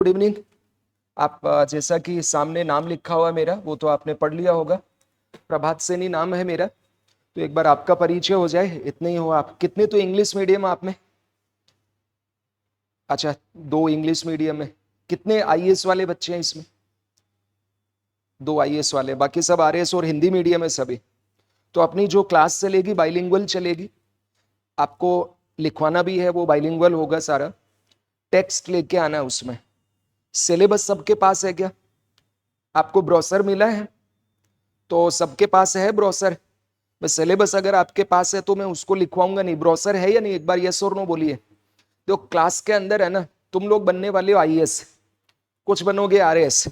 Good evening. आप जैसा कि सामने नाम लिखा हुआ है मेरा, वो तो आपने पढ़ लिया होगा। प्रभात सैनी नाम है मेरा। तो एक बार आपका परिचय हो जाए, इतने ही हो। आप कितने तो इंग्लिश मीडियम आप में? अच्छा, 2 इंग्लिश मीडियम में। कितने आईएएस वाले बच्चे हैं इसमें? 2 आईएएस वाले, बाकी सब आरएस और हिंदी मीडियम है सभी। तो अपनी जो क्लास चलेगी बाइलिंगुअल चलेगी। आपको लिखवाना भी है, वो बाइलिंगुअल होगा सारा। टेक्स्ट लेके आना है उसमें। सिलेबस सबके पास है क्या? आपको ब्रोशर मिला है? तो सबके पास है ब्रोशर। बस सिलेबस अगर आपके पास है तो मैं उसको लिखवाऊंगा नहीं। ब्रोशर है या नहीं, एक बार यस और नो बोलिए। तो क्लास के अंदर है ना, तुम लोग बनने वाले हो आईएएस, कुछ बनोगे आरएएस।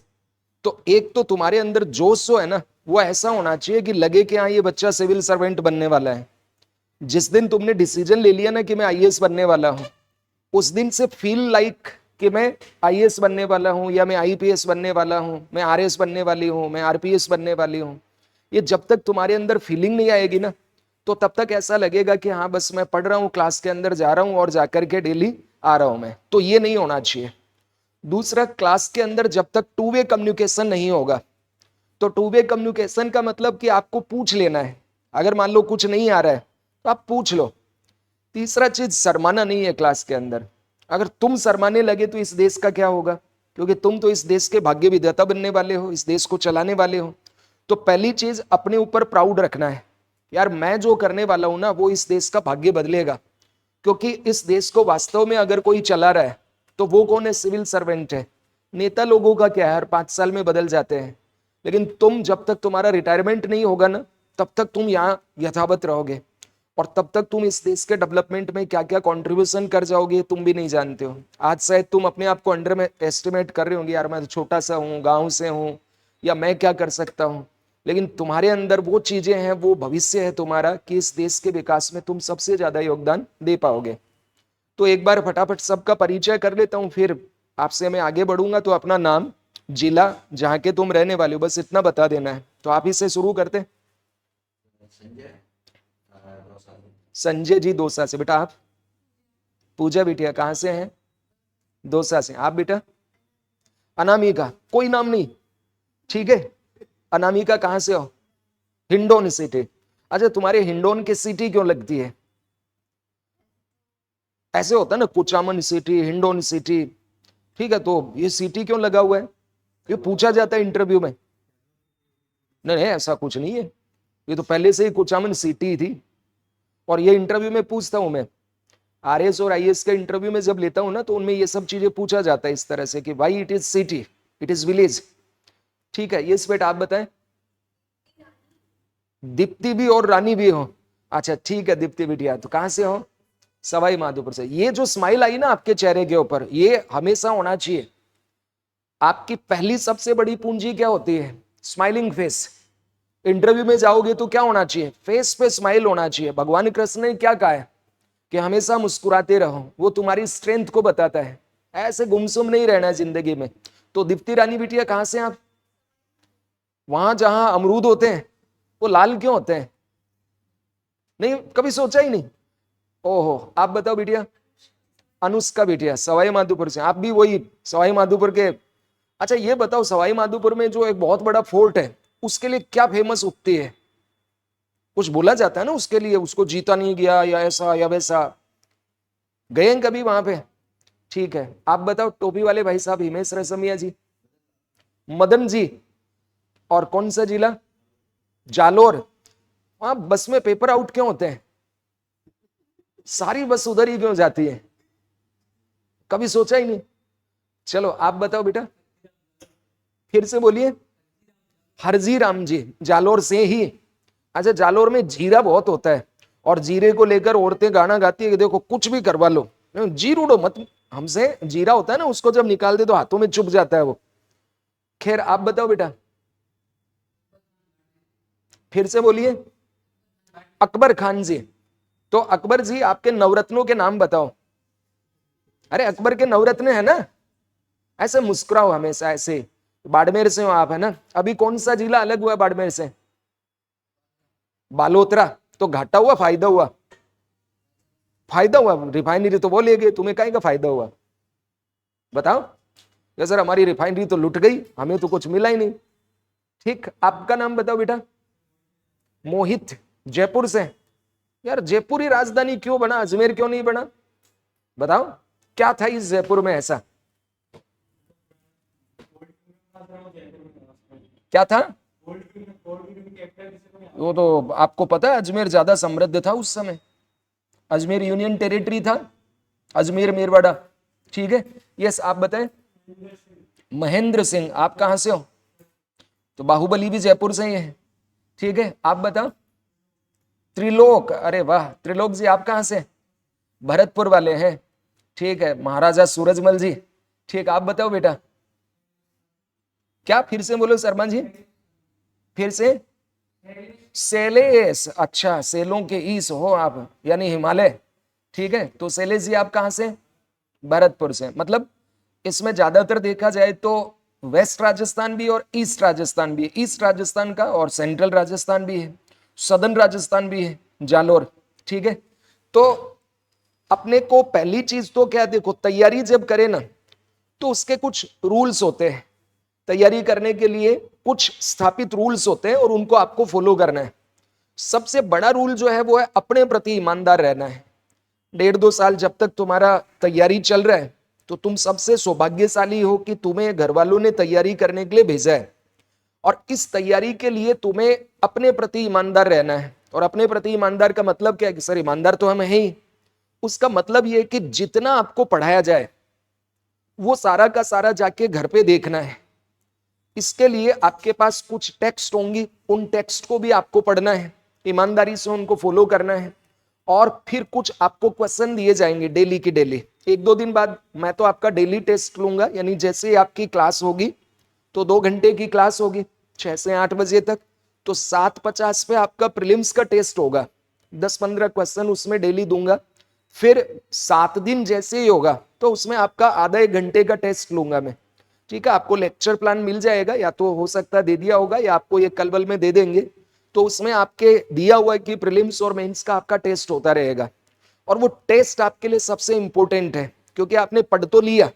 तो एक तो तुम्हारे अंदर जोश जो है ना, वो ऐसा होना चाहिए कि लगे कि हाँ ये बच्चा सिविल सर्वेंट बनने वाला है। जिस दिन तुमने डिसीजन ले लिया ना कि मैं आईएएस बनने वाला हूं, उस दिन से फील लाइक कि मैं आईएएस बनने वाला हूं, या मैं आईपीएस बनने वाला हूं, मैं आरएस बनने वाली हूं, मैं आरपीएस बनने वाली हूं। ये जब तक तुम्हारे अंदर फीलिंग नहीं आएगी ना, तो तब तक ऐसा लगेगा कि हाँ बस मैं पढ़ रहा हूँ, क्लास के अंदर जा रहा हूँ और जाकर के डेली आ रहा हूं मैं। तो ये नहीं होना चाहिए। दूसरा, क्लास के अंदर जब तक टू वे कम्युनिकेशन नहीं होगा, तो टू वे कम्युनिकेशन का मतलब कि आपको पूछ लेना है। अगर मान लो कुछ नहीं आ रहा है तो आप पूछ लो। तीसरा चीज, शर्माना नहीं है क्लास के अंदर। अगर तुम शर्माने लगे तो इस देश का क्या होगा? क्योंकि तुम तो इस देश के भाग्य विधाता बनने वाले हो, इस देश को चलाने वाले हो। तो पहली चीज, अपने ऊपर प्राउड रखना है। यार मैं जो करने वाला हूं ना, वो इस देश का भाग्य बदलेगा। क्योंकि इस देश को वास्तव में अगर कोई चला रहा है तो वो कौन है? सिविल सर्वेंट है। नेता लोगों का क्या है, हर 5 साल में बदल जाते हैं। लेकिन तुम, जब तक तुम्हारा रिटायरमेंट नहीं होगा ना, तब तक तुम यहाँ यथावत रहोगे। और तब तक तुम इस देश के डेवलपमेंट में क्या क्या कंट्रीब्यूशन कर जाओगे तुम भी नहीं जानते हो। आज शायद तुम अपने आप को अंडर में एस्टिमेट कर रहे होंगे, यार मैं तो छोटा सा हूँ, गांव से हूँ, या मैं क्या कर सकता हूँ। लेकिन तुम्हारे अंदर वो चीजें हैं, वो भविष्य है तुम्हारा, कि इस देश के विकास में तुम सबसे ज्यादा योगदान दे पाओगे। तो एक बार फटाफट सबका परिचय कर लेता हूँ, फिर आपसे मैं आगे बढ़ूंगा। तो अपना नाम, जिला जहाँ के तुम रहने वाले हो, बस इतना बता देना है। तो आप इससे शुरू करते हैं। संजय जी दौसा से। बेटा आप? पूजा बिटिया कहाँ से हैं? दौसा से। आप बेटा? अनामिका? कोई नाम नहीं, ठीक है। अनामिका कहाँ से हो? हिंडोन सिटी। अच्छा, तुम्हारे हिंडोन की सिटी क्यों लगती है? ऐसे होता है ना, कुचामन सिटी, हिंडोन सिटी। ठीक है, तो ये सिटी क्यों लगा हुआ है? ये पूछा जाता है इंटरव्यू में। नहीं नहीं, ऐसा कुछ नहीं है। ये तो पहले से ही कुचामन सिटी थी। और ये इंटरव्यू में पूछता हूं मैं, आरएस और आईएएस के इंटरव्यू में जब लेता हूं ना, तो उनमें ये सब चीजें पूछा जाता है इस तरह से कि why it is city, it is village. ठीक है, ये बेटा आप बताएं। दीप्ति भी और रानी भी हो? अच्छा ठीक है, दीप्ति बिटिया तो कहां से हो? सवाई माधोपुर से। ये जो स्माइल आई ना आपके चेहरे के ऊपर, ये हमेशा होना चाहिए। आपकी पहली सबसे बड़ी पूंजी क्या होती है? Smiling face. इंटरव्यू में जाओगे तो क्या होना चाहिए? फेस पे स्माइल होना चाहिए। भगवान कृष्ण ने क्या कहा है कि हमेशा मुस्कुराते रहो, वो तुम्हारी स्ट्रेंथ को बताता है। ऐसे गुमसुम नहीं रहना है जिंदगी में। तो दीप्ति रानी बिटिया कहां से आप? वहां जहां अमरूद होते हैं वो लाल क्यों होते हैं? नहीं, कभी सोचा ही नहीं। ओहो, आप बताओ बिटिया। अनुष्का बिटिया सवाई माधोपुर से। आप भी वही सवाई माधोपुर के? अच्छा ये बताओ, सवाई माधोपुर में जो एक बहुत बड़ा फोर्ट है, उसके लिए क्या फेमस उगती है? कुछ बोला जाता है ना उसके लिए, उसको जीता नहीं गया या ऐसा या वैसा। गए हैं कभी वहां पे? ठीक है, आप बताओ टोपी वाले भाई साहब, हिमेश रेशमिया जी। मदन जी। और कौन सा जिला? जालोर। वहां बस में पेपर आउट क्यों होते हैं? सारी बस उधर ही क्यों जाती है? कभी सोचा ही नहीं। चलो आप बताओ बेटा, फिर से बोलिए। हरजी राम जी, जालोर से ही। अच्छा, जालोर में जीरा बहुत होता है, और जीरे को लेकर औरतें गाना गाती है कि देखो कुछ भी करवा लो, जी उड़ो मत हमसे। जीरा होता है ना, उसको जब निकाल दे तो हाथों में चुभ जाता है वो। खैर आप बताओ बेटा, फिर से बोलिए। अकबर खान जी। तो अकबर जी, आपके नवरत्नों के नाम बताओ। अरे अकबर के नवरत्न है ना। ऐसे मुस्कुराओ हमेशा ऐसे। बाड़मेर से हो आप, है ना? अभी कौन सा जिला अलग हुआ बाड़मेर से? बालोतरा। तो घाटा हुआ फायदा हुआ? फायदा हुआ, रिफाइनरी तो वो ले गए, तुम्हें कहीं का फायदा हुआ? बताओ। या सर हमारी रिफाइनरी तो लुट गई, हमें तो कुछ मिला ही नहीं। ठीक, आपका नाम बताओ बेटा। मोहित, जयपुर से। यार जयपुर ही राजधानी क्यों बना, अजमेर क्यों नहीं बना? बताओ क्या था इस जयपुर में ऐसा? क्या था? वो तो आपको पता है, अजमेर ज्यादा समृद्ध था उस समय। अजमेर यूनियन टेरिटरी था, अजमेर मेरवाड़ा। ठीक है, यस आप बताएं। महेंद्र सिंह, आप कहां से हो? तो बाहुबली भी जयपुर से ही है। ठीक है, आप बताओ। त्रिलोक, अरे वाह त्रिलोक जी, आप कहां से? भरतपुर वाले हैं। ठीक है, महाराजा सूरजमल जी। ठीक, आप बताओ बेटा। क्या, फिर से बोलो शर्मा जी, फिर से। सेलेस, अच्छा सेलों के ईस हो आप, यानी हिमालय। ठीक है, तो सेलेस जी आप कहां से? भरतपुर से। मतलब इसमें ज्यादातर देखा जाए तो वेस्ट राजस्थान भी और ईस्ट राजस्थान भी है, ईस्ट राजस्थान का और सेंट्रल राजस्थान भी है, सदर्न राजस्थान भी है, जालोर। ठीक है, तो अपने को पहली चीज तो क्या, देखो तैयारी जब करें ना तो उसके कुछ रूल्स होते हैं। तैयारी करने के लिए कुछ स्थापित रूल्स होते हैं और उनको आपको फॉलो करना है। सबसे बड़ा रूल जो है वो है अपने प्रति ईमानदार रहना है। 1.5-2 साल जब तक तुम्हारा तैयारी चल रहा है तो तुम सबसे सौभाग्यशाली हो कि तुम्हें घर वालों ने तैयारी करने के लिए भेजा है। और इस तैयारी के लिए तुम्हें अपने प्रति ईमानदार रहना है। और अपने प्रति ईमानदार का मतलब क्या है कि सर ईमानदार तो हम हैं ही। उसका मतलब यह है कि जितना आपको पढ़ाया जाए वो सारा का सारा जाके घर पे देखना है। इसके लिए आपके पास कुछ टेक्स्ट होंगी, उन टेक्स्ट को भी आपको पढ़ना है, ईमानदारी से उनको फॉलो करना है। और फिर कुछ आपको क्वेश्चन दिए जाएंगे डेली की डेली। 1-2 दिन बाद मैं तो आपका डेली टेस्ट लूंगा, यानी जैसे आपकी क्लास होगी तो 2 घंटे की क्लास होगी 6 से 8 बजे तक, तो 7:50 पे आपका प्रीलिम्स का टेस्ट होगा। 10-15 क्वेश्चन उसमें डेली दूंगा। फिर 7 दिन जैसे ही होगा तो उसमें आपका आधा 1 घंटे का टेस्ट लूंगा मैं। ठीक है, आपको लेक्चर प्लान मिल जाएगा, या तो हो सकता है दे दिया होगा या आपको ये कल बल में दे देंगे। तो उसमें आपके दिया हुआ है कि प्रीलिम्स और मेंस का आपका टेस्ट होता रहेगा। और वो टेस्ट आपके लिए सबसे इंपॉर्टेंट है, क्योंकि आपने पढ़ तो लिया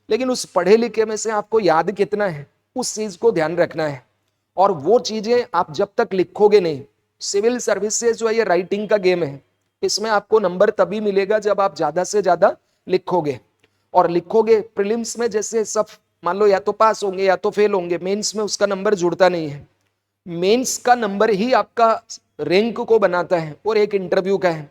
लेकिन उस पढ़े लिखे में से आपको याद कितना है उस चीज को ध्यान रखना है। और वो चीजें आप जब तक लिखोगे नहीं, सिविल सर्विसेज जो है ये राइटिंग का गेम है। इसमें आपको नंबर तभी मिलेगा जब आप ज्यादा से ज्यादा लिखोगे। और लिखोगे प्रीलिम्स में जैसे सब मान लो या तो पास होंगे या तो फेल होंगे, मेंस में उसका नंबर जुड़ता नहीं है। मेंस का नंबर ही आपका रैंक को बनाता है और एक इंटरव्यू का है।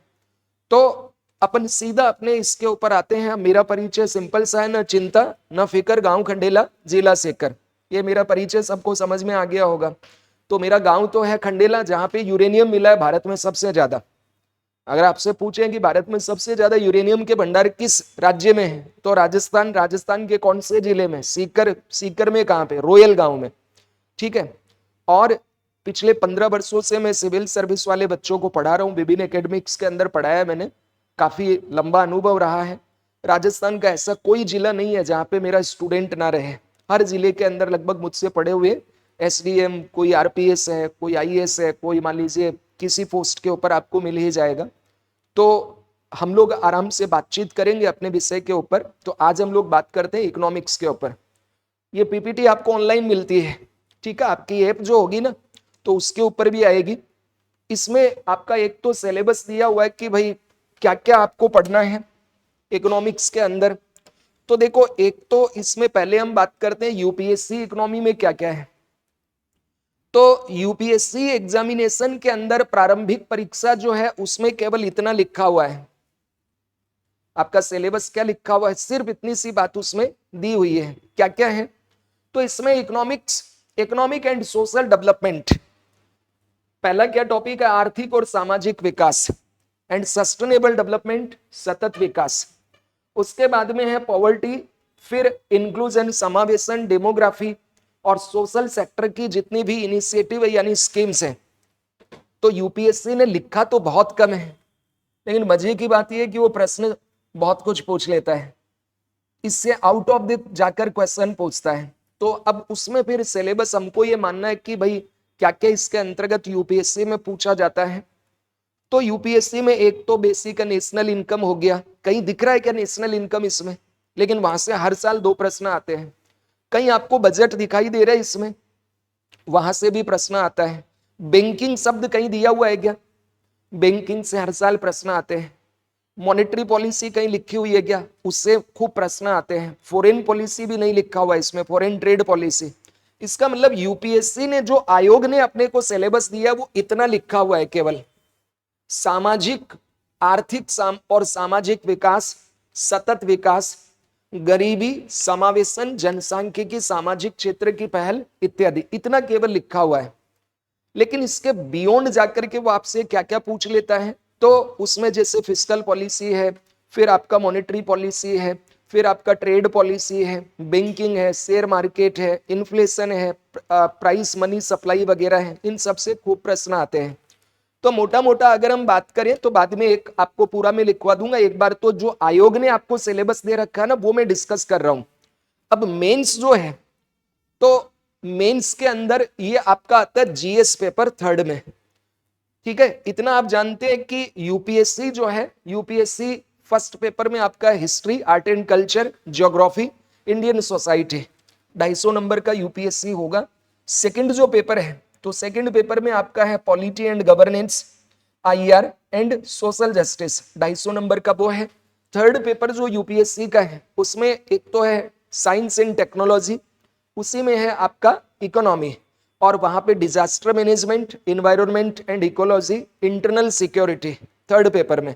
तो अपन सीधा अपने इसके ऊपर आते हैं। मेरा परिचय सिंपल सा है, न चिंता न फिकर, गांव खंडेला जिला सेकर। ये मेरा परिचय सबको समझ में आ गया होगा। तो मेरा गांव तो है खंडेला, जहां पे यूरेनियम मिला है भारत में सबसे ज्यादा। अगर आपसे पूछें कि भारत में सबसे ज्यादा यूरेनियम के भंडार किस राज्य में है तो राजस्थान। राजस्थान के कौन से जिले में? सीकर। सीकर में कहां पे? रोयल गांव में। ठीक है, और पिछले 15 वर्षों से मैं सिविल सर्विस वाले बच्चों को पढ़ा रहा हूँ, विभिन्न एकेडमिक्स के अंदर पढ़ाया मैंने, काफी लंबा अनुभव रहा है। राजस्थान का ऐसा कोई जिला नहीं है जहाँ पे मेरा स्टूडेंट ना रहे। हर जिले के अंदर लगभग मुझसे पढ़े हुए एसडीएम, कोई आरपीएस है, कोई आईएएस है, कोई मान लीजिए किसी पोस्ट के ऊपर आपको मिल ही जाएगा। तो हम लोग आराम से बातचीत करेंगे अपने विषय के ऊपर। तो आज हम लोग बात करते हैं इकोनॉमिक्स के ऊपर। ये पीपीटी आपको ऑनलाइन मिलती है, ठीक है, आपकी ऐप जो होगी ना तो उसके ऊपर भी आएगी। इसमें आपका एक तो सिलेबस दिया हुआ है कि भाई क्या क्या आपको पढ़ना है इकोनॉमिक्स के अंदर। तो देखो, एक तो इसमें पहले हम बात करते हैं यूपीएससी इकोनॉमी में क्या क्या है। तो यूपीएससी एग्जामिनेशन के अंदर प्रारंभिक परीक्षा जो है उसमें केवल इतना लिखा हुआ है। आपका सिलेबस क्या लिखा हुआ है, सिर्फ इतनी सी बात उसमें दी हुई है। क्या क्या है? तो इसमें economics, economic and social development, पहला क्या टॉपिक है? आर्थिक और सामाजिक विकास एंड सस्टेनेबल डेवलपमेंट, सतत विकास। उसके बाद में है पॉवर्टी, फिर इंक्लूजन, समावेशन, डेमोग्राफी और सोशल सेक्टर की जितनी भी इनिशिएटिव है यानी स्कीम्स हैं। तो यूपीएससी ने लिखा तो बहुत कम है, लेकिन मजे की बात यह है कि वो प्रश्न बहुत कुछ पूछ लेता है, इससे आउट ऑफ द जाकर क्वेश्चन पूछता है। तो अब उसमें फिर सिलेबस हमको ये मानना है कि भाई क्या क्या इसके अंतर्गत यूपीएससी में पूछा जाता है। तो यूपीएससी में एक तो बेसिक नेशनल इनकम हो गया। कहीं दिख रहा है क्या नेशनल इनकम इसमें? लेकिन वहां से हर साल 2 प्रश्न आते हैं। कहीं आपको बजट दिखाई दे रहा है इसमें, वहां से भी प्रश्न आता है। बैंकिंग शब्द कहीं दिया हुआ है क्या? बैंकिंग से हर साल प्रश्न आते हैं। मॉनेटरी पॉलिसी कहीं लिखी हुई है क्या? उससे खूब प्रश्न आते हैं। फॉरेन पॉलिसी भी नहीं लिखा हुआ इसमें, फॉरेन ट्रेड पॉलिसी। इसका मतलब यूपीएससी ने, जो आयोग ने अपने को सिलेबस दिया, वो इतना लिखा हुआ है केवल। सामाजिक, आर्थिक और सामाजिक विकास, सतत विकास, गरीबी, समावेशन, जनसांख्यिकी, सामाजिक क्षेत्र की पहल इत्यादि, इतना केवल लिखा हुआ है। लेकिन इसके बियॉन्ड जाकर के वो आपसे क्या क्या पूछ लेता है, तो उसमें जैसे फिस्कल पॉलिसी है, फिर आपका मॉनेटरी पॉलिसी है, फिर आपका ट्रेड पॉलिसी है, बैंकिंग है, शेयर मार्केट है, इन्फ्लेशन है, प्राइस मनी सप्लाई वगैरह है, इन सब से खूब प्रश्न आते हैं। तो मोटा मोटा अगर हम बात करें तो बाद में एक आपको पूरा मैं लिखवा दूंगा, एक बार तो जो आयोग ने आपको सिलेबस दे रखा है ना, वो मैं डिस्कस कर रहा हूं। अब मेंस जो है, तो मेंस के अंदर ये आपका आता है जीएस पेपर 3rd में। ठीक है, इतना आप जानते हैं कि यूपीएससी जो है, यूपीएससी फर्स्ट पेपर में आपका history, art and culture, geography, Indian society, 250 number का यूपीएससी होगा। सेकंड जो पेपर है, तो सेकंड पेपर में आपका है polity and governance, IR and social justice, 250 number का वो है। थर्ड पेपर जो यूपीएससी का है, उसमें एक तो है साइंस एंड टेक्नोलॉजी, उसी में है आपका इकोनॉमी, और वहां पे disaster management, environment and ecology, internal security, third paper में।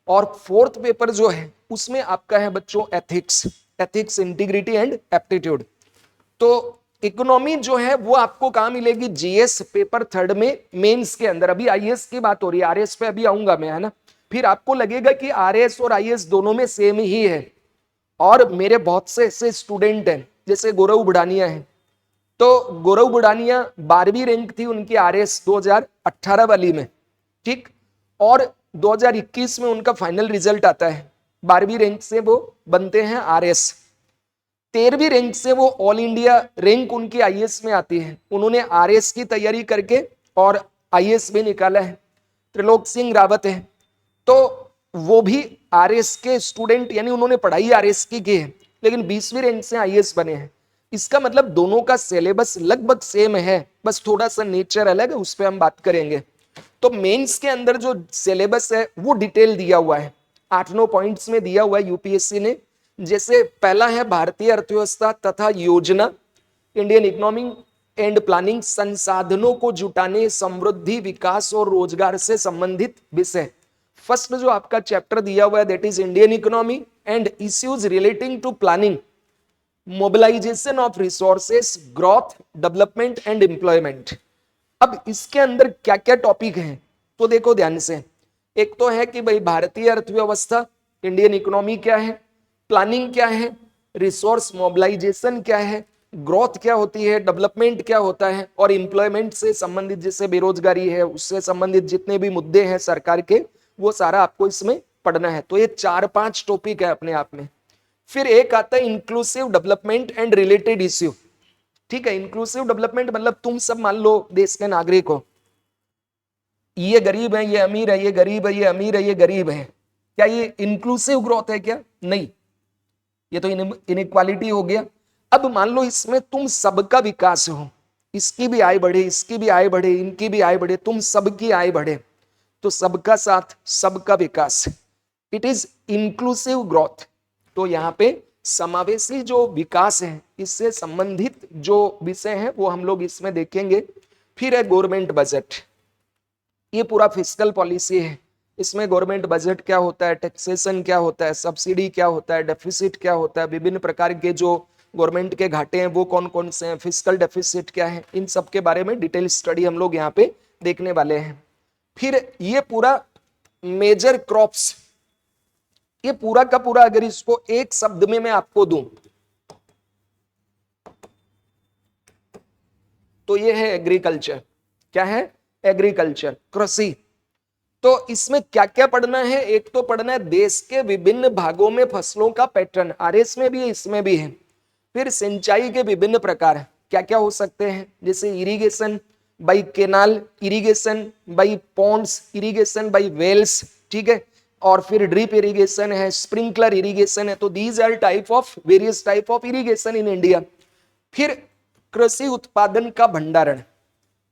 और फोर्थ पेपर जो है, उसमें आपका है बच्चों ethics, ethics, integrity and aptitude. तो इकोनॉमी जो है वो आपको कहां मिलेगी? जीएस पेपर 3rd में, मेंस के अंदर। अभी आईएएस की बात हो रही है, आरएएस पे अभी आऊंगा मैं, है ना। फिर आपको लगेगा कि आरएएस और आईएएस दोनों में सेम ही है, और मेरे बहुत से ऐसे स्टूडेंट हैं, जैसे गौरव बुढ़ानिया है, तो गौरव बुढ़ानिया 12वीं रैंक थी उनकी आरएएस 2018 वाली में, ठीक, और 2021 में उनका फाइनल रिजल्ट आता है, 12वीं रैंक से वो बनते हैं आरएएस। 13वीं रैंक से वो ऑल इंडिया रैंक उनकी आईएएस में आती है। उन्होंने आरएएस की तैयारी करके और आईएएस भी निकाला है। त्रिलोक सिंह रावत है, तो वो भी आरएएस के स्टूडेंट, यानी उन्होंने पढ़ाई आरएएस की है, लेकिन 20वीं रैंक से आईएएस बने हैं। इसका मतलब दोनों का सिलेबस लगभग सेम है, बस थोड़ा सा नेचर अलग है, उस पर हम बात करेंगे। तो मेंस के अंदर जो सिलेबस है वो डिटेल दिया हुआ है, 8-9 पॉइंट्स में दिया हुआ है यूपीएससी ने। जैसे पहला है भारतीय अर्थव्यवस्था तथा योजना, इंडियन इकोनॉमिक एंड प्लानिंग, संसाधनों को जुटाने, समृद्धि, विकास और रोजगार से संबंधित विषय। फर्स्ट जो आपका चैप्टर दिया हुआ है, that is Indian economy and issues relating to planning, mobilisation of resources, growth, development and employment. अब इसके अंदर क्या क्या टॉपिक हैं, तो देखो ध्यान से। एक तो है कि भाई भारतीय अर्थव्यवस्था, इंडियन इकोनॉमी क्या है, प्लानिंग क्या है, रिसोर्स मोबिलाइजेशन क्या है, ग्रोथ क्या होती है, डेवलपमेंट क्या होता है, और एम्प्लॉयमेंट से संबंधित जैसे बेरोजगारी है, उससे संबंधित जितने भी मुद्दे हैं सरकार के, वो सारा आपको इसमें पढ़ना है। तो ये 4-5 टॉपिक है अपने आप में। फिर एक आता है inclusive development and related issue. ठीक है, इंक्लूसिव डेवलपमेंट मतलब तुम सब मान लो देश के नागरिक हो, ये गरीब है, ये अमीर है, ये गरीब है, ये अमीर है, ये गरीब है, क्या ये इंक्लूसिव ग्रोथ है क्या? नहीं, ये तो इनइक्वालिटी हो गया। अब मान लो इसमें तुम सबका विकास हो, इसकी भी आय बढ़े, इसकी भी आय बढ़े, इनकी भी आय बढ़े, तुम सबकी आय बढ़े, तो सबका साथ, सबका विकास, इट इज इंक्लूसिव ग्रोथ। तो यहाँ पे समावेशी जो विकास है, इससे संबंधित जो विषय है वो हम लोग इसमें देखेंगे। फिर है गवर्नमेंट बजट, ये पूरा फिस्कल पॉलिसी है। इसमें गवर्नमेंट बजट क्या होता है, टैक्सेशन क्या होता है, सब्सिडी क्या होता है, डेफिसिट क्या होता है, विभिन्न प्रकार के जो गवर्नमेंट के घाटे हैं वो कौन कौन से हैं, फिस्कल डेफिसिट क्या है, इन सब के बारे में डिटेल स्टडी हम लोग यहाँ पे देखने वाले हैं। फिर ये पूरा मेजर क्रॉप्स, ये पूरा का पूरा अगर इसको एक शब्द में मैं आपको दूं तो ये है एग्रीकल्चर। क्या है? एग्रीकल्चर, कृषि। तो इसमें क्या क्या पढ़ना है? एक तो पढ़ना है देश के विभिन्न भागों में फसलों का पैटर्न, आरएस में भी है, इसमें भी है। फिर सिंचाई के विभिन्न प्रकार क्या क्या हो सकते हैं, जैसे irrigation by canal, irrigation by ponds, irrigation by wells, ठीक है, और फिर ड्रिप इरिगेशन है, स्प्रिंकलर इरिगेशन है। तो these are type of various type of irrigation in India. फिर कृषि उत्पादन का भंडारण,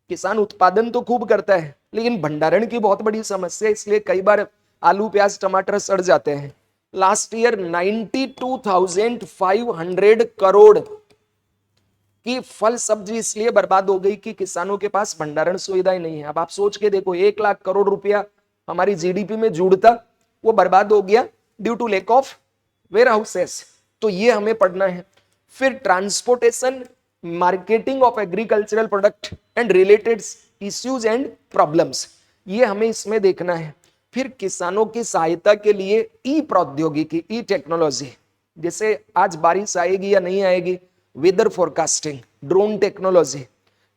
किसान उत्पादन तो खूब करता है लेकिन भंडारण की बहुत बड़ी समस्या है, इसलिए कई बार आलू प्याज टमाटर सड़ जाते हैं। लास्ट ईयर 92,500 करोड़ की फल सब्जी इसलिए बर्बाद हो गई कि किसानों के पास भंडारण सुविधाएं नहीं है। अब आप सोच के देखो, 1 लाख करोड़ रुपया हमारी जीडीपी में जुड़ता, वो बर्बाद हो गया due to lack of warehouses. तो ये हमें पढ़ना है। फिर transportation, marketing of agricultural product and related issues and problems, ये हमें इसमें देखना है। फिर किसानों की सहायता के लिए ई प्रौद्योगिकी, ई टेक्नोलॉजी, जैसे आज बारिश आएगी या नहीं आएगी, वेदर फोरकास्टिंग, ड्रोन टेक्नोलॉजी,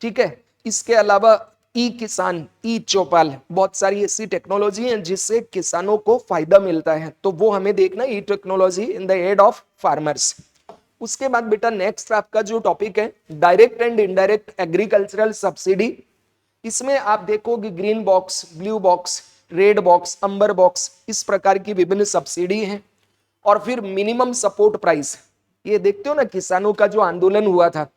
ठीक है। इसके अलावा ई किसान, ई चौपाल, बहुत सारी ऐसी टेक्नोलॉजी है जिससे किसानों को फायदा मिलता है, तो वो हमें देखना e technology in the aid of farmers. उसके बाद बेटा नेक्स्ट आपका जो टॉपिक है direct and indirect agricultural subsidy. इसमें आप देखोगे green box, blue box, red box, amber box, इस प्रकार की विभिन्न सब्सिडी हैं। और फिर मिनिमम सपोर्ट प्राइस, ये देखते हो ना, किसानों का जो आंदोलन हुआ था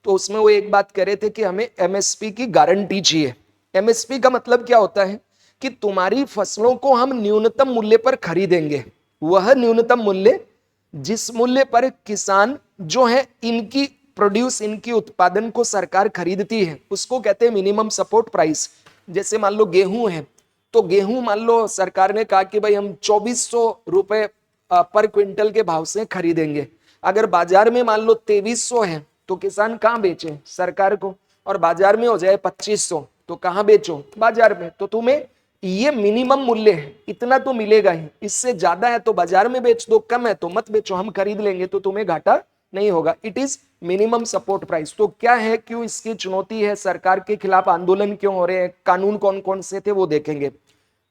तो उसमें वो एक बात कह रहे थे कि हमें एमएसपी की गारंटी चाहिए। एमएसपी का मतलब क्या होता है कि तुम्हारी फसलों को हम न्यूनतम मूल्य पर खरीदेंगे, वह न्यूनतम मूल्य जिस मूल्य पर किसान जो है इनकी प्रोड्यूस, इनकी उत्पादन को सरकार खरीदती है, उसको कहते हैं मिनिमम सपोर्ट प्राइस। जैसे मान लो गेहूं है, तो गेहूं मान लो सरकार ने कहा कि भाई हम 2400 रुपए पर क्विंटल के भाव से खरीदेंगे। अगर बाजार में मान लो 2300 है तो किसान कहाँ बेचे? सरकार को। और बाजार में हो जाए 2500 तो कहाँ बेचो? बाजार में। तो तुम्हें ये मिनिमम मूल्य है, इतना तो मिलेगा ही, इससे ज्यादा है तो बाजार में बेच दो, कम है तो मत बेचो, हम खरीद लेंगे तो तुम्हें घाटा नहीं होगा। It is minimum support price. तो क्या है, क्यों इसकी चुनौती है, सरकार के खिलाफ आंदोलन क्यों हो रहे हैं, कानून कौन कौन से थे वो देखेंगे।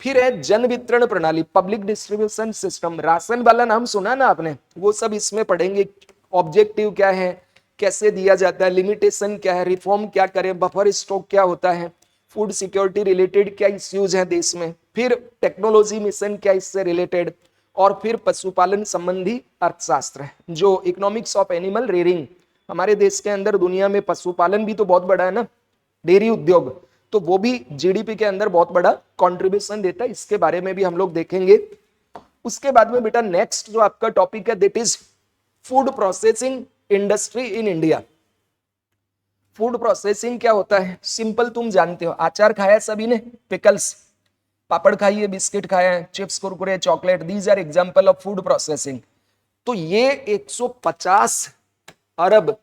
फिर है जन वितरण प्रणाली, पब्लिक डिस्ट्रीब्यूशन सिस्टम। राशन वाला नाम सुना ना आपने, वो सब इसमें पढ़ेंगे। ऑब्जेक्टिव क्या है, कैसे दिया जाता है, लिमिटेशन क्या है, रिफॉर्म क्या करें, बफर स्टॉक क्या होता है, फूड सिक्योरिटी रिलेटेड क्या इश्यूज है देश में, फिर टेक्नोलॉजी मिशन क्या इससे रिलेटेड, और फिर पशुपालन संबंधी अर्थशास्त्र है जो इकोनॉमिक्स ऑफ एनिमल रेयरिंग। हमारे देश के अंदर दुनिया में पशुपालन भी तो बहुत बड़ा है ना, डेयरी उद्योग, तो वो भी जीडीपी के अंदर बहुत बड़ा कंट्रीब्यूशन देता है, इसके बारे में भी हम लोग देखेंगे। उसके बाद में बेटा नेक्स्ट जो आपका टॉपिक है that is food processing industry in India. Food processing क्या होता है, सिंपल तुम जानते हो, अचार खाया सभी ने, पिकल्स, पापड़ खाइए, बिस्किट खाया है, chips, Kurkure, chocolate, these are example of food processing. तो ये 150 अरब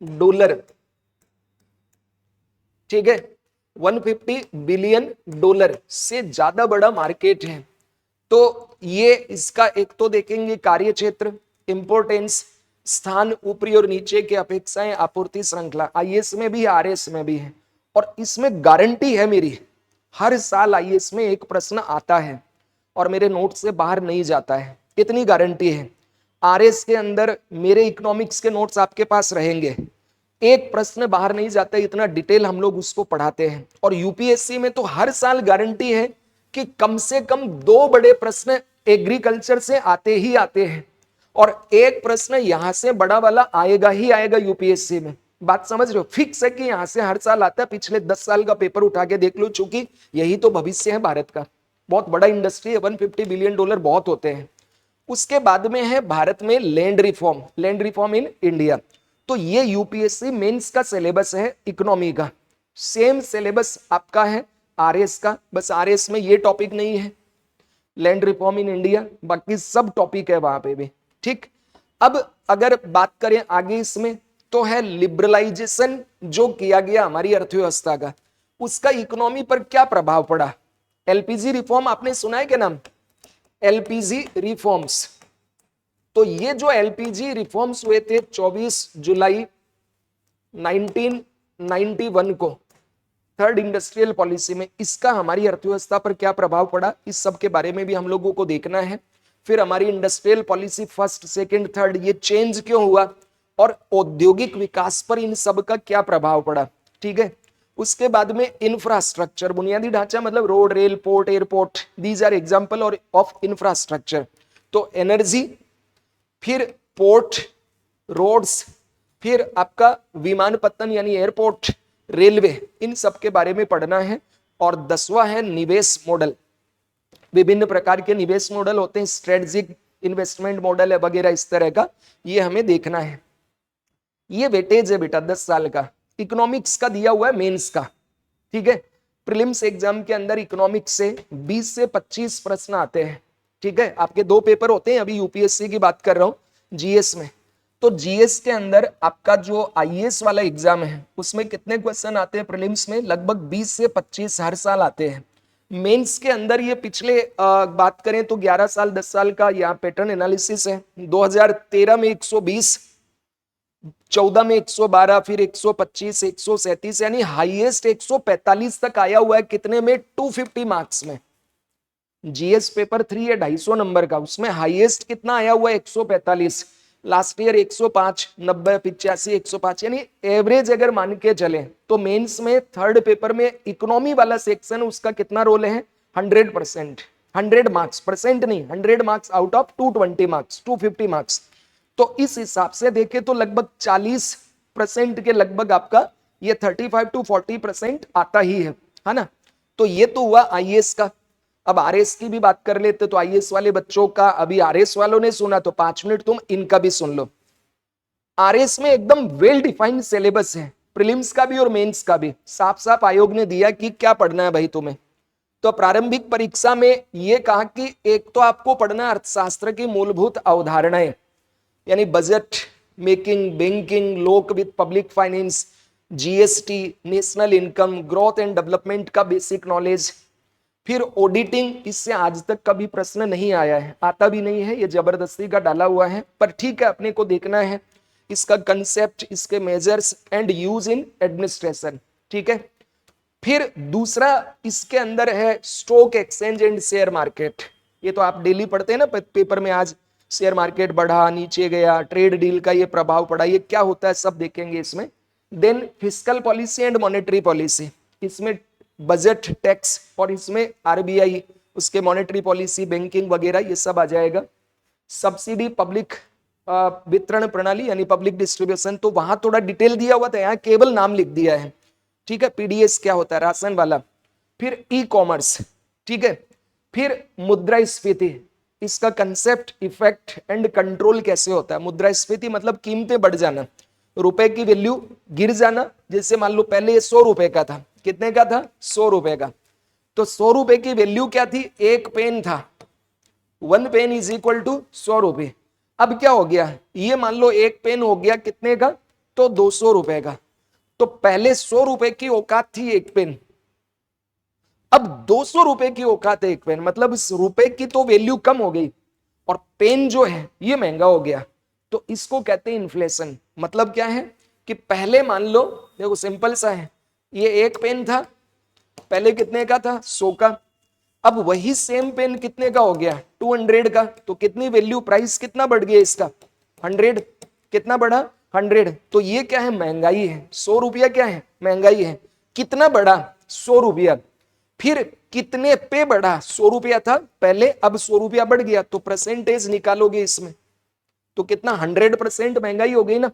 डॉलर, ठीक है, 150 बिलियन डॉलर से ज्यादा बड़ा मार्केट है। तो ये इसका एक तो देखेंगे कार्य क्षेत्र, इंपोर्टेंस, स्थान, ऊपरी और नीचे की अपेक्षाएं, आपूर्ति श्रृंखला, आईएएस में भी, आरएएस में भी है। और इसमें गारंटी है मेरी, हर साल आईएएस में एक प्रश्न आता है और मेरे नोट से बाहर नहीं जाता है, इतनी गारंटी है। आरएएस के अंदर मेरे इकोनॉमिक्स के नोट्स आपके पास रहेंगे, एक प्रश्न बाहर नहीं जाता, इतना डिटेल हम लोग उसको पढ़ाते हैं। और यूपीएससी में तो हर साल गारंटी है कि कम से कम 2 बड़े प्रश्न एग्रीकल्चर से आते ही आते हैं, और एक प्रश्न यहां से बड़ा वाला आएगा ही आएगा यूपीएससी में। बात समझ रहे हो, फिक्स है कि यहां से हर साल आता है। पिछले 10 साल का पेपर उठा के देख लो, चूंकि यही तो भविष्य है भारत का, बहुत बड़ा इंडस्ट्री है, 150 बिलियन डॉलर बहुत होते हैं। उसके बाद में है भारत में land reform, land reform in India. तो ये यूपीएससी मेंस का सिलेबस है इकोनॉमी का, सेम सिलेबस आपका है आरएस का, बस आरएस में ये टॉपिक नहीं है, लैंड रिफॉर्म इन इंडिया, बाकी सब टॉपिक है वहां पे भी, ठीक। अब अगर बात करें आगे इसमें, तो है लिबरलाइजेशन जो किया गया हमारी अर्थव्यवस्था का, उसका इकोनॉमी पर क्या प्रभाव पड़ा। एलपीजी रिफॉर्म आपने सुना है क्या नाम, एलपीजी रिफॉर्म्स। तो ये जो एलपीजी रिफॉर्म्स हुए थे 24 जुलाई 1991 को, थर्ड इंडस्ट्रियल पॉलिसी में, इसका हमारी अर्थव्यवस्था पर क्या प्रभाव पड़ा, इस सब के बारे में भी हम लोगों को देखना है। फिर हमारी industrial policy first, second, third, ये चेंज क्यों हुआ, और औद्योगिक विकास पर इन सब का क्या प्रभाव पड़ा, ठीक है। उसके बाद में इंफ्रास्ट्रक्चर, बुनियादी ढांचा, मतलब road, rail, port, airport, these are example और ऑफ इंफ्रास्ट्रक्चर। तो एनर्जी, फिर पोर्ट, रोड्स, फिर आपका विमानपत्तन यानी एयरपोर्ट, रेलवे, इन सब के बारे में पढ़ना है। और 10वां है निवेश मॉडल। विभिन्न प्रकार के निवेश मॉडल होते हैं, स्ट्रेटेजिक इन्वेस्टमेंट मॉडल है वगैरह, इस तरह का ये हमें देखना है। ये वेटेज है बेटा 10 साल का, इकोनॉमिक्स का दिया हुआ है, मेंस का, ठीक है। प्रीलिम्स एग्जाम के अंदर इकोनॉमिक्स से 20 से 25 प्रश्न आते हैं, ठीक है। आपके 2 पेपर होते हैं, अभी यूपीएससी की बात कर रहा हूं, जीएस में। तो जीएस के अंदर आपका जो आईएएस वाला एग्जाम है उसमें कितने क्वेश्चन आते हैं प्रीलिम्स में? लगभग 20 से 25 हर साल आते हैं। मेंस के अंदर ये पिछले बात करें तो 11 साल 10 साल का यहाँ पैटर्न एनालिसिस है। 2013 में 120, 14 में 112, फिर 125, 137, यानी हाईएस्ट 145 तक आया हुआ है। कितने में? 250 मार्क्स में। जीएस पेपर 3 है 250 नंबर का, उसमें हाईएस्ट कितना आया हुआ है? 145। लास्ट ईयर 105, 90, 85, 105, यानी एवरेज अगर मान के चले तो मेंस में थर्ड पेपर में इकोनॉमी वाला सेक्शन उसका कितना रोल है? 100%, 100 मार्क्स, परसेंट नहीं, 100 marks out of 220 marks, 250 marks. तो इस हिसाब से देखे तो लगभग 40% के लगभग आपका ये 35 to 40% आता ही है ना। तो ये तो हुआ आईएएस का। अब आरएस की भी बात कर लेते, तो आईएएस वाले बच्चों का, अभी आरएस वालों ने सुना तो 5 मिनट तुम इनका भी सुन लो। आरएस में एकदम वेल डिफाइंड सिलेबस है, प्रीलिम्स का भी और मेंस का भी। साफ साफ आयोग ने दिया कि क्या पढ़ना है भाई तुम्हें। तो प्रारंभिक परीक्षा में यह कहा कि एक तो आपको पढ़ना अर्थशास्त्र की मूलभूत अवधारणाएं, यानी बजट मेकिंग, बैंकिंग, लोक वित्त, public finance, GST, national income, growth and development का बेसिक नॉलेज। फिर ऑडिटिंग, इससे आज तक कभी प्रश्न नहीं आया है, आता भी नहीं है, ये जबरदस्ती का डाला हुआ है, पर ठीक है अपने को देखना है इसका कंसेप्ट, इसके measures and use in administration, ठीक है। फिर दूसरा इसके अंदर है stock exchange and share market. ये तो आप डेली पढ़ते हैं ना पेपर में, आज शेयर मार्केट बढ़ा, नीचे गया, ट्रेड डील का ये प्रभाव पड़ा, ये क्या होता है सब देखेंगे इसमें। Then fiscal policy and monetary policy, इसमें बजट, टैक्स, और इसमें आरबीआई, उसके मॉनेटरी पॉलिसी, बैंकिंग वगैरह ये सब आ जाएगा। सब्सिडी, पब्लिक वितरण प्रणाली यानी पब्लिक डिस्ट्रीब्यूशन, तो वहां थोड़ा डिटेल दिया हुआ था, यहाँ केवल नाम लिख दिया है, ठीक है। पीडीएस क्या होता है? राशन वाला। फिर ई कॉमर्स, ठीक है। फिर मुद्रास्फीति, इसका कंसेप्ट, इफेक्ट एंड कंट्रोल कैसे होता है। मुद्रास्फीति मतलब कीमतें बढ़ जाना, रुपए की वैल्यू गिर जाना। जैसे मान लो पहले ये 100 रुपए का था, कितने का था? 100 रुपए का। तो 100 रुपए की वैल्यू क्या थी? एक पेन था, 1 पेन इज इक्वल टू 100 रुपए। अब क्या हो गया? ये मान लो एक पेन हो गया कितने का? तो 200 रुपए का। तो पहले 100 रुपए की औकात थी एक पेन, अब 200 रुपए की औकात है एक पेन, मतलब इस रुपए की तो वैल्यू कम हो गई और पेन जो है ये महंगा हो गया। तो इसको कहते हैं इन्फ्लेशन। मतलब क्या है कि पहले मान लो, देखो सिंपल सा है, ये एक पेन था, पहले कितने का था? 100 का। अब वही सेम पेन कितने का हो गया? 200 का। तो कितनी वैल्यू, प्राइस कितना बढ़ गया इसका? 100। कितना बढ़ा? 100। तो ये क्या है? महंगाई है। 100 रुपया क्या है? महंगाई है। कितना बढ़ा? 100 रुपया। फिर कितने पे बढ़ा? 100 रुपया था पहले, अब 100 रुपया बढ़ गया, तो परसेंटेज निकालोगे इसमें, तो कितना? 100% महंगाई हो गई ना।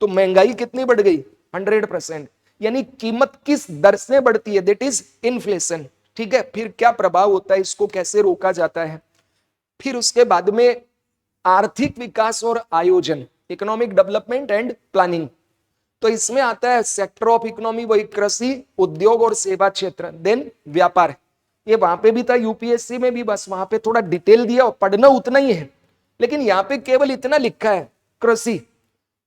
तो महंगाई कितनी बढ़ गई? 100%। यानी कीमत किस दर से बढ़ती है? दैट इज इन्फ्लेशन, ठीक है। फिर क्या प्रभाव होता है, इसको कैसे रोका जाता है? फिर उसके बाद में आर्थिक विकास और आयोजन, इकोनॉमिक डेवलपमेंट एंड प्लानिंग। तो इसमें आता है सेक्टर ऑफ इकोनॉमी, वही कृषि, उद्योग और सेवा क्षेत्र। देन व्यापार, ये वहां पे भी था यूपीएससी में भी, बस वहां पे थोड़ा डिटेल दिया, पढ़ना उतना ही है, लेकिन यहाँ पे केवल इतना लिखा है कृषि।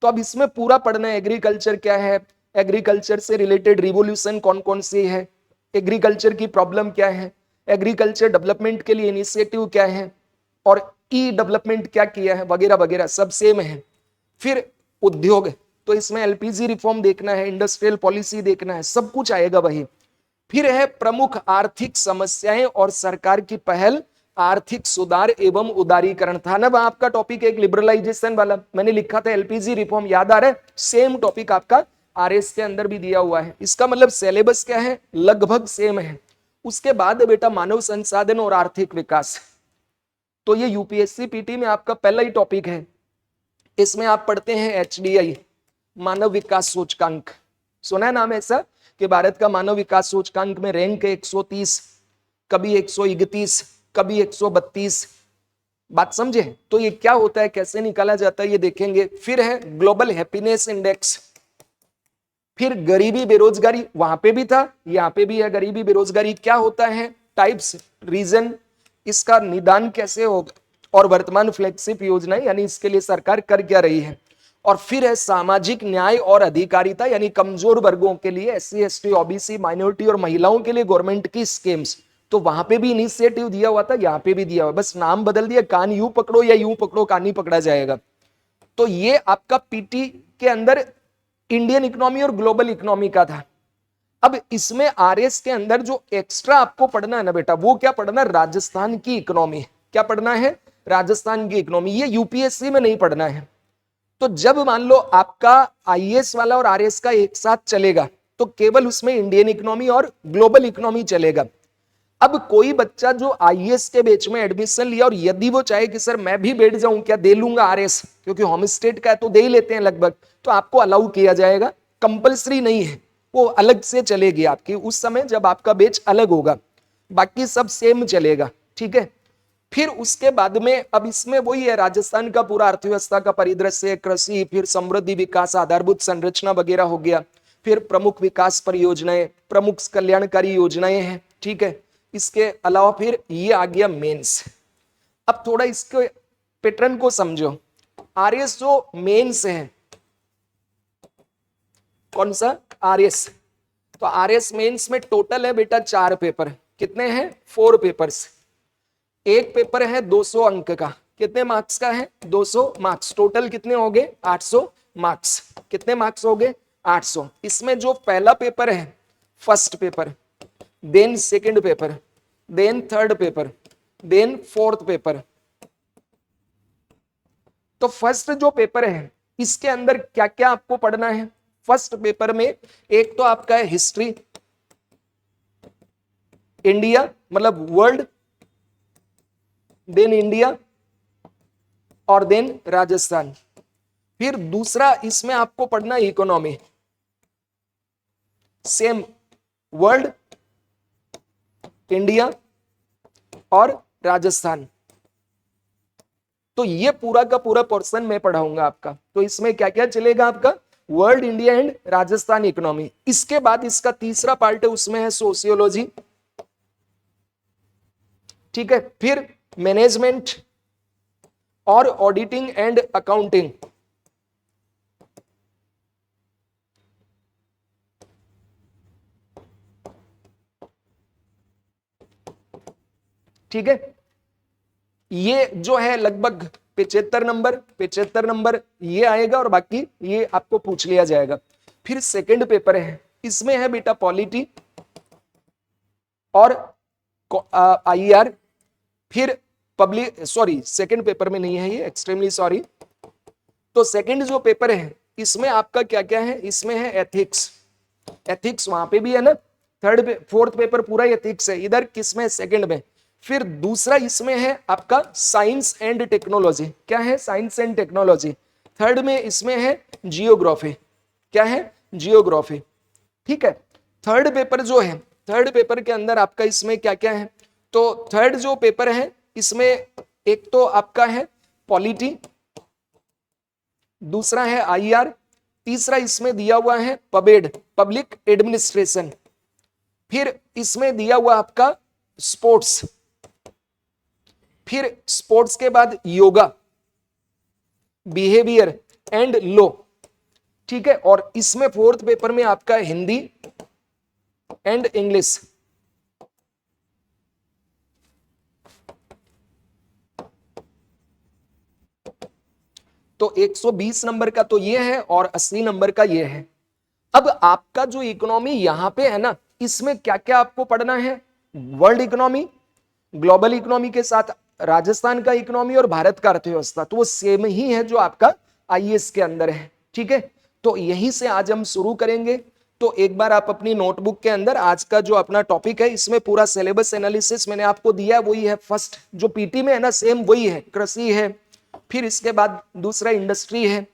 तो अब इसमें पूरा पढ़ना है, एग्रीकल्चर क्या है, एग्रीकल्चर से रिलेटेड रिवोल्यूशन कौन कौन सी है, एग्रीकल्चर की प्रॉब्लम क्या है, एग्रीकल्चर डेवलपमेंट के लिए इनिशिएटिव क्या है, और ई डेवलपमेंट क्या किया है, वगैरह वगैरह सब सेम है। फिर उद्योग, तो इसमें एलपीजी रिफॉर्म देखना है, इंडस्ट्रियल पॉलिसी देखना है, सब कुछ आएगा वही। फिर है प्रमुख आर्थिक समस्याएं और सरकार की पहल, आर्थिक सुधार एवं उदारीकरण। था ना वहां आपका टॉपिक एक लिबरलाइजेशन वाला, मैंने लिखा था एलपीजी रिफॉर्म, याद आ रहा है? सेम टॉपिक आपका आरएस के अंदर भी दिया हुआ है। इसका मतलब सिलेबस क्या है? लगभग सेम है। उसके बाद बेटा मानव संसाधन और आर्थिक विकास, तो ये यूपीएससी पीटी में आपका पहला ही टॉपिक है। इसमें आप पढ़ते हैं एचडीआई, मानव विकास सूचकांक, सुना है नाम ऐसा कि भारत का मानव विकास सूचकांक में रैंक है 130, कभी 131, कभी 132। बात समझे? तो ये क्या होता है, कैसे निकाला जाता है, ये देखेंगे। फिर है ग्लोबल हैप्पीनेस इंडेक्स, फिर गरीबी बेरोजगारी, वहां पे भी था, यहाँ पे भी है गरीबी बेरोजगारी। क्या होता है, टाइप्स, रीजन, इसका निदान कैसे होगा, और वर्तमान फ्लैगशिप योजना यानी इसके लिए सरकार कर क्या रही है। और फिर है सामाजिक न्याय और अधिकारिता, यानी कमजोर वर्गों के लिए, एससी एसटी ओबीसी माइनॉरिटी और महिलाओं के लिए गवर्नमेंट की स्कीम्स। तो वहां पे भी इनिशिएटिव दिया हुआ था, यहाँ पे भी दिया हुआ, बस नाम बदल दिया, कान यूं पकड़ो या यूं पकड़ो, कान ही पकड़ा जाएगा। तो ये आपका पीटी के अंदर इंडियन इकोनॉमी और ग्लोबल इकोनॉमी का था। अब इसमें आरएस के अंदर जो एक्स्ट्रा आपको पढ़ना है ना बेटा, वो क्या पढ़ना है, राजस्थान की इकोनॉमी। क्या पढ़ना है, राजस्थान की इकोनॉमी। ये यूपीएससी में नहीं पढ़ना है। तो जब मान लो आपका आईएएस वाला और आरएस का एक साथ चलेगा, तो केवल उसमें इंडियन इकोनॉमी और ग्लोबल इकोनॉमी चलेगा। अब कोई बच्चा जो आईएएस के बैच में एडमिशन लिया और यदि वो चाहे कि सर मैं भी बैठ जाऊं, क्या दे लूंगा आरएस, क्योंकि होम स्टेट का है तो दे ही लेते हैं लगभग, तो आपको अलाउ किया जाएगा, कंपलसरी नहीं है, वो अलग से चलेगी आपकी उस समय जब आपका बैच अलग होगा, बाकी सब सेम चलेगा, ठीक है। फिर उसके बाद में अब इसमें वही है, राजस्थान का पूरा अर्थव्यवस्था का परिदृश्य, कृषि, फिर समृद्धि, विकास, आधारभूत संरचना वगैरह हो गया, फिर प्रमुख विकास परियोजनाएं, प्रमुख कल्याणकारी योजनाएं हैं, ठीक है। इसके अलावा फिर ये आ गया मेंस। अब थोड़ा इसके पैटर्न को समझो। आरएस जो मेंस है, कौन सा, आरएस। तो आरएस मेंस में टोटल है बेटा 4 पेपर। कितने हैं, 4 पेपर्स। एक पेपर है 200 अंक का, कितने मार्क्स का है, 200 मार्क्स। टोटल कितने हो गए, 800 मार्क्स। कितने मार्क्स हो गए, 800। इसमें जो पहला पेपर है, first paper, then second paper, then third paper, then fourth paper. तो फर्स्ट जो पेपर है इसके अंदर क्या क्या आपको पढ़ना है। फर्स्ट पेपर में एक तो आपका है हिस्ट्री, इंडिया मतलब वर्ल्ड, देन इंडिया और देन राजस्थान। फिर दूसरा इसमें आपको पढ़ना है इकोनॉमी, सेम वर्ल्ड, इंडिया और राजस्थान। तो ये पूरा का पूरा पोर्शन मैं पढ़ाऊंगा आपका। तो इसमें क्या क्या चलेगा आपका, world, India and Rajasthan economy. इसके बाद इसका तीसरा पार्ट है, उसमें है सोशियोलॉजी, ठीक है। फिर मैनेजमेंट और ऑडिटिंग एंड अकाउंटिंग, ठीक है। ये जो है लगभग 75 नंबर ये आएगा और बाकी ये आपको पूछ लिया जाएगा। फिर सेकंड पेपर है, इसमें है बेटा पॉलिटी और आईआर। फिर पब्लिक, सॉरी सेकंड पेपर में नहीं है ये, एक्सट्रीमली सॉरी। तो सेकंड जो पेपर है इसमें आपका क्या क्या है, इसमें है एथिक्स। एथिक्स वहां पे भी है ना, फोर्थ पेपर पूरा एथिक्स है, इधर किसमें, सेकंड में। फिर दूसरा इसमें है आपका साइंस एंड टेक्नोलॉजी। क्या है, साइंस एंड टेक्नोलॉजी। थर्ड में इसमें है जियोग्राफी। क्या है, जियोग्राफी, ठीक है। थर्ड पेपर जो है, थर्ड पेपर के अंदर आपका इसमें क्या क्या है, तो थर्ड जो पेपर है इसमें एक तो आपका है पॉलिटी, दूसरा है आईआर, तीसरा इसमें दिया हुआ है पबेड, पब्लिक एडमिनिस्ट्रेशन। फिर इसमें दिया हुआ आपका स्पोर्ट्स, फिर स्पोर्ट्स के बाद योगा, बिहेवियर एंड लॉ, ठीक है। और इसमें फोर्थ पेपर में आपका हिंदी एंड इंग्लिश। तो 120 नंबर का तो ये है और 80 नंबर का ये है। अब आपका जो इकोनॉमी यहां पे है ना, इसमें क्या क्या आपको पढ़ना है, वर्ल्ड इकोनॉमी, ग्लोबल इकोनॉमी के साथ राजस्थान का इकोनॉमी और भारत का अर्थव्यवस्था, तो वो सेम ही है जो आपका आईएएस के अंदर है, ठीक है। तो यहीं से आज हम शुरू करेंगे। तो एक बार आप अपनी नोटबुक के अंदर आज का जो अपना टॉपिक है, इसमें पूरा सिलेबस एनालिसिस मैंने आपको दिया है, वही है। फर्स्ट जो पीटी में है ना, सेम वही है, कृषि है। फिर इसके बाद दूसरा इंडस्ट्री है,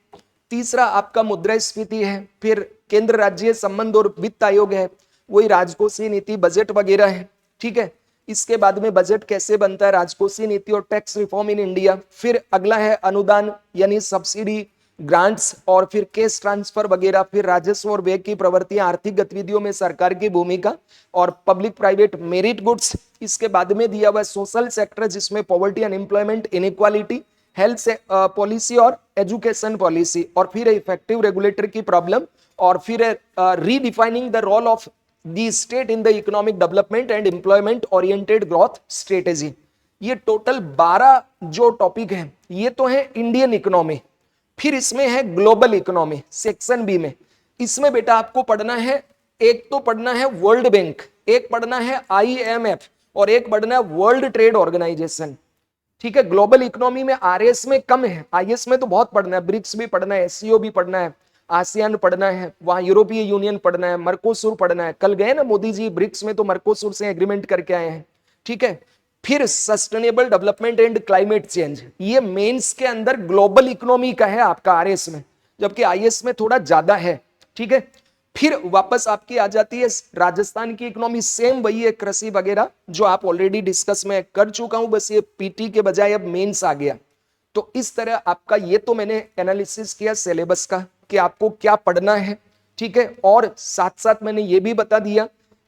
तीसरा आपका मुद्रास्फीति है, फिर केंद्र राज्य संबंध और वित्त आयोग है, वही राजकोषीय नीति, बजट वगैरह है, ठीक है। इसके बाद में बजट कैसे बनता है, राजकोषीय नीति और टैक्स रिफॉर्म इन इंडिया। फिर अगला है अनुदान यानी सब्सिडी, ग्रांट्स और फिर कैश ट्रांसफर वगैरह। फिर राजस्व और व्यय की प्रवृत्तियां, आर्थिक गतिविधियों में सरकार की भूमिका और पब्लिक प्राइवेट मेरिट गुड्स। इसके बाद में दिया हुआ सोशल सेक्टर जिसमें poverty, unemployment, inequality, health policy और एजुकेशन पॉलिसी। और फिर इफेक्टिव रेगुलेटर की प्रॉब्लम और फिर redefining the role of the state in the economic development and employment oriented growth strategy. ये टोटल 12 जो टॉपिक है ये तो है इंडियन इकोनॉमी। फिर इसमें है ग्लोबल इकोनॉमी सेक्शन बी में। इसमें बेटा आपको पढ़ना है, एक तो पढ़ना है वर्ल्ड बैंक, एक पढ़ना है IMF और एक पढ़ना है वर्ल्ड ट्रेड ऑर्गेनाइजेशन, ठीक है। ग्लोबल इकोनॉमी में RS में कम है, IS में तो बहुत पढ़ना है, ब्रिक्स भी पढ़ना है, SCO भी पढ़ना है, आसियान पढ़ना है, वहां यूरोपीय यूनियन पढ़ना है, मर्कोसुर पढ़ना है। कल गए ना मोदी जी ब्रिक्स में, तो मर्कोसुर से एग्रीमेंट करके आए हैं, ठीक है। फिर sustainable development and climate change, ये मेंस के अंदर ग्लोबल इकोनॉमी का है आपका RS में, जबकि IS में थोड़ा ज्यादा है, ठीक है। फिर वापस आपकी आ जाती है राजस्थान की इकोनॉमी, सेम वही है, कृषि वगैरह जो आप ऑलरेडी डिस्कस में कर चुका हूं, बस ये PT के बजाय अब मेंस आ गया। तो इस तरह आपका ये तो मैंने एनालिसिस किया सिलेबस का कि आपको क्या पढ़ना है, ठीक है। और साथ साथ मैंने ये भी बता दिया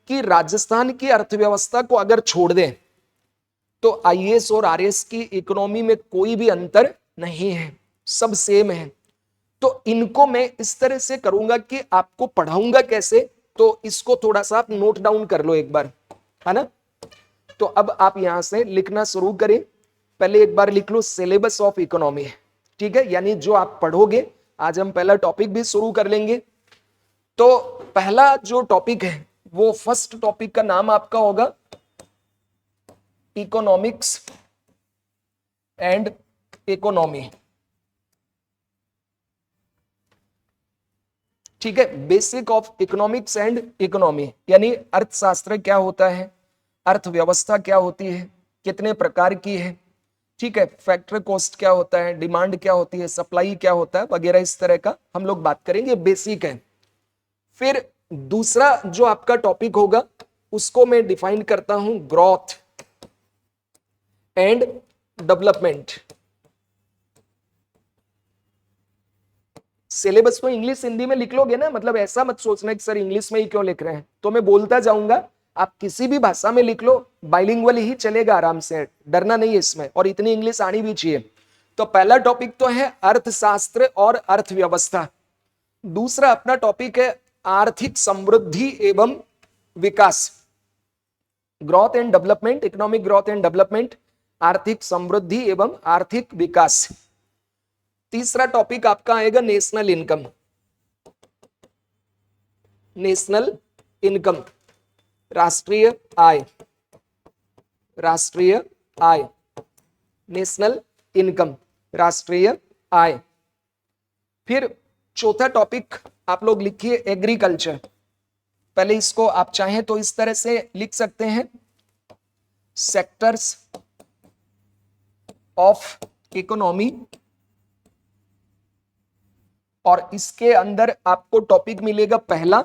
कि राजस्थान की अर्थव्यवस्था को अगर छोड़ दें तो IS और RS की इकोनॉमी में कोई भी अंतर नहीं है, सब सेम है। तो इनको मैं इस तरह से करूंगा कि आपको पढ़ाऊंगा कैसे, तो इसको थोड़ा सा आप नोट डाउन कर लो एक बार, है ना। तो अब आप यहां से लिखना शुरू करें। पहले एक बार लिख लो सिलेबस ऑफ इकोनॉमी, ठीक है, यानी जो आप पढ़ोगे। आज हम पहला टॉपिक भी शुरू कर लेंगे। तो पहला जो टॉपिक है वो फर्स्ट टॉपिक का नाम आपका होगा इकोनॉमिक्स एंड इकोनॉमी, ठीक है। Basic of economics and economy यानी अर्थशास्त्र क्या होता है, अर्थव्यवस्था क्या होती है, कितने प्रकार की है, ठीक है। फैक्टर कॉस्ट क्या होता है, डिमांड क्या होती है, सप्लाई क्या होता है वगैरह, इस तरह का हम लोग बात करेंगे, बेसिक है। फिर दूसरा जो आपका टॉपिक होगा उसको मैं डिफाइन करता हूं ग्रोथ एंड डेवलपमेंट। सिलेबस को इंग्लिश हिंदी में लिख लोगे ना, मतलब ऐसा मत सोचना कि सर इंग्लिश में ही क्यों लिख रहे हैं, तो मैं बोलता जाऊंगा, आप किसी भी भाषा में लिख लो, बाइलिंगुअल ही चलेगा आराम से, डरना नहीं है इसमें, और इतनी इंग्लिश आनी भी चाहिए। तो पहला टॉपिक तो है अर्थशास्त्र और अर्थव्यवस्था। दूसरा अपना टॉपिक है आर्थिक समृद्धि एवं विकास, growth and development, economic growth and development, आर्थिक समृद्धि एवं आर्थिक विकास। तीसरा टॉपिक आपका आएगा नेशनल इनकम, नेशनल इनकम, राष्ट्रीय आय, राष्ट्रीय आय, नेशनल इनकम, राष्ट्रीय आय। फिर चौथा टॉपिक आप लोग लिखिए एग्रीकल्चर। पहले इसको आप चाहें तो इस तरह से लिख सकते हैं, सेक्टर्स ऑफ इकोनॉमी, और इसके अंदर आपको टॉपिक मिलेगा पहला,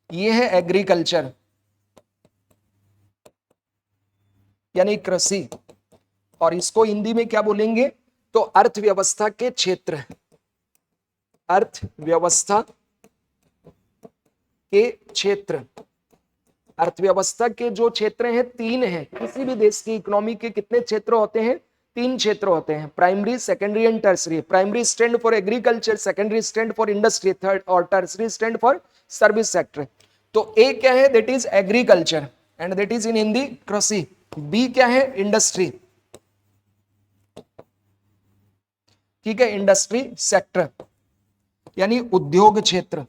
ये है एग्रीकल्चर यानी कृषि, और इसको हिंदी में क्या बोलेंगे तो अर्थव्यवस्था के क्षेत्र, अर्थव्यवस्था के क्षेत्र। अर्थव्यवस्था के जो क्षेत्र हैं 3 हैं, किसी भी देश की इकोनॉमी के कितने क्षेत्र होते हैं, 3 क्षेत्र होते हैं, primary, secondary and tertiary. Primary stand for agriculture, secondary stand for industry, third और tertiary stand for service sector. तो ए क्या है, that is agriculture and that is in Hindi कृषि। बी क्या है, इंडस्ट्री, ठीक है, इंडस्ट्री सेक्टर यानी उद्योग क्षेत्र।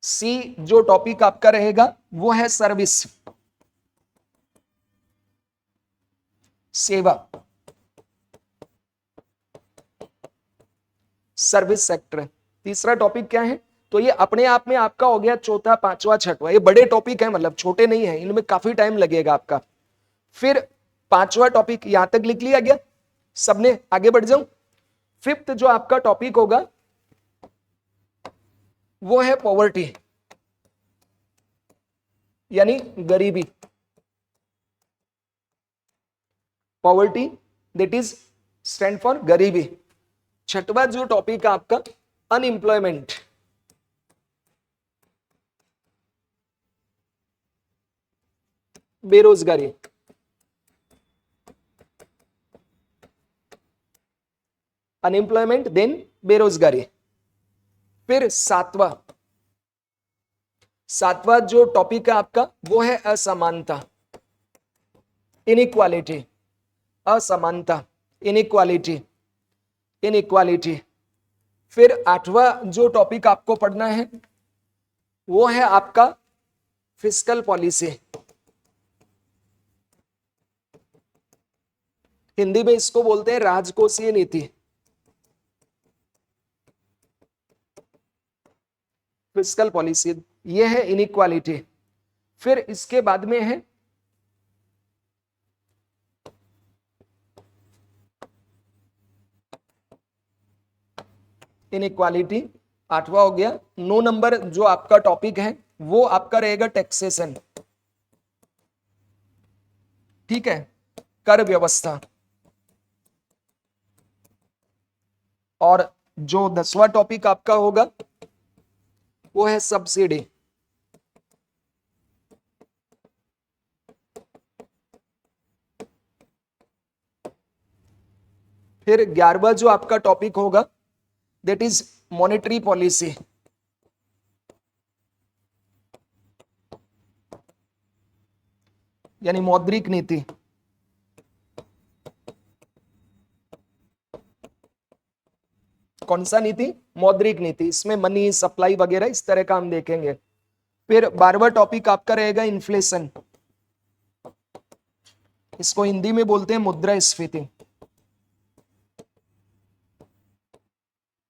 सी जो टॉपिक आपका रहेगा वो है सर्विस, सेवा, सर्विस सेक्टर। तीसरा टॉपिक क्या है, तो ये अपने आप में आपका हो गया चौथा, पांचवा, छठवा। ये बड़े टॉपिक है, मतलब छोटे नहीं है, इनमें काफी टाइम लगेगा आपका। फिर पांचवा टॉपिक यहां तक लिख लिया गया, सबने आगे बढ़ जाऊं। फिफ्थ जो आपका टॉपिक होगा वो है पॉवर्टी, यानी गरीबी। Poverty that is stand for गरीबी। छठवां जो टॉपिक है आपका अनएम्प्लॉयमेंट, बेरोजगारी। अनएम्प्लॉयमेंट देन बेरोजगारी। फिर सातवां जो टॉपिक है आपका वो है असमानता, इनइक्वालिटी। असमानता, इनइक्वालिटी, इनइक्वालिटी। फिर आठवां जो टॉपिक आपको पढ़ना है वो है आपका फिस्कल पॉलिसी। हिंदी में इसको बोलते हैं राजकोषीय नीति। फिस्कल पॉलिसी, ये है इनइक्वालिटी। फिर इसके बाद में है इनइक्वालिटी, आठवां हो गया। 9 नंबर जो आपका टॉपिक है वो आपका रहेगा टैक्सेशन, ठीक है, कर व्यवस्था। और जो 10वां टॉपिक आपका होगा वो है सब्सिडी। फिर 11वां जो आपका टॉपिक होगा दैट इज मॉनेटरी पॉलिसी, यानी मौद्रिक नीति। कौन सा नीति? मौद्रिक नीति। इसमें मनी सप्लाई वगैरह इस तरह का हम देखेंगे। फिर 12वां टॉपिक आपका रहेगा इन्फ्लेशन, इसको हिंदी में बोलते हैं मुद्रास्फीति।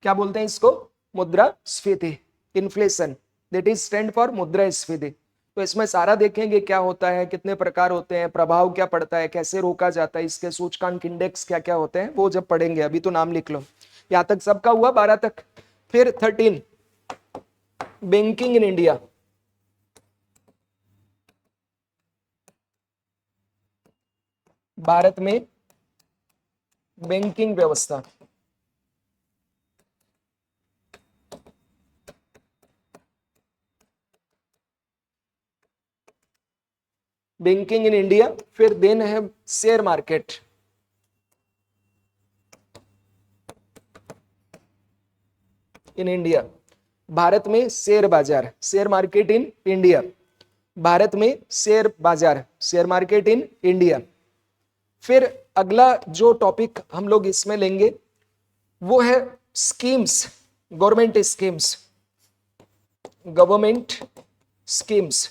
क्या बोलते हैं इसको? मुद्रास्फीति, inflation that is stand for मुद्रास्फीति। तो इसमें सारा देखेंगे क्या होता है, कितने प्रकार होते हैं, प्रभाव क्या पड़ता है, कैसे रोका जाता है, इसके सूचकांक इंडेक्स क्या क्या होते हैं, वो जब पढ़ेंगे। अभी तो नाम लिख लो। यहां तक सबका हुआ 12 तक। फिर 13 बैंकिंग इन इंडिया, भारत में बैंकिंग व्यवस्था। Banking in India. फिर देन है share market, in India, Bharat में शेयर बाजार, share market in India, Bharat में शेयर बाजार, शेयर मार्केट इन इंडिया। फिर अगला जो टॉपिक हम लोग इसमें लेंगे वो है schemes, government schemes, government schemes,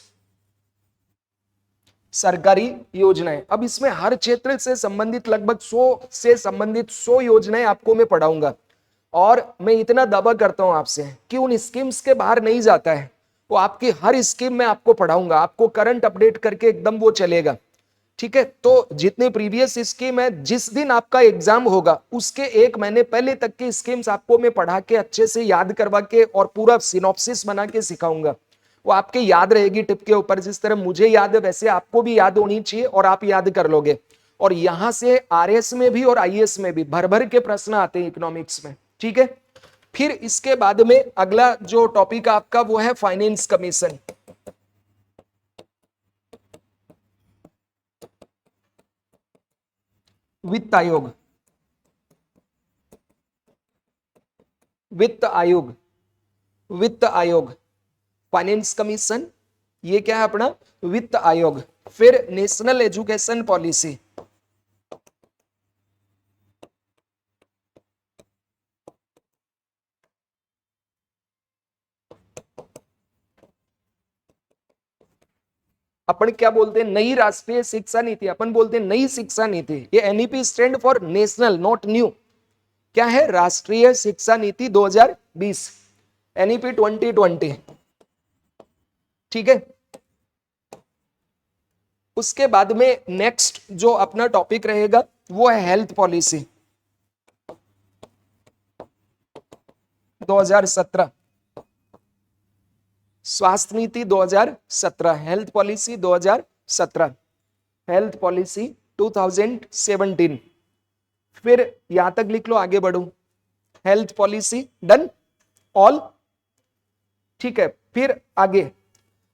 सरकारी योजनाएं। अब इसमें हर क्षेत्र से संबंधित लगभग 100 योजनाएं आपको मैं पढ़ाऊंगा। और मैं इतना दावा करता हूं आपसे कि उन स्कीम्स के बाहर नहीं जाता है, वो आपकी हर स्कीम में आपको पढ़ाऊंगा, आपको करंट अपडेट करके एकदम वो चलेगा, ठीक है। तो जितने प्रीवियस स्कीम है, जिस दिन आपका एग्जाम होगा उसके 1 महीने पहले तक की स्कीम्स आपको मैं पढ़ा के अच्छे से याद करवा के और पूरा सिनॉप्सिस बना के सिखाऊंगा। वो आपके याद रहेगी टिप के ऊपर। जिस तरह मुझे याद है वैसे आपको भी याद होनी चाहिए और आप याद कर लोगे। और यहां से आरएस में भी और आईएएस में भी भर भर के प्रश्न आते हैं इकोनॉमिक्स में, ठीक है। फिर इसके बाद में अगला जो टॉपिक आपका वो है फाइनेंस कमीशन, वित्त आयोग, वित्त आयोग, वित्त आयोग, फाइनेंस कमीशन, ये क्या है अपना वित्त आयोग। फिर नेशनल एजुकेशन पॉलिसी, अपन क्या बोलते हैं, नई राष्ट्रीय शिक्षा नीति, अपन बोलते हैं नई शिक्षा नीति। ये NEP stand for national, not new. क्या है? राष्ट्रीय शिक्षा नीति 2020, एनईपी 2020, ठीक है। उसके बाद में नेक्स्ट जो अपना टॉपिक रहेगा वो है हेल्थ पॉलिसी, 2017, स्वास्थ्य नीति 2017, हेल्थ पॉलिसी 2017, हेल्थ पॉलिसी 2017। फिर यहां तक लिख लो, आगे बढ़ो। हेल्थ पॉलिसी डन, ऑल, ठीक है। फिर आगे,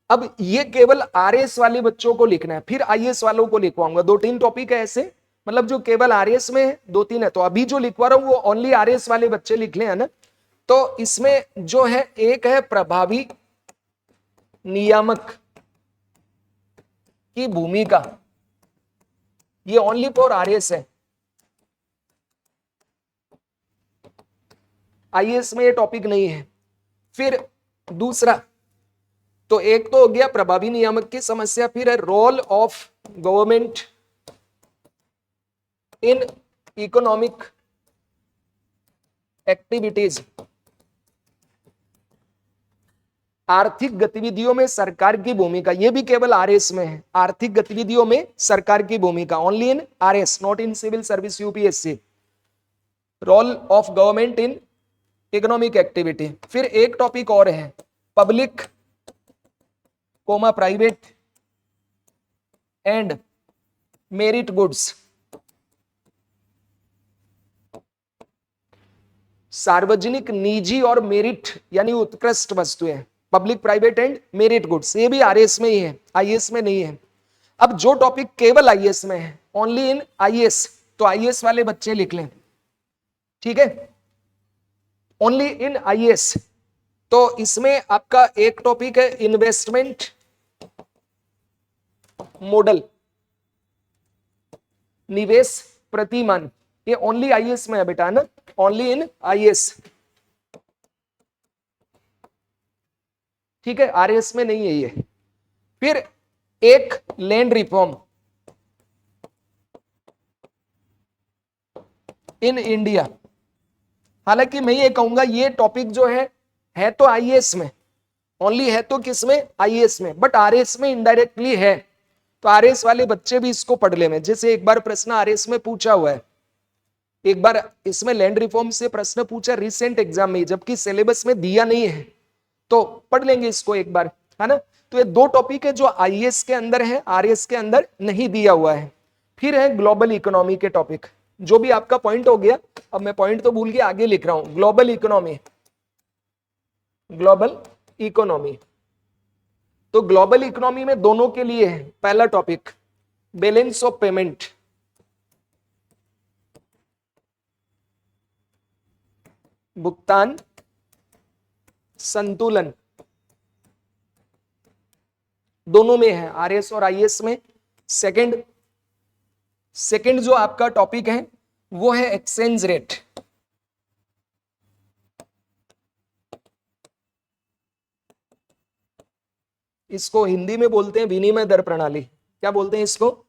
अब ये केवल आरएस वाले बच्चों को लिखना है, फिर आईएएस वालों को लिखवाऊंगा। 2-3 टॉपिक है ऐसे, मतलब जो केवल आरएस में है, 2-3 है। तो अभी जो लिखवा रहा हूं वो ओनली आरएस वाले बच्चे लिख ले, है ना। तो इसमें जो है एक है प्रभावी नियामक की भूमिका, ये ओनली फॉर आरएस है, आईएएस में ये टॉपिक नहीं है। फिर दूसरा, तो एक तो हो गया प्रभावी नियामक की समस्या, फिर है role of government in economic activities, आर्थिक गतिविधियों में सरकार की भूमिका, ये भी केवल आरएस में है। आर्थिक गतिविधियों में सरकार की भूमिका only in RS, not in civil service UPSC. Role of government in economic activity. फिर एक टॉपिक और है, public comma private and merit goods, सार्वजनिक, निजी और मेरिट यानी उत्कृष्ट वस्तुएं, public private and merit goods, ये भी आरएस में ही है, आईएएस में नहीं है। अब जो टॉपिक केवल आईएएस में है, ओनली इन आईएएस, तो आईएएस वाले बच्चे लिख लें, ठीक है, ओनली इन आईएएस। तो इसमें आपका एक टॉपिक है इन्वेस्टमेंट मॉडल, निवेश प्रतिमान, ये ओनली आईएएस में है बेटा, ना, ओनली इन आईएएस, ठीक है, आरएएस में नहीं है ये। फिर एक लैंड रिफॉर्म इन इंडिया, हालांकि मैं ये कहूंगा ये टॉपिक जो है तो आईएएस में, ओनली है तो किसमें, आईएएस में, बट आरएएस में इनडायरेक्टली है। तो आरएएस वाले बच्चे भी इसको पढ़ ले में, जैसे एक बार प्रश्न आरएएस में पूछा हुआ है, एक बार इसमें लैंड रिफॉर्म से प्रश्न पूछा रिसेंट एग्जाम में, जबकि सिलेबस में दिया नहीं है, तो पढ़ लेंगे इसको एक बार, है ना। तो ये दो टॉपिक है जो आईएएस के अंदर है, आरएएस के अंदर नहीं दिया हुआ है। फिर है ग्लोबल इकोनॉमी के टॉपिक, जो भी आपका पॉइंट हो गया, अब मैं पॉइंट तो भूल गया, आगे लिख रहा हूं, ग्लोबल इकोनॉमी, ग्लोबल इकोनॉमी। तो ग्लोबल इकोनॉमी में दोनों के लिए है, पहला टॉपिक बैलेंस ऑफ पेमेंट, भुगतान संतुलन, दोनों में है, आरएस और आईएएस में। सेकंड जो आपका टॉपिक है वो है एक्सचेंज रेट, इसको हिंदी में बोलते हैं विनिमय दर प्रणाली, क्या बोलते हैं इसको,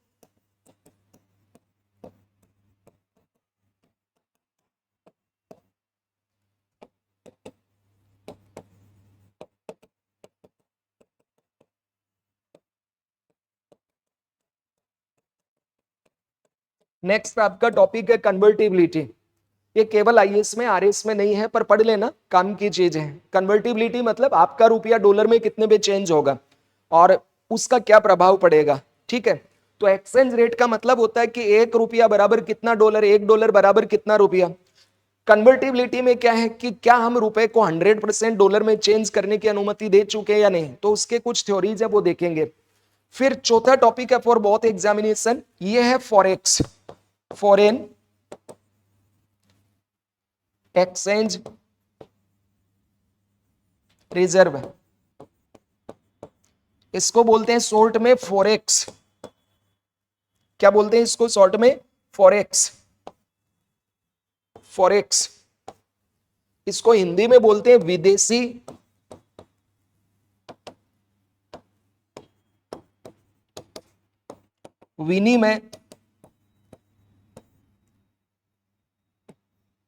नेक्स्ट आपका टॉपिक है कन्वर्टिबिलिटी, ये केवल आईएएस में, आरएएस में नहीं है, पर पढ़ लेना, काम की चीज है। कन्वर्टिबिलिटी मतलब आपका रुपया डॉलर में कितने में चेंज होगा और उसका क्या प्रभाव पड़ेगा, ठीक है। तो एक्सचेंज रेट का मतलब होता है कि 1 रुपया बराबर कितना डॉलर, 1 डॉलर बराबर कितना रुपया। कन्वर्टिबिलिटी में क्या है कि क्या हम रुपए को 100% डॉलर में चेंज करने की अनुमति दे चुके हैं या नहीं, तो उसके कुछ थ्योरीज है वो देखेंगे। फिर चौथा टॉपिक है फॉर बोथ एग्जामिनेशन, ये है फॉरेक्स, फॉरेन एक्सचेंज रिजर्व, इसको बोलते हैं शॉर्ट में फॉरेक्स, क्या बोलते हैं इसको शॉर्ट में, फॉरेक्स, फॉरेक्स। इसको हिंदी में बोलते हैं विदेशी विनिमय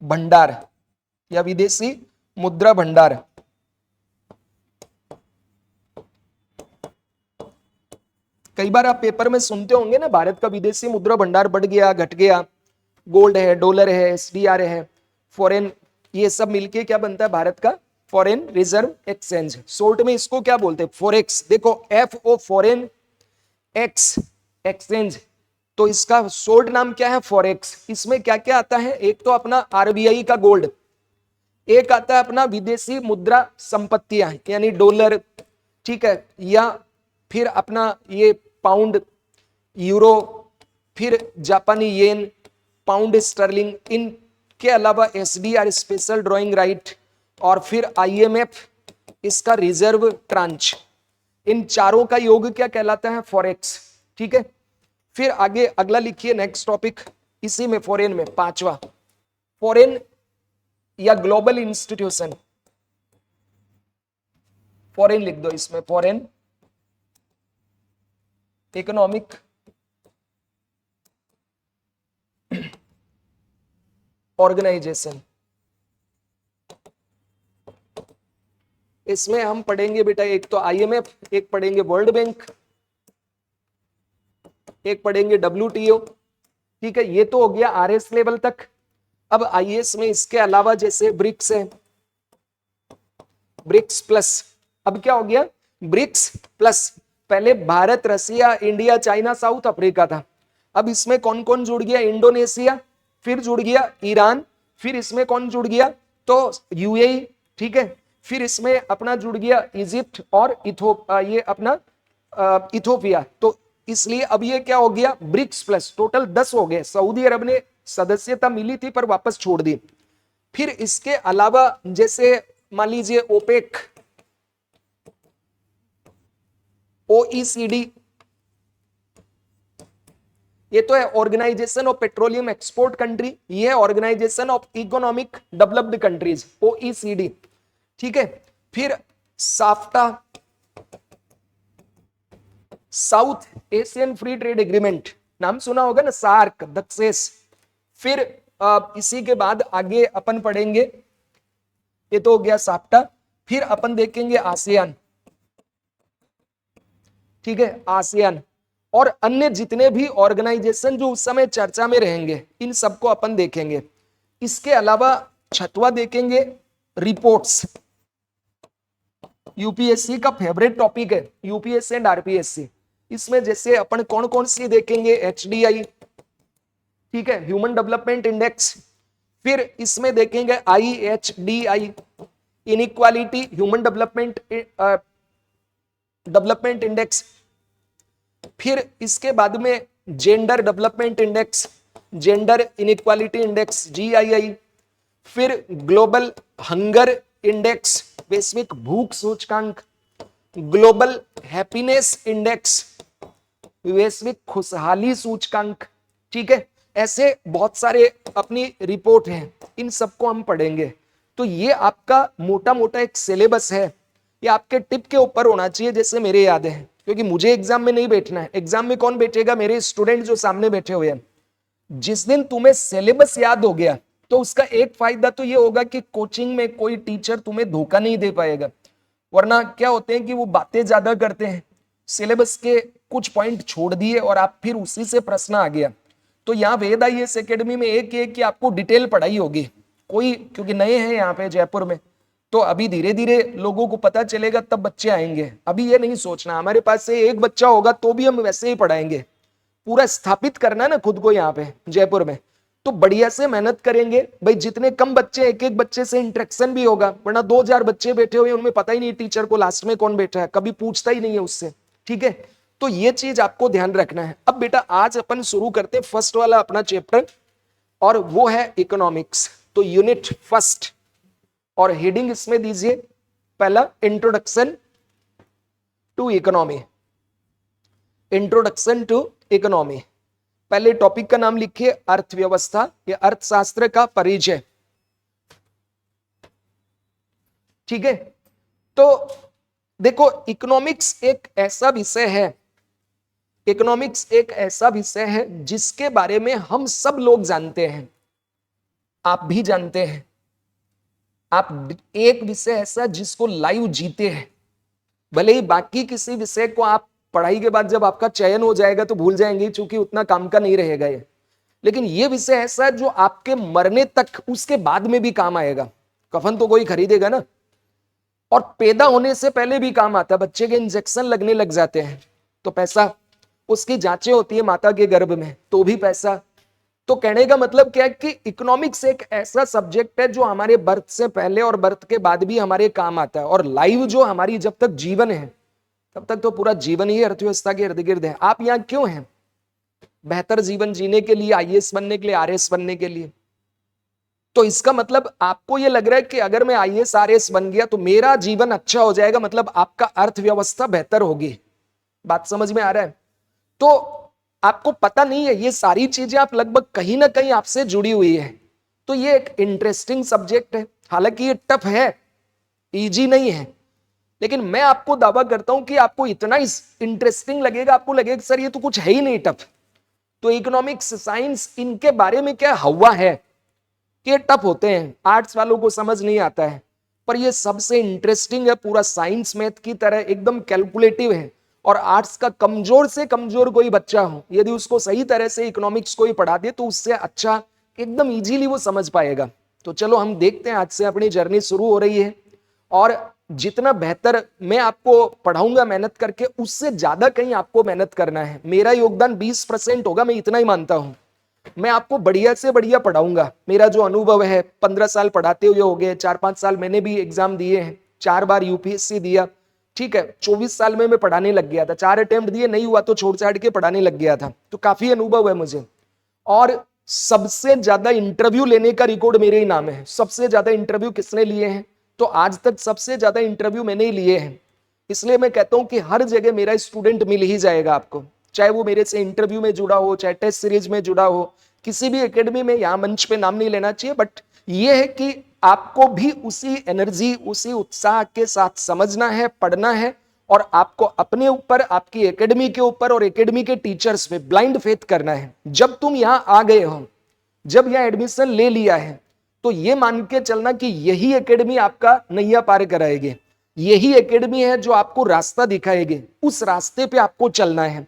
भंडार या विदेशी मुद्रा भंडार। कई बार आप पेपर में सुनते होंगे ना, भारत का विदेशी मुद्रा भंडार बढ़ गया, घट गया, गोल्ड है, डॉलर है, एसडीआर है, फॉरेन ये सब मिलके क्या बनता है भारत का फॉरेन रिजर्व एक्सचेंज। शॉर्ट में इसको क्या बोलते हैं, फॉरेक्स। देखो FO फॉरेन, एक्स एक्सचेंज, तो इसका शॉर्ट नाम क्या है फॉरेक्स। इसमें क्या क्या आता है, एक तो अपना RBI का गोल्ड, एक आता है अपना विदेशी मुद्रा संपत्तियां यानी डॉलर, ठीक है, या फिर अपना ये पाउंड, यूरो, फिर जापानी येन, पाउंड स्टर्लिंग, इनके अलावा SDR स्पेशल ड्राइंग राइट, और फिर IMF इसका रिजर्व ट्रांच। इन चारों का योग क्या कहलाता है, फॉरेक्स। ठीक है, फिर आगे अगला लिखिए नेक्स्ट टॉपिक इसी में फॉरेन में पांचवा, फॉरेन या ग्लोबल इंस्टीट्यूशन, फॉरेन लिख दो इसमें, फॉरेन इकोनॉमिक ऑर्गेनाइजेशन। इसमें हम पढ़ेंगे बेटा एक तो IMF, एक पढ़ेंगे वर्ल्ड बैंक, एक पढ़ेंगे WTO। ठीक है, ये तो हो गया RS लेवल तक। अब IS में इसके अलावा जैसे ब्रिक्स है, ब्रिक्स प्लस, अब क्या हो गया ब्रिक्स प्लस। पहले भारत, रसिया, इंडिया, चाइना, साउथ अफ्रीका था। अब इसमें कौन कौन जुड़ गया, इंडोनेशिया, फिर जुड़ गया ईरान, फिर इसमें कौन जुड़ गया तो UAE। ठीक है, फिर इसमें अपना जुड़ गया इजिप्ट और ये अपना इथोपिया। तो इसलिए अब ये क्या हो गया ब्रिक्स प्लस, टोटल 10 हो गए। सऊदी अरब ने सदस्यता मिली थी पर वापस छोड़ दी। फिर इसके अलावा जैसे मान लीजिए ओपेक, OECD, ये तो है organisation of petroleum export country, ये है organisation of economic developed countries OECD। ठीक है, फिर SAFTA, South Asian free trade agreement, नाम सुना होगा ना, सार्क, दक्सेस। फिर इसी के बाद आगे अपन पढ़ेंगे, ये तो हो गया साफ्टा, फिर अपन देखेंगे आसियान। ठीक है, आसियान और अन्य जितने भी ऑर्गेनाइजेशन जो उस समय चर्चा में रहेंगे, इन सबको अपन देखेंगे। इसके अलावा छठवां देखेंगे रिपोर्ट्स। UPSC का फेवरेट टॉपिक है, UPSC एंड RPSC। इसमें जैसे अपन कौन कौन सी देखेंगे, HDI, ठीक है, ह्यूमन डेवलपमेंट इंडेक्स। फिर इसमें देखेंगे IHDI, inequality human development index. फिर इसके बाद में gender development index, gender inequality index GII। फिर ग्लोबल हंगर इंडेक्स, वैश्विक भूख सूचकांक, ग्लोबल हैप्पीनेस इंडेक्स, वैश्विक खुशहाली सूचकांक। ठीक है, ऐसे बहुत सारे अपनी रिपोर्ट हैं, इन सबको हम पढ़ेंगे। तो ये आपका मोटा मोटा एक सिलेबस है, ये आपके टिप के ऊपर होना चाहिए जैसे मेरे याद है, क्योंकि मुझे एग्जाम में नहीं बैठना है। एग्जाम में कौन बैठेगा, मेरे स्टूडेंट जो सामने बैठे हुए हैं। जिस दिन तुम्हें सिलेबस याद हो गया तो उसका एक फायदा तो ये होगा कि कोचिंग में कोई टीचर तुम्हें धोखा नहीं दे पाएगा। वरना क्या होते हैं कि वो बातें ज्यादा करते हैं, सिलेबस के कुछ पॉइंट छोड़ दिए और आप फिर उसी से प्रश्न आ गया। तो यहाँ वेद IAS एकेडमी में एक कि आपको डिटेल पढ़ाई होगी, कोई क्योंकि नए हैं यहाँ पे जयपुर में, तो अभी धीरे धीरे लोगों को पता चलेगा तब बच्चे आएंगे। अभी ये नहीं सोचना हमारे पास से एक बच्चा होगा तो भी हम वैसे ही पढ़ाएंगे। पूरा स्थापित करना है ना खुद को यहाँ पे जयपुर में, तो बढ़िया से मेहनत करेंगे भाई। जितने कम बच्चे, एक एक बच्चे से इंटरेक्शन भी होगा, वरना 2000 बच्चे बैठे हुए उनमें पता ही नहीं टीचर को लास्ट में कौन बैठा है, कभी पूछता ही नहीं है उससे। ठीक है, तो ये चीज आपको ध्यान रखना है। अब बेटा आज अपन शुरू करते फर्स्ट वाला अपना चैप्टर, और वो है इकोनॉमिक्स। तो यूनिट फर्स्ट, और हेडिंग इसमें दीजिए पहला introduction to economy, introduction to economy. पहले टॉपिक का नाम लिखिए अर्थव्यवस्था या अर्थशास्त्र का परिचय। ठीक है, तो देखो इकोनॉमिक्स एक ऐसा विषय है, इकोनॉमिक्स एक ऐसा विषय है जिसके बारे में हम सब लोग जानते हैं, आप भी जानते हैं। आप एक विषय ऐसा जिसको लाइव जीते हैं, भले ही बाकी किसी विषय को आप पढ़ाई के बाद जब आपका चयन हो जाएगा तो भूल जाएंगे, क्योंकि उतना काम का नहीं रहेगा ये। लेकिन ये विषय ऐसा जो आपके मरने तक उसके बाद में भी काम आएगा। कफन तो कोई खरीदेगा ना। और पैदा होने से पहले भी काम आता है, बच्चे के इंजेक्शन लगने लग जाते हैं तो पैसा, उसकी जांचें होती है माता के गर्भ में तो भी पैसा। तो कहने का मतलब क्या है कि इकोनॉमिक्स एक ऐसा सब्जेक्ट है जो हमारे बर्थ से पहले और बर्थ के बाद भी हमारे काम आता है। और लाइव जो हमारी जब तक जीवन है तब तक तो पूरा जीवन ही अर्थव्यवस्था के इर्द गिर्द है। आप यहाँ क्यों हैं? बेहतर जीवन जीने के लिए, आईएएस बनने के लिए, आरएएस बनने के लिए। तो इसका मतलब आपको यह लग रहा है कि अगर मैं आईएएस आरएएस बन गया तो मेरा जीवन अच्छा हो जाएगा, मतलब आपका अर्थव्यवस्था बेहतर होगी। बात समझ में आ रहा है? तो आपको पता नहीं है ये सारी चीजें आप लगभग कहीं ना कहीं आपसे जुड़ी हुई है। तो ये एक इंटरेस्टिंग सब्जेक्ट है, हालांकि ये टफ है, इजी नहीं है, लेकिन मैं आपको दावा करता हूं कि आपको इतना इंटरेस्टिंग लगेगा, आपको लगेगा सर ये तो कुछ है ही नहीं टफ। तो इकोनॉमिक्स, साइंस, इनके बारे में क्या हवा है कि टफ होते हैं, आर्ट्स वालों को समझ नहीं आता है, पर ये सबसे इंटरेस्टिंग है। पूरा साइंस मैथ की तरह एकदम कैलकुलेटिव है। और आर्ट्स का कमजोर से कमजोर कोई बच्चा हो, यदि उसको सही तरह से इकोनॉमिक्स को ही पढ़ा दे तो उससे अच्छा एकदम इजीली वो समझ पाएगा। तो चलो हम देखते हैं, आज से अपनी जर्नी शुरू हो रही है और जितना बेहतर मैं आपको पढ़ाऊंगा मेहनत करके, उससे ज्यादा कहीं आपको मेहनत करना है। मेरा योगदान 20% होगा, मैं इतना ही मानता हूं। मैं आपको बढ़िया से बढ़िया पढ़ाऊंगा। मेरा जो अनुभव है, 15 साल पढ़ाते हुए हो गए, 4-5 साल मैंने भी एग्जाम दिए हैं, 4 बार यूपीएससी दिया, ठीक है। 24 साल में मैं पढ़ाने लग गया था, 4 अटेम्प्ट दिए, नहीं हुआ तो छोड़ छाड़ के पढ़ाने लग गया था। तो काफी अनुभव है मुझे। और सबसे ज्यादा इंटरव्यू लेने का रिकॉर्ड मेरे ही नाम है। सबसे ज्यादा इंटरव्यू किसने लिए हैं? तो आज तक सबसे ज्यादा इंटरव्यू मैंने ही लिए हैं। इसलिए मैं कहता हूं कि हर जगह मेरा स्टूडेंट मिल ही जाएगा आपको, चाहे वो मेरे से इंटरव्यू में जुड़ा हो, चाहे टेस्ट सीरीज में जुड़ा हो, किसी भी एकेडमी में। यहां मंच पे नाम नहीं लेना चाहिए, बट ये है कि आपको भी उसी एनर्जी, उसी उत्साह के साथ समझना है, पढ़ना है, और आपको अपने ऊपर, आपकी एकेडमी के ऊपर और एकेडमी के टीचर्स पे ब्लाइंड फेथ करना है। जब तुम यहां आ गए हो, जब यहां एडमिशन ले लिया है, तो ये मान के चलना कि यही एकेडमी आपका नैया पार कराएगी, यही एकेडमी है जो आपको रास्ता दिखाएगी, उस रास्ते पे आपको चलना है।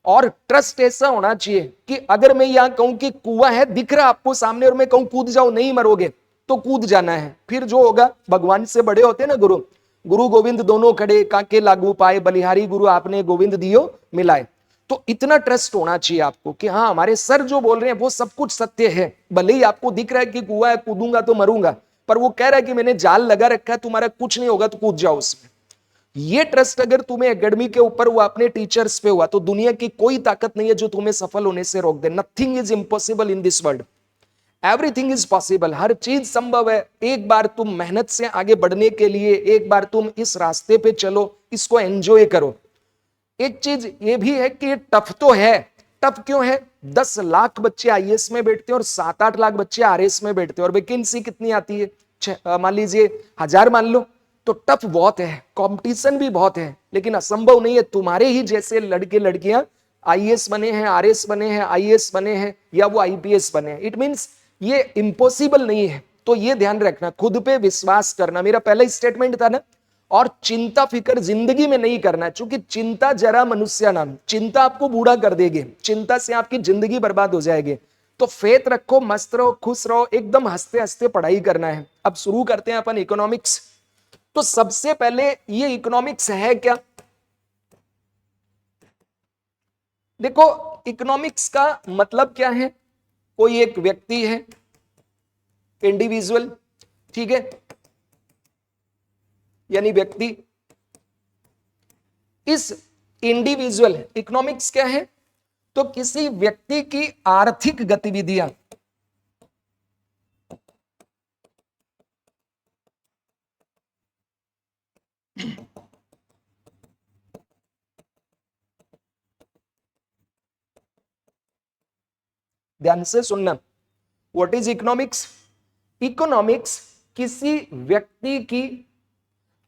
और ट्रस्ट ऐसा होना चाहिए कि अगर मैं यहां कहूं कि कुआं है दिख रहा आपको सामने, और मैं कहूं कूद जाओ, नहीं मरोगे, तो कूद जाना है। फिर जो होगा, भगवान से बड़े होते हैं ना गुरु, गुरु गोविंद दोनों खड़े, काके लागू पाए, बलिहारी गुरु आपने गोविंद दियो मिलाए। तो इतना ट्रस्ट होना चाहिए आपको कि हाँ, हमारे सर जो बोल रहे हैं वो सब कुछ सत्य है। भले ही आपको दिख रहा है कि कुआं है, कूदूंगा तो मरूंगा, पर वो कह रहा है कि मैंने जाल लगा रखा है, तुम्हारा कुछ नहीं होगा, तो कूद जाओ उसमें। ये ट्रस्ट अगर तुम्हें एकेडमी के ऊपर हुआ, अपने टीचर्स पे हुआ, तो दुनिया की कोई ताकत नहीं है जो तुम्हें सफल होने से रोक दे। Nothing is impossible in this world, everything is possible. हर चीज संभव है। एक बार तुम मेहनत से आगे बढ़ने के लिए, एक बार तुम इस रास्ते पे चलो, इसको एंजॉय करो। एक चीज ये भी है कि टफ तो है। टफ क्यों है? 10 लाख बच्चे आईएएस में बैठते हैं और 7-8 लाख बच्चे आरएएस में बैठते हैं, और वैकेंसी कितनी आती है? मान लीजिए 1000 मान लो, तो टफ बहुत है, कंपटीशन भी बहुत है, लेकिन असंभव नहीं है। तुम्हारे ही जैसे लड़के लड़कियां आईएएस बने हैं, आरएएस बने हैं, आईएएस बने हैं, या वो आईपीएस बने हैं। इट मींस ये इम्पॉसिबल नहीं है। तो ये ध्यान रखना, खुद पे विश्वास करना, मेरा पहला स्टेटमेंट था ना। और चिंता फिकर जिंदगी में नहीं करना, क्योंकि चिंता जरा मनुष्य नाम, चिंता आपको बूढ़ा कर देगी, चिंता से आपकी जिंदगी बर्बाद हो जाएगी। तो फेथ रखो, मस्त रहो, खुश रहो, एकदम हंसते हंसते पढ़ाई करना है। अब शुरू करते हैं अपन इकोनॉमिक्स। तो सबसे पहले ये इकोनॉमिक्स है क्या? देखो, इकोनॉमिक्स का मतलब क्या है? कोई एक व्यक्ति है, इंडिविजुअल, ठीक है, यानी व्यक्ति। इस इंडिविजुअल, इकोनॉमिक्स क्या है? तो किसी व्यक्ति की आर्थिक गतिविधियां, ध्यान से सुनना। What is economics? इकोनॉमिक्स किसी व्यक्ति की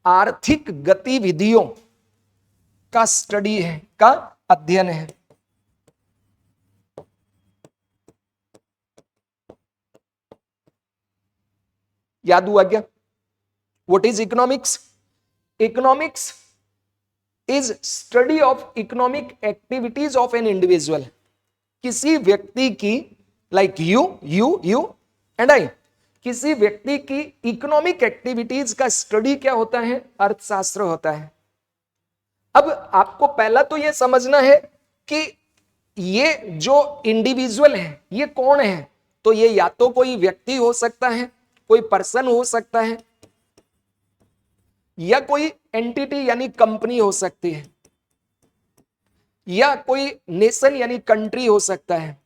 आर्थिक गतिविधियों का स्टडी है, का अध्ययन है। याद हुआ क्या? What is economics? Economics is study of economic activities of an individual. किसी व्यक्ति की, लाइक यू एंड आई, किसी व्यक्ति की इकोनॉमिक एक्टिविटीज का स्टडी क्या होता है? अर्थशास्त्र होता है। अब आपको पहला तो यह समझना है कि ये जो इंडिविजुअल है ये कौन है? तो ये या तो कोई व्यक्ति हो सकता है, कोई पर्सन हो सकता है, या कोई एंटिटी यानी कंपनी हो सकती है, या कोई नेशन यानी कंट्री हो सकता है।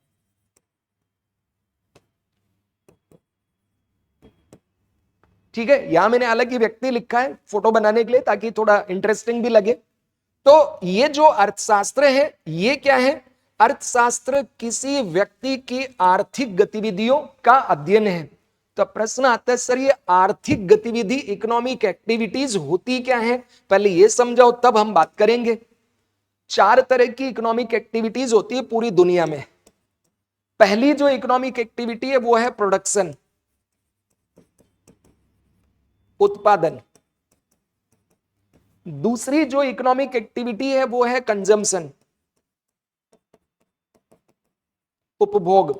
ठीक है, यहां मैंने हालांकि व्यक्ति लिखा है फोटो बनाने के लिए ताकि थोड़ा इंटरेस्टिंग भी लगे। तो ये जो अर्थशास्त्र है ये क्या है? अर्थशास्त्र किसी व्यक्ति की आर्थिक गतिविधियों का अध्ययन है। तो प्रश्न आता है सर ये आर्थिक गतिविधि इकोनॉमिक एक्टिविटीज होती क्या है? पहले ये समझाओ तब हम बात करेंगे। 4 तरह की इकोनॉमिक एक्टिविटीज होती है पूरी दुनिया में। पहली जो इकोनॉमिक एक्टिविटी है वो है प्रोडक्शन, उत्पादन। दूसरी जो इकोनॉमिक एक्टिविटी है वो है कंजम्पशन, उपभोग।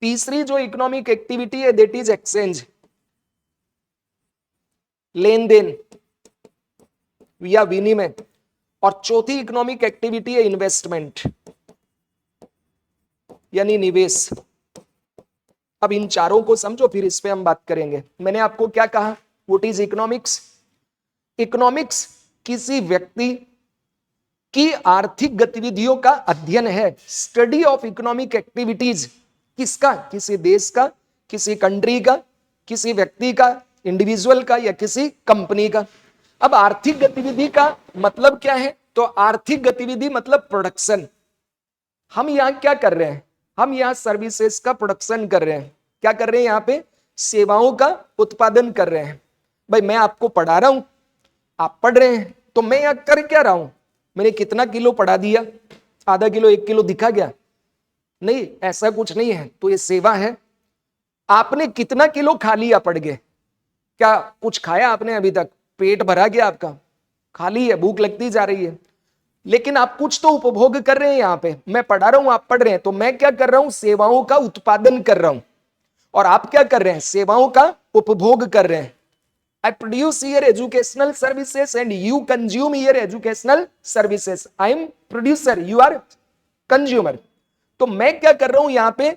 तीसरी जो इकोनॉमिक एक्टिविटी है दैट इज एक्सचेंज, लेन देन या विनिमय। और चौथी इकोनॉमिक एक्टिविटी है इन्वेस्टमेंट यानी निवेश। अब इन चारों को समझो फिर इस पे हम बात करेंगे। मैंने आपको क्या कहा? What is economics? इकोनॉमिक्स किसी व्यक्ति की आर्थिक गतिविधियों का अध्ययन है, स्टडी ऑफ इकोनॉमिक एक्टिविटीज। किसका? किसी देश का, किसी कंट्री का, किसी व्यक्ति का, इंडिविजुअल का, या किसी कंपनी का। अब आर्थिक गतिविधि का मतलब क्या है? तो आर्थिक गतिविधि मतलब प्रोडक्शन। हम यहां क्या कर रहे हैं? हम यहां सर्विसेज का प्रोडक्शन कर रहे हैं। क्या कर रहे हैं? यहां पे सेवाओं का उत्पादन कर रहे हैं। भाई मैं आपको पढ़ा रहा हूं, आप पढ़ रहे हैं, तो मैं यहां कर क्या रहा हूं? मैंने कितना किलो पढ़ा दिया? आधा किलो, 1 किलो दिखा गया? नहीं, ऐसा कुछ नहीं है। तो ये सेवा है। आपने कितना किलो खा लिया पढ़ के? क्या कुछ खाया आपने अभी तक? पेट भरा गया आपका? खाली है, भूख लगती जा रही है, लेकिन आप कुछ तो उपभोग कर रहे हैं। यहां पे मैं पढ़ा रहा हूं, आप पढ़ रहे हैं, तो मैं क्या कर रहा हूं? सेवाओं का उत्पादन कर रहा हूं। और आप क्या कर रहे हैं? सेवाओं का उपभोग कर रहे हैं। I produce your educational services and you consume your educational services. I am producer, you are consumer. तो मैं क्या कर रहा हूं? यहां पे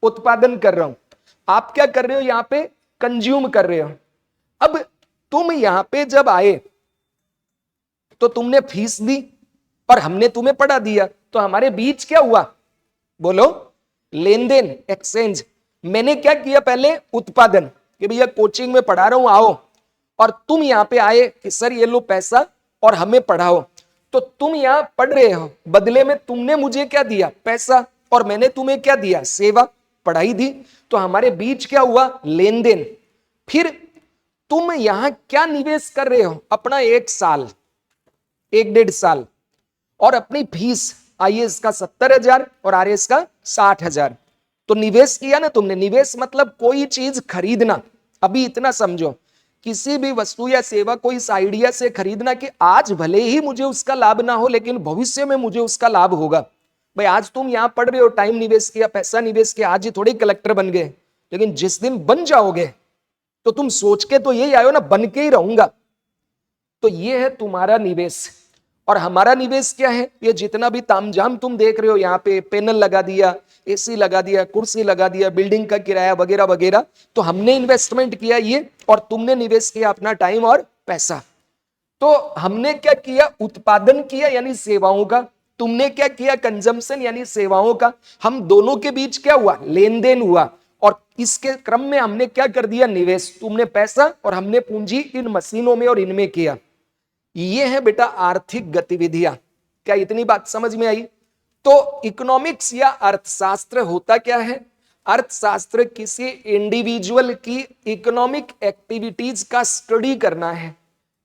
उत्पादन कर रहा हूं। आप क्या कर रहे हो? यहां पे कंज्यूम कर रहे हो। अब तुम यहां पे जब आए तो तुमने फीस दी और हमने तुम्हें पढ़ा दिया, तो हमारे बीच क्या हुआ? बोलो, लेन देन, एक्सचेंज। मैंने क्या किया? पहले उत्पादन, कि भैया कोचिंग में पढ़ा रहा हूं, आओ। और तुम यहां पे आए कि सर ये लो पैसा और हमें पढ़ाओ। तो तुम यहां पढ़ रहे हो, बदले में तुमने मुझे क्या दिया? पैसा। और मैंने तुम्हें क्या दिया? सेवा, पढ़ाई दी। तो हमारे बीच क्या हुआ? लेन देन। फिर तुम यहां क्या निवेश कर रहे हो? अपना 1 साल, 1-1.5 साल, और अपनी फीस आईएएस का 70,000 और आरएएस का 60,000। तो निवेश किया ना तुमने। निवेश मतलब कोई चीज खरीदना। अभी इतना समझो, किसी भी वस्तु या सेवा को इस आइडिया से खरीदना कि आज भले ही मुझे उसका लाभ ना हो, लेकिन भविष्य में मुझे उसका लाभ होगा। भाई आज तुम यहां पढ़ रहे हो, टाइम निवेश किया, पैसा निवेश किया, आज ही थोड़ी कलेक्टर बन गए, लेकिन जिस दिन बन जाओगे तो तुम सोच के तो यही आयो ना, बन के ही रहूंगा। तो ये है तुम्हारा निवेश। और हमारा निवेश क्या है? ये जितना भी तामझाम तुम देख रहे हो, यहाँ पे पैनल लगा दिया, एसी लगा दिया, कुर्सी लगा दिया, बिल्डिंग का किराया वगैरह वगैरह, तो हमने इन्वेस्टमेंट किया ये, और तुमने निवेश किया अपना टाइम और पैसा। तो हमने क्या किया? उत्पादन किया यानी सेवाओं का। तुमने क्या किया? कंजम्पशन यानी सेवाओं का। हम दोनों के बीच क्या हुआ? लेन देन हुआ। और इसके क्रम में हमने क्या कर दिया? निवेश। तुमने पैसा और हमने पूंजी इन मशीनों में और इनमें किया। ये है बेटा आर्थिक गतिविधियां। क्या इतनी बात समझ में आई? तो इकोनॉमिक्स या अर्थशास्त्र होता क्या है? अर्थशास्त्र किसी इंडिविजुअल की इकोनॉमिक एक्टिविटीज का स्टडी करना है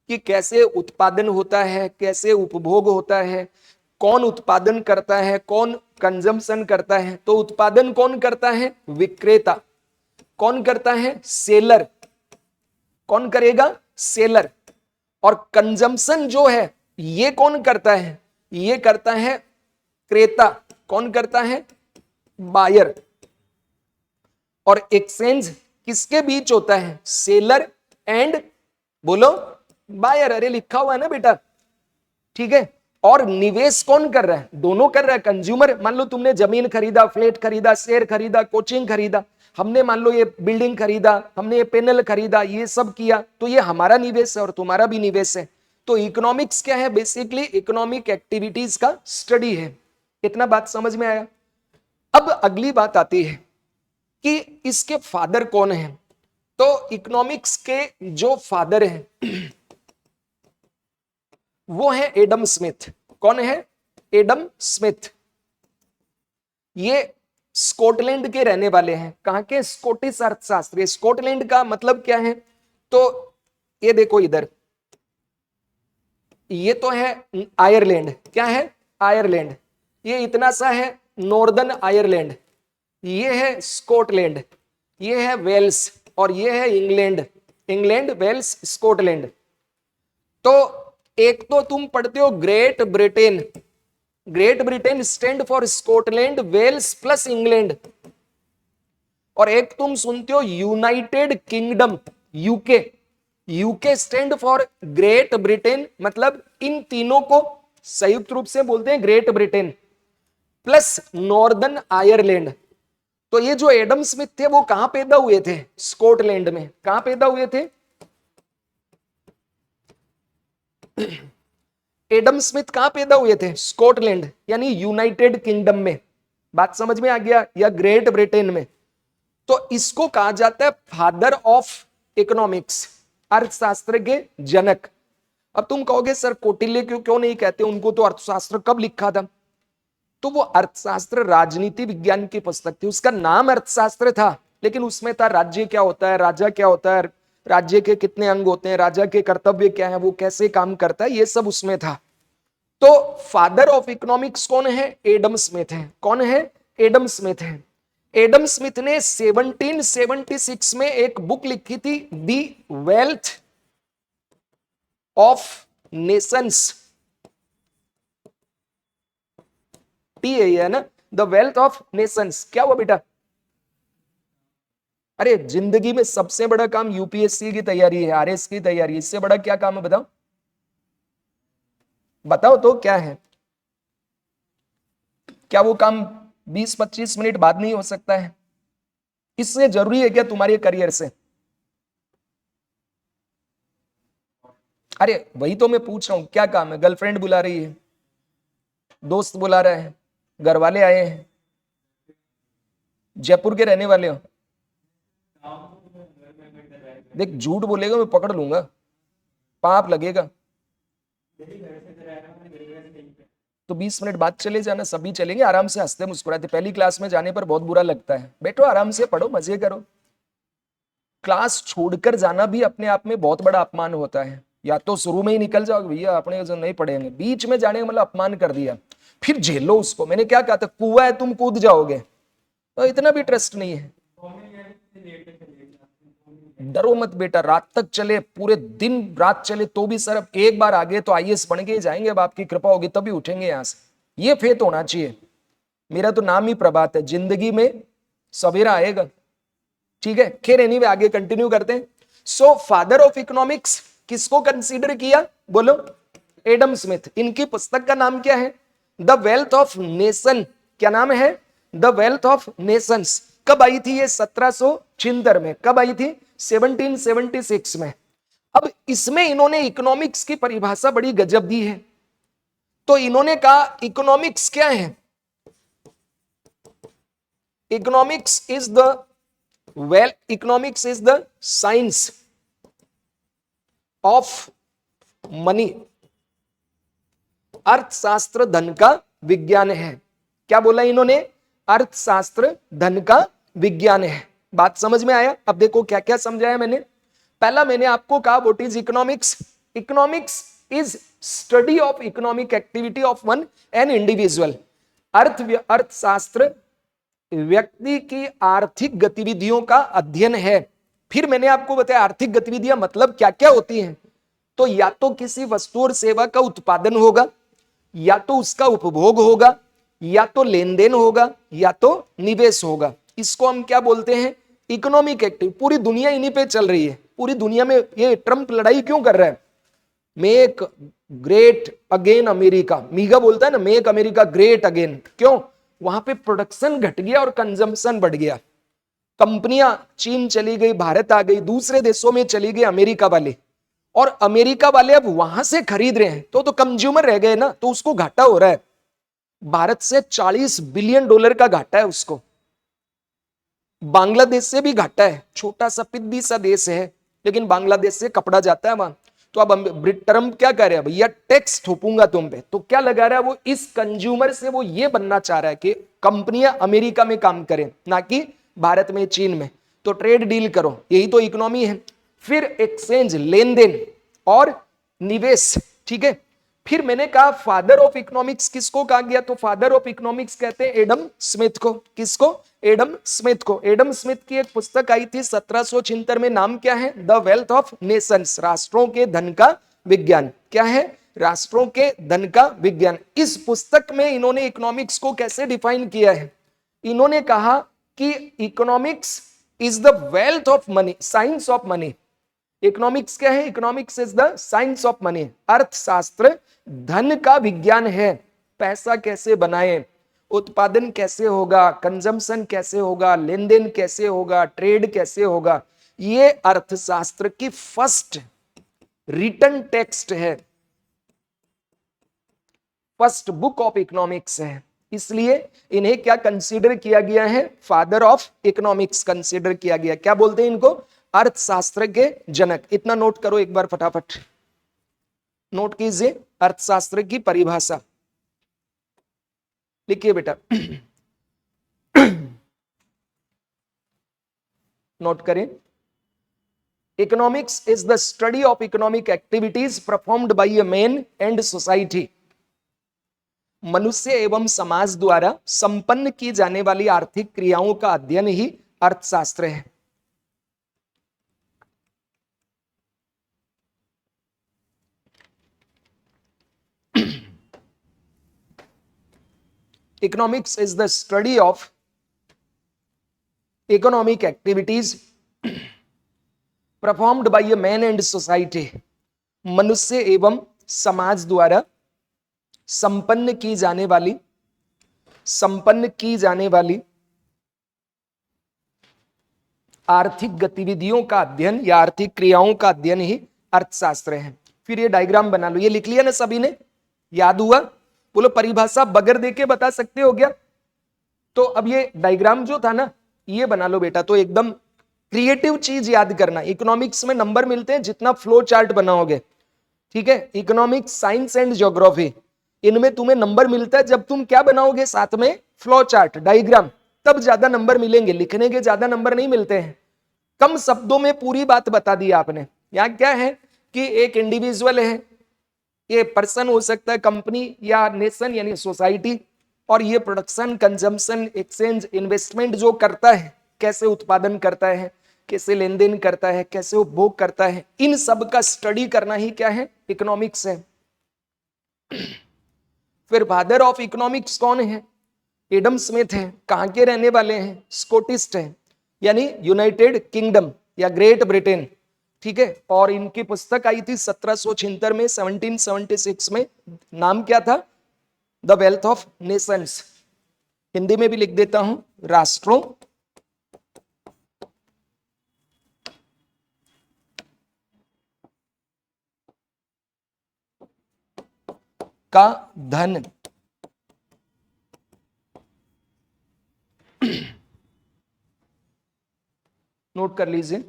कि कैसे उत्पादन होता है, कैसे उपभोग होता है, कौन उत्पादन करता है, कौन कंजम्पशन करता है। तो उत्पादन कौन करता है? विक्रेता। कौन करता है? सेलर। कौन करेगा? सेलर। और कंजम्पशन जो है ये कौन करता है? ये करता है क्रेता। कौन करता है? बायर। और एक्सचेंज किसके बीच होता है? सेलर एंड बोलो बायर। अरे लिखा हुआ है ना बेटा, ठीक है। और निवेश कौन कर रहा है? दोनों कर रहा है। कंज्यूमर, मान लो तुमने जमीन खरीदा, फ्लैट खरीदा, शेयर खरीदा, कोचिंग खरीदा, हमने मान लो ये बिल्डिंग खरीदा, हमने ये पैनल खरीदा, ये सब किया, तो ये हमारा निवेश है और तुम्हारा भी निवेश है। तो इकोनॉमिक्स क्या है? बेसिकली इकोनॉमिक एक्टिविटीज का स्टडी है। इतना बात समझ में आया? अब अगली बात आती है कि इसके फादर कौन है। तो इकोनॉमिक्स के जो फादर हैं वो है एडम स्मिथ। कौन है? Adam Smith. ये स्कॉटलैंड के रहने वाले हैं। कहां के? स्कॉटिश अर्थशास्त्री। स्कॉटलैंड का मतलब क्या है? तो ये देखो इधर, ये तो है आयरलैंड। क्या है? आयरलैंड। ये इतना सा है नॉर्दर्न आयरलैंड। ये है स्कॉटलैंड, ये है वेल्स और ये है इंग्लैंड। England, Wales, Scotland. तो एक तो तुम पढ़ते हो Great Britain. Great Britain stand for Scotland, Wales plus England. और एक तुम सुनते हो United Kingdom, UK. UK stand for Great Britain, मतलब इन तीनों को संयुक्त रूप से बोलते हैं Great Britain plus Northern Ireland. तो ये जो एडम स्मिथ थे वो कहां पैदा हुए थे? स्कॉटलैंड में। कहां पैदा हुए थे? एडम स्मिथ कहां पैदा हुए थे? स्कॉटलैंड, यानी यूनाइटेड किंगडम में। बात समझ में आ गया? या ग्रेट ब्रिटेन में। तो इसको कहा जाता है फादर ऑफ इकोनॉमिक्स, अर्थशास्त्र के जनक। अब तुम कहोगे सर कौटिल्य क्यों नहीं कहते? उनको तो अर्थशास्त्र कब लिखा था? तो वो अर्थशास्त्र राजनीति विज्ञान की पुस्तक थी। उसका नाम अर्थशास्त्र था, लेकिन उसमें था राज्य क्या होता है, राजा क्या होता है, राज्य के कितने अंग होते हैं, राजा के कर्तव्य क्या है, वो कैसे काम करता है, ये सब उसमें था। तो फादर ऑफ इकोनॉमिक्स कौन है? एडम स्मिथ है। कौन है? एडम स्मिथ है। एडम स्मिथ ने 1776 में एक बुक लिखी थी, दी वेल्थ ऑफ नेशंस। टी है ना, द वेल्थ ऑफ नेशंस। क्या हुआ बेटा? अरे जिंदगी में सबसे बड़ा काम यूपीएससी की तैयारी है, आरएस की तैयारी। इससे बड़ा क्या काम है बताओ? बताओ तो क्या है? क्या वो काम 20-25 मिनट बाद नहीं हो सकता है? इससे जरूरी है क्या तुम्हारे करियर से? अरे वही तो मैं पूछ रहा हूं, क्या काम है? गर्लफ्रेंड बुला रही है, दोस्त बुला रहा है, घर वाले आए हैं, जयपुर के रहने वाले हो? देख झूठ बोलेगा मैं पकड़ लूंगा, पाप लगेगा। तो 20 मिनट बाद चले जाना, सभी चलेंगे आराम से हंसते मुस्कुराते। पहली क्लास में जाने पर बहुत बुरा लगता है। बैठो आराम से पढ़ो, मजे करो। क्लास छोड़कर जाना भी अपने आप में बहुत बड़ा अपमान होता है। या तो शुरू में ही निकल जाओ भैया अपने नहीं पढ़ेंगे, बीच में जाने का मतलब अपमान कर दिया, फिर झेलो उसको। मैंने क्या कहा था? कुआं है, तुम कूद जाओगे। तो इतना भी ट्रस्ट नहीं है। डरो मत बेटा, रात तक चले, पूरे दिन रात चले तो भी सर एक बार आगे तो आईएएस बन के जाएंगे। अब आपकी कृपा होगी तभी उठेंगे यहां से। ये फेथ होना चाहिए। मेरा तो नाम ही प्रभात है, जिंदगी में सवेरा आएगा। ठीक है, खैर एनीवे आगे कंटिन्यू करते हैं। सो फादर ऑफ इकोनॉमिक्स किसको कंसीडर किया? बोलो। Adam Smith. इनकी पुस्तक का नाम क्या है? The wealth of nation. क्या नाम है? The wealth of Nations. कब आई थी ये? 1776 में। कब आई थी? 1776 में। अब इसमें इन्होंने इकोनॉमिक्स की परिभाषा बड़ी गजब दी है। तो इन्होंने कहा इकोनॉमिक्स क्या है? Economics is the economics is the science of money. अर्थशास्त्र धन का विज्ञान है। क्या बोला इन्होंने? अर्थशास्त्र धन का विज्ञान है। बात समझ में आया? अब देखो क्या क्या समझाया मैंने। पहला मैंने आपको कहा what is economics? Economics is study of economic activity of one an individual. अर्थशास्त्र व्यक्ति की आर्थिक गतिविधियों का अध्ययन है। फिर मैंने आपको बताया आर्थिक गतिविधियां मतलब क्या क्या होती हैं। तो या तो किसी वस्तु और सेवा का उत्पादन होगा, या तो उसका उपभोग होगा, या तो लेन देन होगा, या तो निवेश होगा। इसको हम क्या बोलते हैं? इकोनॉमिक एक्टिव, पूरी दुनिया इन्हीं पे चल रही है। पूरी दुनिया में ये ट्रंप लड़ाई क्यों कर रहा है? मेक ग्रेट अगेन अमेरिका, मीगा बोलता है ना, मेक अमेरिका ग्रेट अगेन। क्यों? वहां पे प्रोडक्शन घट गया और कंजम्पशन बढ़ गया। कंपनियां चीन चली गई, भारत आ गई, दूसरे देशों में चली गई अमेरिका वाले, और अमेरिका वाले अब वहां से खरीद रहे हैं, तो कंज्यूमर रह गए ना, तो उसको घाटा हो रहा है। भारत से $40 बिलियन का घाटा है उसको। बांग्लादेश से भी घाटा है, छोटा सा पिद्दी सा देश है, लेकिन बांग्लादेश से कपड़ा जाता है वहां। तो अब ट्रम्प क्या कर रहा है? भैया टैक्स थोपूंगा तुम पे। तो क्या लगा रहा है वो? इस कंज्यूमर से वो ये बनना चाह रहा है कि कंपनियां अमेरिका में काम करें, ना कि भारत में, चीन में। तो ट्रेड डील करो, यही तो इकोनॉमी है। फिर एक्सचेंज, लेन देन और निवेश, ठीक है। फिर मैंने कहा फादर ऑफ इकोनॉमिक्स किसको कहा गया? तो फादर ऑफ इकोनॉमिक्स कहते हैं एडम स्मिथ को। किसको? एडम स्मिथ को। एडम स्मिथ की एक पुस्तक आई थी 1776 में, नाम क्या है? द वेल्थ ऑफ नेशंस, राष्ट्रों के धन का विज्ञान। क्या है? राष्ट्रों के धन का विज्ञान। इस पुस्तक में इन्होंने इकोनॉमिक्स को कैसे डिफाइन किया है? इन्होंने कहा कि economics is the wealth of money, science of money. Economics क्या है? Economics is the science of money, अर्थशास्त्र धन का विज्ञान है। पैसा कैसे बनाए, उत्पादन कैसे होगा, कंजम्पशन कैसे होगा, लेन देन कैसे होगा, ट्रेड कैसे होगा, ये अर्थशास्त्र की फर्स्ट रिटन टेक्स्ट है, फर्स्ट बुक ऑफ इकोनॉमिक्स है। इसलिए इन्हें क्या कंसीडर किया गया है? फादर ऑफ इकोनॉमिक्स कंसीडर किया गया। क्या बोलते हैं इनको? अर्थशास्त्र के जनक। इतना नोट करो एक बार फटाफट, नोट कीजिए अर्थशास्त्र की परिभाषा, लिखिए बेटा। नोट करें। Economics is the study of economic activities performed by a man and society. मनुष्य एवं समाज द्वारा संपन्न की जाने वाली आर्थिक क्रियाओं का अध्ययन ही अर्थशास्त्र है। Economics is the study of economic activities performed by a man and society। मनुष्य एवं समाज द्वारा संपन्न की जाने वाली आर्थिक गतिविधियों का अध्ययन या आर्थिक क्रियाओं का अध्ययन ही अर्थशास्त्र है। फिर ये डायग्राम बना लो, ये लिख लिया ना सभी ने? याद हुआ? बोलो परिभाषा बगैर देके बता सकते हो क्या? तो अब ये डायग्राम जो था ना, ये बना लो बेटा। तो एकदम क्रिएटिव चीज याद करना। इकोनॉमिक्स में नंबर मिलते हैं जितना फ्लो चार्ट बनाओगे, ठीक है। इकोनॉमिक्स, साइंस एंड ज्योग्राफी, इनमें तुम्हें नंबर मिलता है जब तुम क्या बनाओगे साथ में? फ्लो चार्ट, डायग्राम, तब ज्यादा नंबर मिलेंगे। लिखने के ज्यादा नंबर नहीं मिलते हैं। कम शब्दों में पूरी बात बता दी आपने। यहां क्या है कि एक इंडिविजुअल है, ये पर्सन हो सकता है, कंपनी या नेशन यानी सोसाइटी, और ये प्रोडक्शन, कंजम्पशन, एक्सचेंज, इन्वेस्टमेंट जो करता है, कैसे उत्पादन करता है, कैसे लेन देन करता है, कैसे उपभोग करता है, इन सब का स्टडी करना ही क्या है? इकोनॉमिक्स है। फिर फादर ऑफ इकोनॉमिक्स कौन है? एडम स्मिथ है। कहां के रहने वाले हैं? स्कॉटिस्ट है, यानी यूनाइटेड किंगडम या ग्रेट ब्रिटेन, ठीक है। और इनकी पुस्तक आई थी 1776 में, 1776 में। नाम क्या था? The wealth of Nations. Hindi में भी लिख देता हूं, राष्ट्रों का धन। नोट कर लीजिए।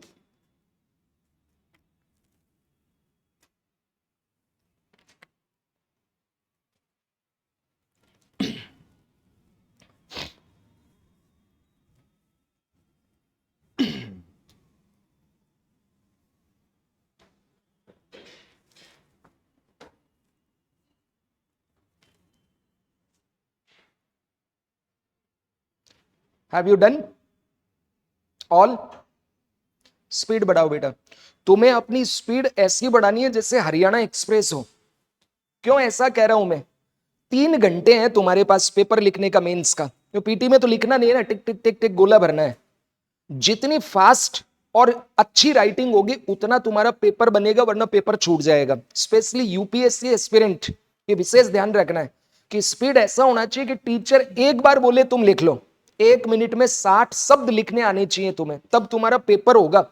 Have you done all? Speed बढ़ाओ बेटा। तुम्हें अपनी स्पीड ऐसी बढ़ानी है जैसे हरियाणा एक्सप्रेस हो। क्यों ऐसा कह रहा हूं मैं? 3 घंटे हैं तुम्हारे पास पेपर लिखने का, मेंस का। तो पीटी में तो लिखना नहीं है ना, टिक टिक टिक टिक गोला भरना है। जितनी फास्ट और अच्छी राइटिंग होगी उतना तुम्हारा पेपर बनेगा, वरना पेपर छूट जाएगा। स्पेशली यूपीएससी एस्पिरेंट, ये विशेष ध्यान रखना है कि स्पीड ऐसा होना चाहिए कि टीचर एक बार बोले तुम लिख लो, 1 मिनट में 60 शब्द लिखने आने चाहिए तुम्हें, तब तुम्हारा पेपर होगा,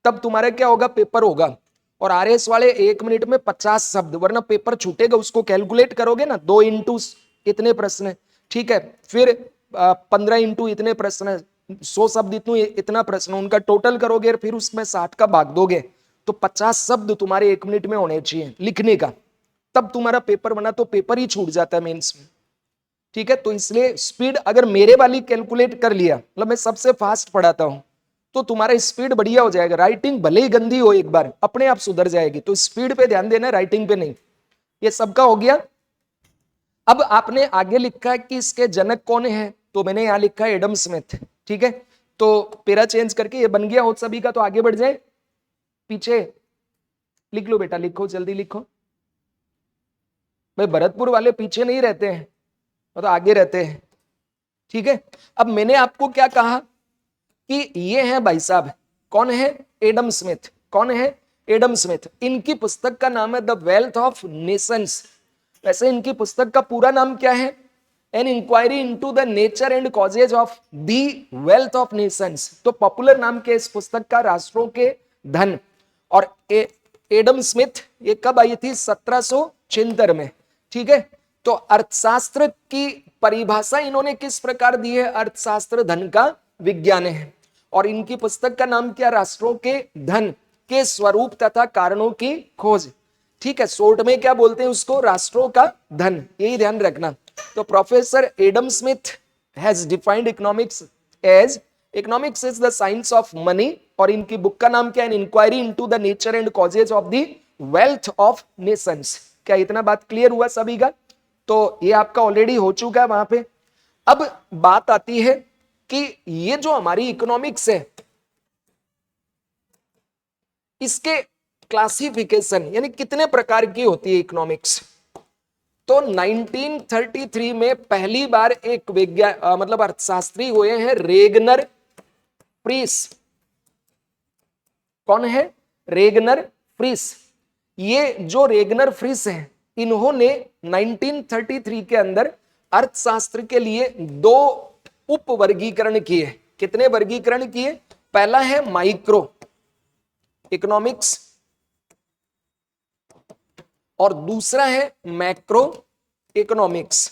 तब तुम्हारा क्या होगा, पेपर होगा। और आरएस वाले 1 मिनट में 50 शब्द, वरना पेपर छूटेगा। उसको कैलकुलेट करोगे ना, 2 इंटू इतने प्रश्न, ठीक है, फिर 15 इंटू इतने प्रश्न, 100 शब्द इतना प्रश्न, उनका टोटल करोगे, फिर उसमें 60 का भाग दोगे, तो 50 शब्द तुम्हारे 1 मिनट में होने चाहिए लिखने का, तब तुम्हारा पेपर बना। तो पेपर ही छूट जाता है मेंस में, ठीक है। तो इसलिए स्पीड अगर मेरे वाली कैलकुलेट कर लिया, मतलब मैं सबसे फास्ट पढ़ाता हूं, तो तुम्हारा स्पीड बढ़िया हो जाएगा। राइटिंग भले ही गंदी हो, एक बार अपने आप सुधर जाएगी। तो स्पीड पे ध्यान देना, राइटिंग पे नहीं। ये सबका हो गया। अब आपने आगे लिखा है कि इसके जनक कौन है, तो मैंने यहां लिखा है एडम स्मिथ, ठीक है। तो पेरा चेंज करके ये बन गया हो सभी का। तो आगे बढ़ जाए, पीछे लिख लो बेटा, लिखो जल्दी लिखो भाई। भरतपुर वाले पीछे नहीं रहते हैं, वो तो आगे रहते हैं, ठीक है। अब मैंने आपको क्या कहा कि ये है भाई साहब, कौन है, एडम स्मिथ। कौन है, एडम स्मिथ। इनकी पुस्तक का नाम है द वेल्थ ऑफ नेशंस। वैसे इनकी पुस्तक का पूरा नाम क्या है, an inquiry into the nature and causes of the wealth of nations. तो पॉपुलर नाम के इस पुस्तक का राष्ट्रों के धन। और एडम स्मिथ ये कब आई थी, 1776 में, ठीक है। तो अर्थशास्त्र की परिभाषा इन्होंने किस प्रकार दी है, अर्थशास्त्र धन का विज्ञान है। और इनकी पुस्तक का नाम क्या, राष्ट्रों के धन के स्वरूप तथा कारणों की खोज, ठीक है। शॉर्ट में क्या बोलते हैं उसको, राष्ट्रों का धन, यही ध्यान रखना। तो professor Adam Smith has defined economics as, economics is the science of money. और इनकी बुक का नाम क्या है, inquiry into the nature and causes of the wealth of nations. क्या इतना बात क्लियर हुआ सभी का? तो ये आपका ऑलरेडी हो चुका है वहां पे। अब बात आती है कि ये जो हमारी इकोनॉमिक्स है, इसके क्लासिफिकेशन यानी कितने प्रकार की होती है इकोनॉमिक्स। तो 1933 में पहली बार एक मतलब अर्थशास्त्री हुए हैं रेगनर फ्रीस। कौन है, रेगनर फ्रीस। ये जो रेगनर फ्रीस है, इन्होंने 1933 के अंदर अर्थशास्त्र के लिए 2 उप वर्गीकरण किए। कितने वर्गीकरण किए, पहला है माइक्रो इकोनॉमिक्स और दूसरा है मैक्रो इकोनॉमिक्स।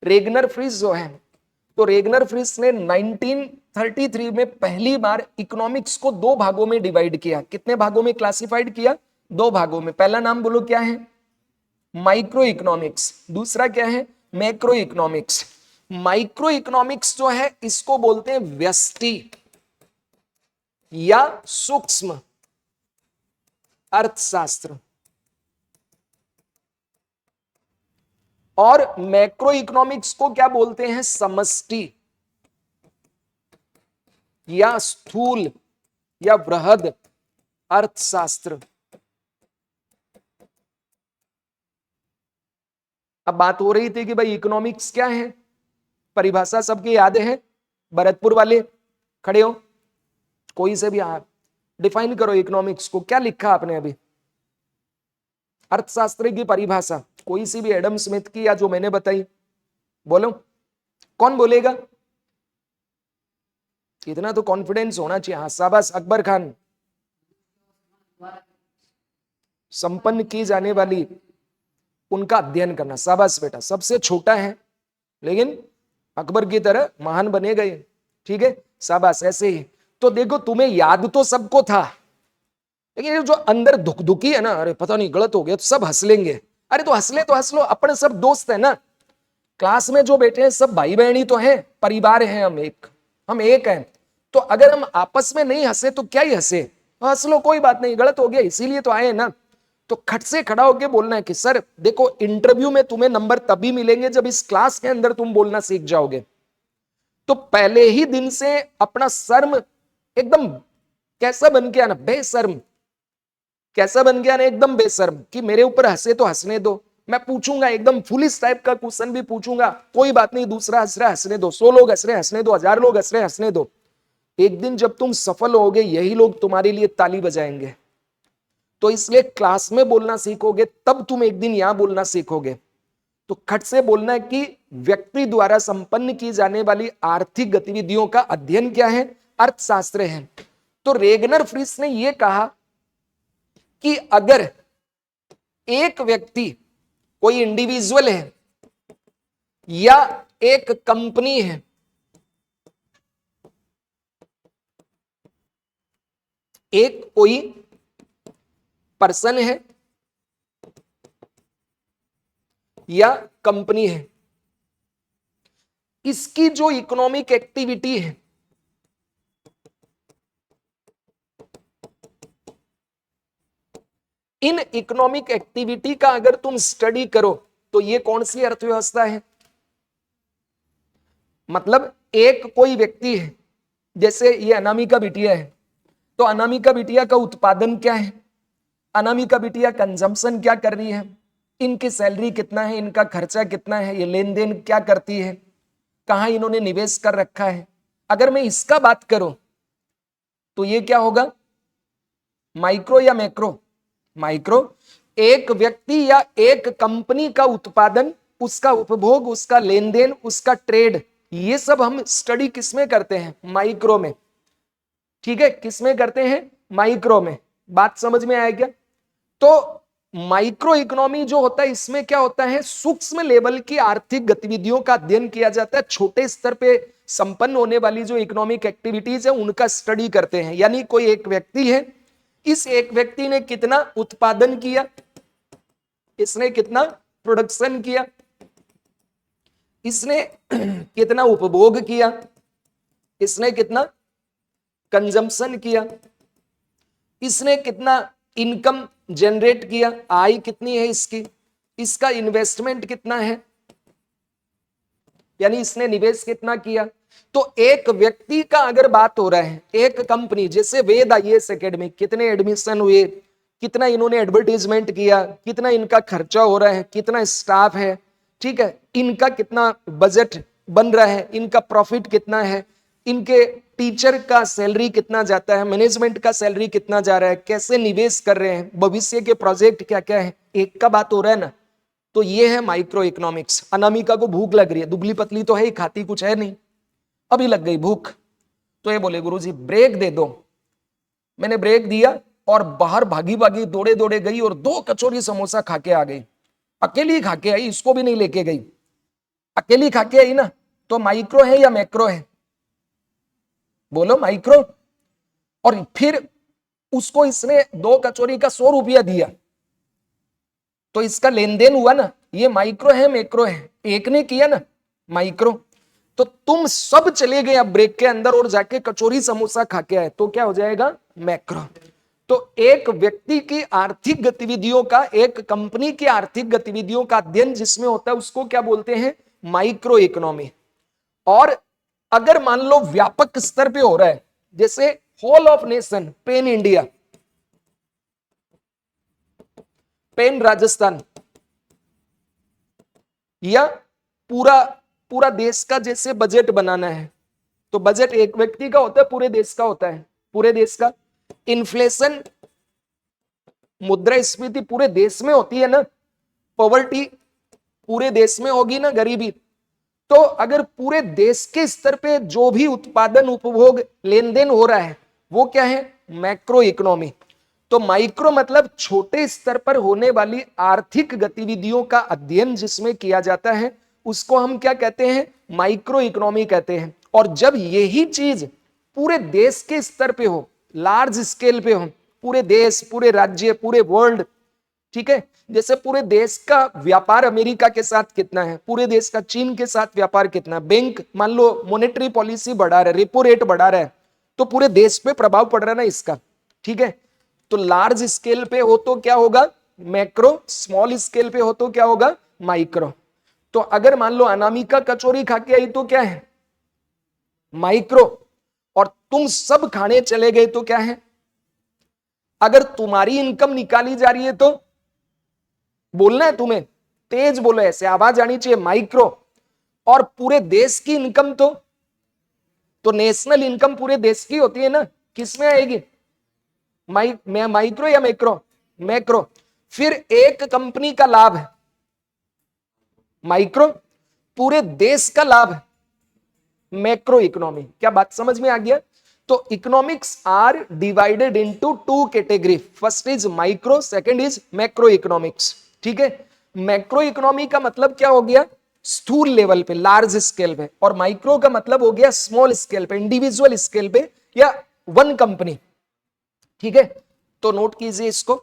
रेगनर फ्रीस जो है, तो रेगनर फ्रीस ने 1933 में पहली बार इकोनॉमिक्स को 2 भागों में डिवाइड किया। कितने भागों में क्लासिफाइड किया, 2 भागों में। पहला नाम बोलो क्या है, माइक्रो इकोनॉमिक्स। दूसरा क्या है, मैक्रो इकोनॉमिक्स। माइक्रो इकोनॉमिक्स जो है इसको बोलते हैं व्यष्टि या सूक्ष्म अर्थशास्त्र। और मैक्रो इकोनॉमिक्स को क्या बोलते हैं, समष्टि या स्थूल या बृहद अर्थशास्त्र। अब बात हो रही थी कि भाई इकोनॉमिक्स क्या है, परिभाषा सबके याद है। भरतपुर वाले खड़े हो, कोई से भी आप डिफाइन करो इकोनॉमिक्स को। क्या लिखा आपने अभी, अर्थशास्त्र की परिभाषा कोई सी भी, एडम स्मिथ की या जो मैंने बताई, बोलो कौन बोलेगा। इतना तो कॉन्फिडेंस होना चाहिए। हाँ शाबाश अकबर खान। संपन्न की जाने वाली उनका अध्ययन करना, शाबाश बेटा। सबसे छोटा है लेकिन अकबर की तरह महान बने गए, ठीक है, शाबाश। ऐसे ही तो देखो, तुम्हें याद तो सबको था, लेकिन ये जो अंदर धुकधुकी है ना, अरे पता नहीं गलत हो गया तो सब हंस लेंगे। अरे तो हंस ले तो हंस लो, अपने सब दोस्त है ना। क्लास में जो बैठे हैं सब भाई बहन ही तो है, परिवार है, हम एक हैं। तो अगर हम आपस में नहीं हंसे तो क्या ही हंसे, हंस लो कोई बात नहीं, गलत हो गया इसीलिए तो आए ना। तो खट से खड़ा होकर बोलना है कि सर देखो, इंटरव्यू में तुम्हें नंबर तभी मिलेंगे जब इस क्लास के अंदर तुम बोलना सीख जाओगे। तो पहले ही दिन से अपना शर्म एकदम कैसा बन गया ना, बेशर्म। कैसा बन गया ना, एकदम बेशर्म, कि मेरे ऊपर हंसे तो हंसने दो, मैं पूछूंगा एकदम फुलिस टाइप का क्वेश्चन भी पूछूंगा, कोई बात नहीं, दूसरा हंस रहा है हंसने दो, 100 लोग हंस रहे हंसने दो, 1000 लोग हंस रहे हंसने दो। एक दिन जब तुम सफल होगे यही लोग तुम्हारे लिए ताली बजाएंगे। तो इसलिए क्लास में बोलना सीखोगे तब तुम एक दिन यहां बोलना सीखोगे। तो खट से बोलना है कि व्यक्ति द्वारा संपन्न की जाने वाली आर्थिक गतिविधियों का अध्ययन क्या है? अर्थशास्त्र है। तो रेगनर फ्रिस ने यह कहा कि अगर एक व्यक्ति, कोई इंडिविजुअल है या एक कंपनी है, एक कोई पर्सन है या कंपनी है, इसकी जो इकोनॉमिक एक्टिविटी है इन इकोनॉमिक एक्टिविटी का अगर तुम स्टडी करो तो ये कौन सी अर्थव्यवस्था है? मतलब एक कोई व्यक्ति है, जैसे ये अनामिका बिटिया है, तो अनामिका बिटिया का उत्पादन क्या है, अनामिका बिटिया कंजम्पशन क्या कर रही है, इनकी सैलरी कितना है, इनका खर्चा कितना है, ये लेन देन क्या करती है, कहां इन्होंने निवेश कर रखा है। अगर मैं इसका बात करूं तो ये क्या होगा? माइक्रो या मैक्रो? माइक्रो। एक व्यक्ति या एक कंपनी का उत्पादन, उसका उपभोग, उसका लेन देन, उसका ट्रेड, ये सब हम स्टडी किसमें करते हैं? माइक्रो में। ठीक है, किसमें करते हैं? माइक्रो में। बात समझ में आया क्या? तो माइक्रो इकोनॉमी जो होता है इसमें क्या होता है? सूक्ष्म लेवल की आर्थिक गतिविधियों का अध्ययन किया जाता है। छोटे स्तर पे संपन्न होने वाली जो इकोनॉमिक एक्टिविटीज है उनका स्टडी करते हैं। यानी कोई एक व्यक्ति है, इस एक व्यक्ति ने कितना उत्पादन किया, इसने कितना प्रोडक्शन किया, इसने कितना उपभोग किया, इसने कितना कंजम्पशन किया, इसने कितना इनकम जनरेट किया, आय कितनी है इसकी, इसका इन्वेस्टमेंट कितना है, यानी इसने निवेश कितना किया। तो एक व्यक्ति का अगर बात हो रहा है, एक कंपनी जैसे वेद आईएएस एकेडमी, कितने एडमिशन हुए, कितना इन्होंने एडवर्टीजमेंट किया, कितना इनका खर्चा हो रहा है, कितना स्टाफ है, ठीक है, इनका कितना बजट बन रहा है, इनका प्रॉफिट कितना है, इनके टीचर का सैलरी कितना जाता है, मैनेजमेंट का सैलरी कितना जा रहा है, कैसे निवेश कर रहे हैं, भविष्य के प्रोजेक्ट क्या क्या है, एक का बात हो रहा है ना। तो ये है माइक्रो इकोनॉमिक्स। अनामिका को भूख लग रही है, दुबली पतली तो है ही, खाती कुछ है नहीं, अभी लग गई भूख। तो ये बोले गुरुजी ब्रेक दे दो। मैंने ब्रेक दिया और बाहर भागी भागी दौड़े दौड़े गई और 2 कचौरी समोसा खा के आ गई। अकेली खा के आई, इसको भी नहीं लेके गई, अकेली खा के आई ना। तो माइक्रो है या मैक्रो है? बोलो माइक्रो। और फिर उसको इसने 2 कचौरी का 100 रुपया दिया, तो इसका लेन देन हुआ ना। ये माइक्रो है मैक्रो है? एक ने किया ना, माइक्रो। तो तुम सब चले गए अब ब्रेक के अंदर और जाके कचौरी समोसा खा के आए, तो क्या हो जाएगा? मैक्रो। तो एक व्यक्ति की आर्थिक गतिविधियों का, एक कंपनी की आर्थिक गतिविधियों का अध्ययन जिसमें होता है उसको क्या बोलते हैं? Micro economy. और अगर मान लो व्यापक स्तर पे हो रहा है, जैसे whole of nation, pan India, pan Rajasthan, या पूरा पूरा देश का जैसे बजट बनाना है, तो बजट एक व्यक्ति का होता है, पूरे देश का होता है, पूरे देश का। इन्फ्लेशन, मुद्रास्फीति पूरे देश में होती है ना। पॉवर्टी पूरे देश में होगी ना, गरीबी। तो अगर पूरे देश के स्तर पे जो भी उत्पादन, उपभोग, लेन देन हो रहा है वो क्या है? Macro economy. तो माइक्रो मतलब छोटे स्तर पर होने वाली आर्थिक गतिविधियों का अध्ययन जिसमें किया जाता है उसको हम क्या कहते हैं? माइक्रो इकोनॉमी कहते हैं। और जब यही चीज पूरे देश के स्तर पे हो, लार्ज स्केल पे हो, पूरे देश, पूरे राज्य, पूरे वर्ल्ड, ठीक है, जैसे पूरे देश का व्यापार अमेरिका के साथ कितना है, पूरे देश का चीन के साथ व्यापार कितना है, बैंक मान लो मॉनेटरी पॉलिसी बढ़ा रहा है, रेपो रेट बढ़ा रहा है, तो पूरे देश पे प्रभाव पड़ रहा है ना इसका, ठीक है। तो लार्ज स्केल पे हो तो क्या होगा? मैक्रो। स्मॉल स्केल पे हो तो क्या होगा? माइक्रो। तो अगर मान लो अनामिका कचौरी खा के आई तो क्या है? माइक्रो। और तुम सब खाने चले गए तो क्या है? अगर तुम्हारी इनकम निकाली जा रही है तो बोलना है तुम्हें, तेज बोलो, ऐसे आवाज आनी चाहिए, माइक्रो। और पूरे देश की इनकम तो नेशनल इनकम पूरे देश की होती है ना, किसमें आएगी? माइक्रो या मैक्रो? मैक्रो। फिर एक कंपनी का लाभ है माइक्रो, पूरे देश का लाभ है मैक्रो इकोनॉमी। क्या बात समझ में आ गया? तो economics are divided into two category, first is micro, second is macro economics. ठीक है, मैक्रो इकोनॉमी का मतलब क्या हो गया? स्थूल लेवल पे, लार्ज स्केल पे, और माइक्रो का मतलब हो गया स्मॉल स्केल पे, इंडिविजुअल स्केल पे, या वन कंपनी। ठीक है, तो नोट कीजिए इसको।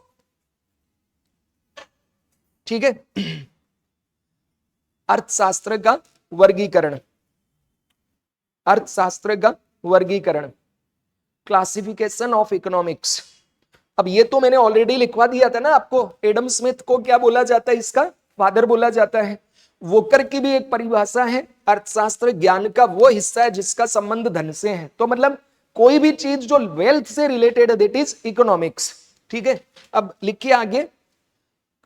ठीक है, अर्थशास्त्र का वर्गीकरण, अर्थशास्त्र का वर्गीकरण, क्लासिफिकेशन ऑफ इकोनॉमिक्स। अब ये तो मैंने ऑलरेडी लिखवा दिया था ना आपको, एडम स्मिथ को क्या बोला जाता है? इसका फादर बोला जाता है। वोकर की भी एक परिभाषा है, अर्थशास्त्र ज्ञान का वो हिस्सा है जिसका संबंध धन से है। तो मतलब कोई भी चीज जो वेल्थ से रिलेटेड है, दैट इज इकोनॉमिक्स। ठीक है, अब लिखिए आगे,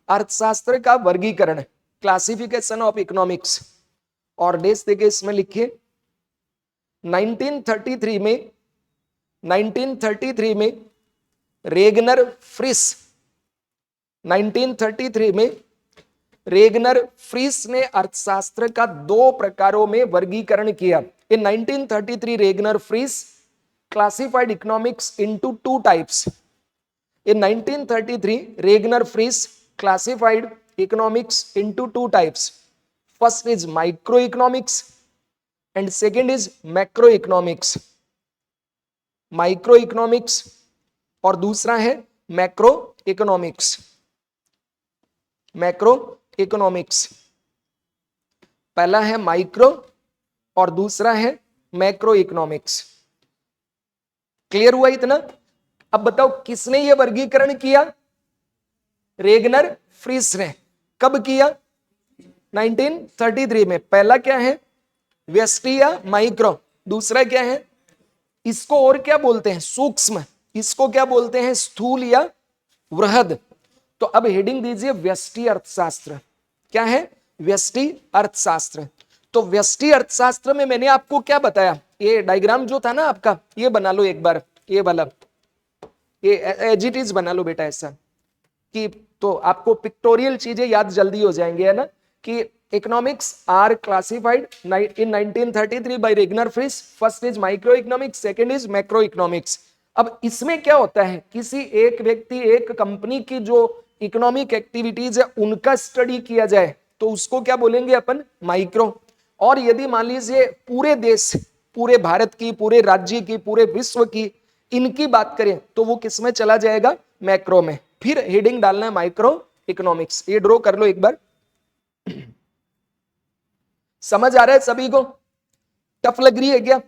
अर्थशास्त्र का वर्गीकरण, क्लासिफिकेशन ऑफ इकोनॉमिक्स, और डेट देखिए इसमें लिखिए 1933 में, 1933 में रेगनर फ्रिस, 1933 में रेगनर फ्रिस ने अर्थशास्त्र का दो प्रकारों में वर्गीकरण किया। In 1933 Ragnar Frisch classified economics into two types. In 1933, Regner Friis classified economics into two types. First is microeconomics and second is macroeconomics. Microeconomics और दूसरा है macroeconomics. Macroeconomics, पहला है माइक्रो और दूसरा है मैक्रोइकोनॉमिक्स। क्लियर हुआ इतना? अब बताओ किसने यह वर्गीकरण किया? रेगनर फ्रिस ने। कब किया? 1933 में। पहला क्या है? व्यष्टि या माइक्रो, दूसरा क्या है? इसको और क्या बोलते हैं? सूक्ष्म। इसको क्या बोलते हैं? स्थूल या वृहद। तो अब हेडिंग दीजिए व्यष्टि अर्थशास्त्र। क्या है? व्यष्टि अर्थशास्त्र। तो व्यष्टि अर्थशास्त्र में मैंने आपको क्या बताया? ये डायग्राम जो था ना आपका, ये बना लो एक बार, ये वाला, ये एज इट इज बना लो बेटा, ऐसा कि तो आपको पिक्टोरियल चीजें याद जल्दी हो जाएंगे, है ना? कि economics are classified in 1933 by Ragnar Frisch. First is micro economics, second is macro economics. अब इसमें क्या होता है? किसी एक व्यक्ति, एक कंपनी की जो इकोनॉमिक एक्टिविटीज है उनका स्टडी किया जाए तो उसको क्या बोलेंगे अपन? माइक्रो। और यदि मान लीजिए पूरे देश, पूरे भारत की, पूरे राज्य की, पूरे विश्व की इनकी बात करें तो वो किस में चला जाएगा? मैक्रो में। फिर हेडिंग डालना है माइक्रो इकोनॉमिक्स। ये ड्रॉ कर लो एक बार। समझ आ रहा है सभी को? टफ लग रही है क्या?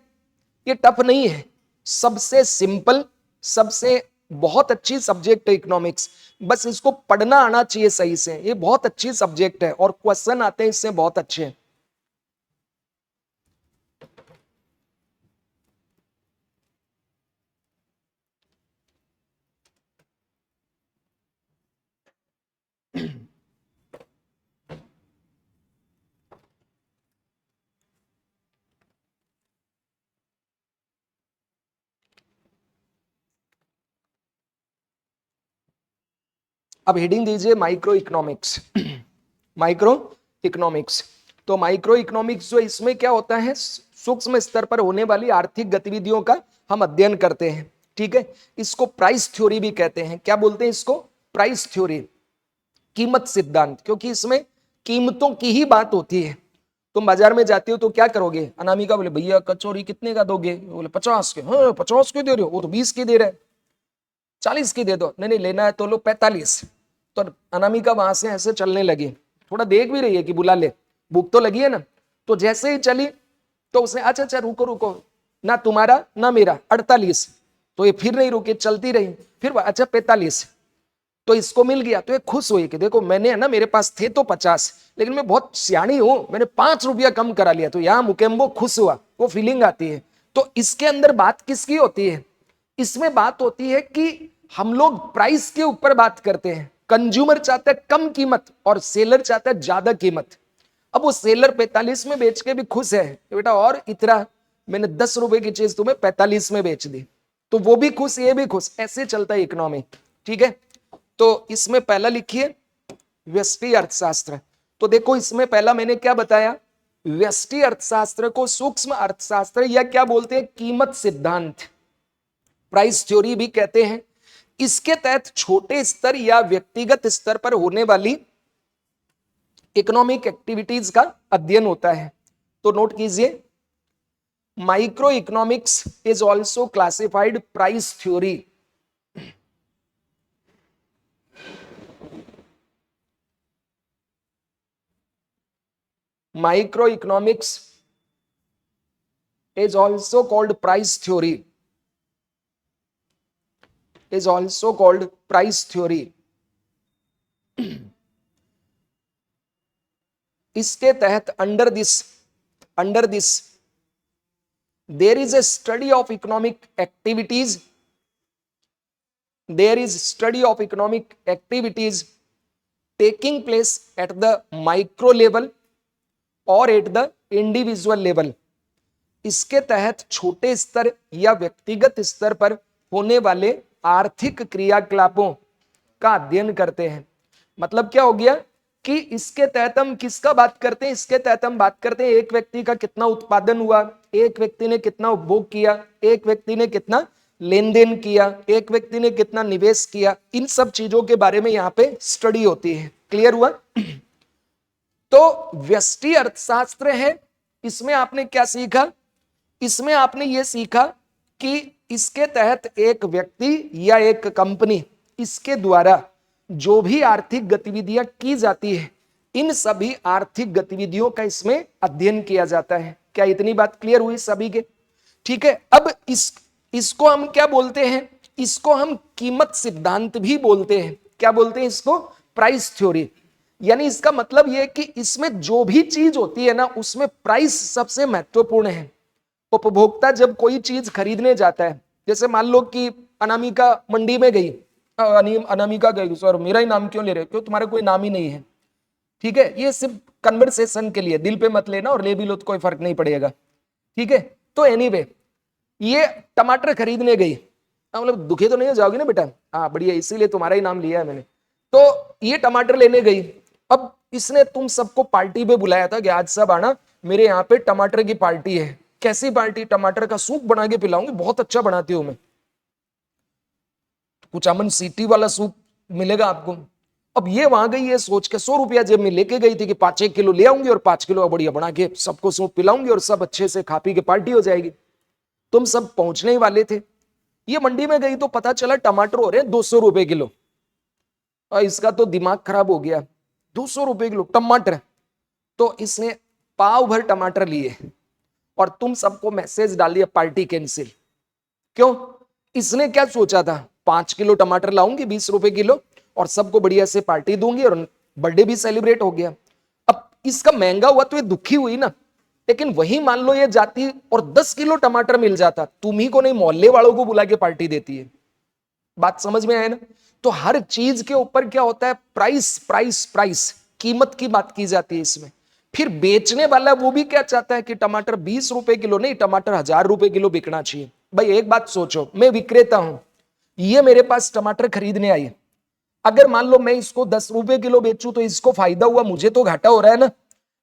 ये टफ नहीं है, सबसे सिंपल, सबसे बहुत अच्छी सब्जेक्ट है इकोनॉमिक्स। बस इसको पढ़ना आना चाहिए सही से। ये बहुत अच्छी सब्जेक्ट है और क्वेश्चन आते हैं इससे बहुत अच्छे। अब हेडिंग दीजिए माइक्रो इकोनॉमिक्स। माइक्रो इकोनॉमिक्स, तो माइक्रो इकोनॉमिक्स जो इसमें क्या होता है? सूक्ष्म स्तर पर होने वाली आर्थिक गतिविधियों का हम अध्ययन करते हैं। ठीक है, इसको प्राइस थ्योरी भी कहते हैं। क्या बोलते हैं इसको? प्राइस थ्योरी, कीमत सिद्धांत। क्योंकि इसमें कीमतों की ही बात होती है। तुम बाजार में जाते हो तो क्या करोगे? अनामिका बोले भैया कचौरी कितने का दोगे? बोले 50 के। हाँ 50 के दे रहे हो? वो तो 20 के दे रहे हैं। 40 की दे दो। नहीं नहीं लेना है तो लो 45। तो अनामिका वहां से ऐसे चलने लगी, थोड़ा देख भी रही है कि बुला ले, भूख तो लगी है ना। तो जैसे ही चली तो उसने अच्छा अच्छा रुको रुको, ना तुम्हारा ना मेरा, 48। तो ये फिर नहीं रुकी, चलती रही। फिर अच्छा 45। तो इसको मिल गया तो ये खुश हुई कि देखो मैंने, है ना, मेरे पास थे तो 50, लेकिन मैं बहुत सियाणी हूं, मैंने 5 रुपया कम करा लिया। तो यहां मुकेम्बो खुश हुआ, वो फीलिंग आती है। तो इसके अंदर बात किसकी होती है? इसमें बात होती है कि हम लोग प्राइस के ऊपर बात करते हैं। कंज्यूमर चाहता है कम कीमत और सेलर चाहता है ज्यादा कीमत। अब वो सेलर 45 में बेच के भी खुश है कि बेटा और इतना, मैंने 10 रुपए की चीज तुम्हें 45 में बेच दी, तो वो भी खुश ये भी खुश, ऐसे चलता है इकोनॉमी। ठीक है, तो इसमें पहला लिखिए व्यष्टि अर्थशास्त्र। तो देखो इसमें पहला मैंने क्या बताया, व्यष्टि अर्थशास्त्र को सूक्ष्म अर्थशास्त्र या क्या बोलते हैं, कीमत सिद्धांत, प्राइस थ्योरी भी कहते हैं। इसके तहत छोटे स्तर या व्यक्तिगत स्तर पर होने वाली इकोनॉमिक एक्टिविटीज का अध्ययन होता है। तो नोट कीजिए, micro economics is also classified price theory. Microeconomics is also called price theory, is also called price theory। इसके तहत under this there is a study of economic activities, there is study of economic activities taking place at the micro level और at the individual level. इसके तहत छोटे स्तर या व्यक्तिगत स्तर पर होने वाले आर्थिक क्रियाकलापों का अध्ययन करते हैं। मतलब क्या हो गया कि इसके तहत हम किसका बात करते हैं, इसके तहत हम बात करते हैं एक व्यक्ति का कितना उत्पादन हुआ, एक व्यक्ति ने कितना उपभोग किया, एक व्यक्ति ने कितना लेन देन किया, एक व्यक्ति ने कितना निवेश किया, इन सब चीजों के बारे में यहाँ पे स्टडी होती है। क्लियर हुआ? तो व्यष्टि अर्थशास्त्र है, इसमें आपने क्या सीखा, इसमें आपने ये सीखा कि इसके तहत एक व्यक्ति या एक कंपनी, इसके द्वारा जो भी आर्थिक गतिविधियां की जाती है, इन सभी आर्थिक गतिविधियों का इसमें अध्ययन किया जाता है। क्या इतनी बात क्लियर हुई सभी के? ठीक है, अब इसको हम क्या बोलते हैं, इसको हम कीमत सिद्धांत भी बोलते हैं। क्या बोलते हैं इसको? Price theory. यानी इसका मतलब यह कि इसमें जो भी चीज होती है ना, उसमें प्राइस सबसे महत्वपूर्ण है। उपभोक्ता जब कोई चीज खरीदने जाता है, जैसे मान लो कि अनामिका मंडी में गई, अनामिका गई, सर मेरा ही नाम क्यों ले रहे हो, क्यों तुम्हारा कोई नाम ही नहीं है। ठीक है, ये सिर्फ कन्वर्सेशन के लिए, दिल पे मत लेना, और ले भी लो तो कोई फर्क नहीं पड़ेगा। ठीक है, तो एनीवे ये टमाटर खरीदने गई, मतलब दुखी तो नहीं हो जाओगी ना बेटा, हाँ बढ़िया, इसीलिए तुम्हारा ही नाम लिया है मैंने। तो ये टमाटर लेने गई, अब इसने तुम सबको पार्टी पे बुलाया था कि आज सब आना, मेरे यहाँ पे टमाटर की पार्टी है। कैसी पार्टी? टमाटर का सूप बना के पिलाऊंगी, बहुत अच्छा बनाती हूं मैं। कुछ अमन सीटी वाला सूप मिलेगा आपको। अब ये वहां गई ये सोच के 100 रुपया जेब में लेके गई थी कि 5-1 किलो ले आऊंगी और 5 किलो बढ़िया बना के सबको सूप पिलाऊंगी और सब अच्छे से खा पी के पार्टी हो जाएगी। तुम सब पहुंचने ही वाले थे, ये मंडी में गई तो पता चला टमाटर हो रहे 200 रुपए किलो। और इसका तो दिमाग खराब हो गया, 200 रुपए किलो टमाटर। तो इसने पाव भर टमाटर लिए और तुम सबको मैसेज डाल दिया पार्टी कैंसिल। क्यों? इसने क्या सोचा था, 5 किलो टमाटर लाऊंगी 20 रुपए किलो और सबको बढ़िया से पार्टी दूंगी और बर्थडे भी सेलिब्रेट हो गया। अब इसका महंगा हुआ तो ये दुखी हुई ना, लेकिन वही मान लो ये जाती और 10 किलो टमाटर मिल जाता, तुम्ही को नहीं मोहल्ले वालों को बुला के पार्टी देती है। बात समझ में आए ना? तो हर चीज के ऊपर क्या होता है, प्राइस प्राइस प्राइस, कीमत की बात की जाती है इसमें। फिर बेचने वाला वो भी क्या चाहता है कि टमाटर 20 रुपए किलो नहीं, टमाटर 1000 रुपए किलो बिकना चाहिए। भाई एक बात सोचो, मैं विक्रेता हूं, ये मेरे पास टमाटर खरीदने आई, अगर मान लो मैं इसको 10 रुपए किलो बेचूं तो इसको फायदा हुआ, मुझे तो घाटा हो रहा है ना।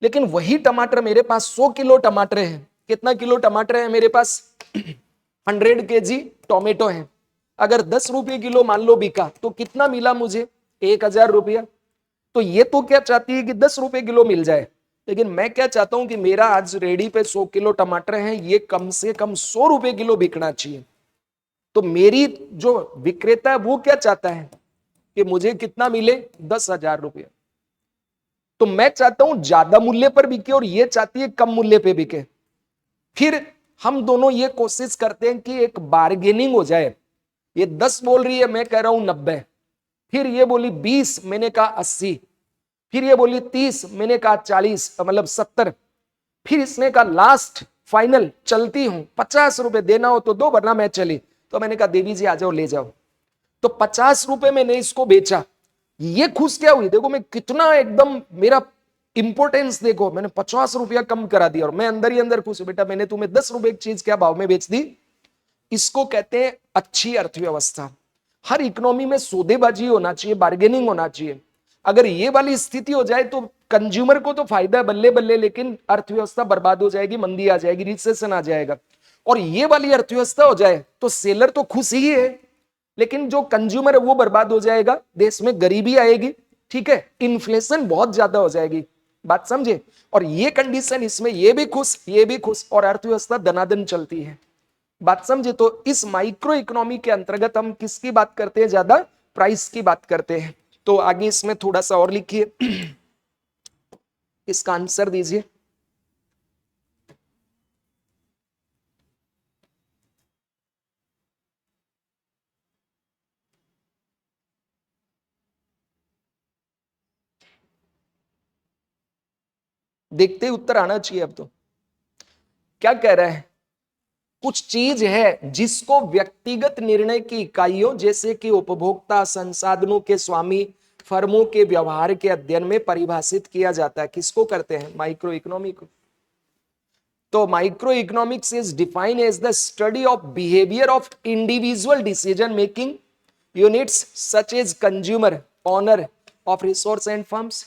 लेकिन वही टमाटर मेरे पास 100 किलो टमाटर है। कितना किलो टमाटर है मेरे पास? 100 kg टोमेटो है। अगर 10 रुपए किलो मान लो बिका तो कितना मिला मुझे? 1000 रुपया। तो ये तो क्या चाहती है कि 10 रुपए किलो मिल जाए, लेकिन मैं क्या चाहता हूं कि मेरा आज रेडी पे 100 किलो टमाटर है, ये कम से कम 100 रुपए किलो बिकना चाहिए। तो मेरी जो विक्रेता है वो क्या चाहता है कि मुझे कितना मिले? 10,000 रुपये। तो मैं चाहता हूं ज्यादा मूल्य पर बिके और ये चाहती है कम मूल्य पे बिके। फिर हम दोनों ये कोशिश करते हैं कि एक बार्गेनिंग हो जाए। ये 10 बोल रही है, मैं कह रहा हूं 90, फिर ये बोली 20, मैंने कहा 80, फिर ये बोली 30, मैंने कहा 40, मतलब 70, फिर इसने कहा लास्ट फाइनल चलती हूं 50 रुपए देना हो तो दो वरना मैं चली। तो मैंने कहा देवी जी आ जाओ ले जाओ। तो 50 रुपए मैंने इसको बेचा, ये खुश क्या हुई, देखो मैं कितना एकदम, मेरा इंपोर्टेंस देखो, मैंने 50 रुपया कम करा दिया और मैं अंदर ही अंदर खुश हूं। बेटा मैंने तुम्हें 10 रुपए की चीज क्या भाव में बेच दी। इसको कहते हैं अच्छी अर्थव्यवस्था। हर इकोनॉमी में सौदेबाजी होना चाहिए, बार्गेनिंग होना चाहिए। अगर ये वाली स्थिति हो जाए तो कंज्यूमर को तो फायदा है बल्ले बल्ले, लेकिन अर्थव्यवस्था बर्बाद हो जाएगी, मंदी आ जाएगी, रिसेशन आ जाएगा। और ये वाली अर्थव्यवस्था हो जाए तो सेलर तो खुश ही है, लेकिन जो कंज्यूमर है वो बर्बाद हो जाएगा, देश में गरीबी आएगी, ठीक है, इन्फ्लेशन बहुत ज्यादा हो जाएगी। बात समझे। और ये कंडीशन, इसमें ये भी खुश ये भी खुश और अर्थव्यवस्था दनादन चलती है। बात समझे। तो इस माइक्रो इकोनॉमी के अंतर्गत हम किसकी बात करते हैं, ज्यादा प्राइस की बात करते हैं। तो आगे इसमें थोड़ा सा और लिखिए, इसका आंसर दीजिए। देखते ही उत्तर आना चाहिए अब तो। क्या कह रहा है, कुछ चीज है जिसको व्यक्तिगत निर्णय की इकाइयों जैसे कि उपभोक्ता, संसाधनों के स्वामी, फर्मों के व्यवहार के अध्ययन में परिभाषित किया जाता है। किसको करते हैं, माइक्रो इकोनॉमी को। तो micro economics is defined as the study of behaviour of individual decision making units such as consumer, owner of resource and firms.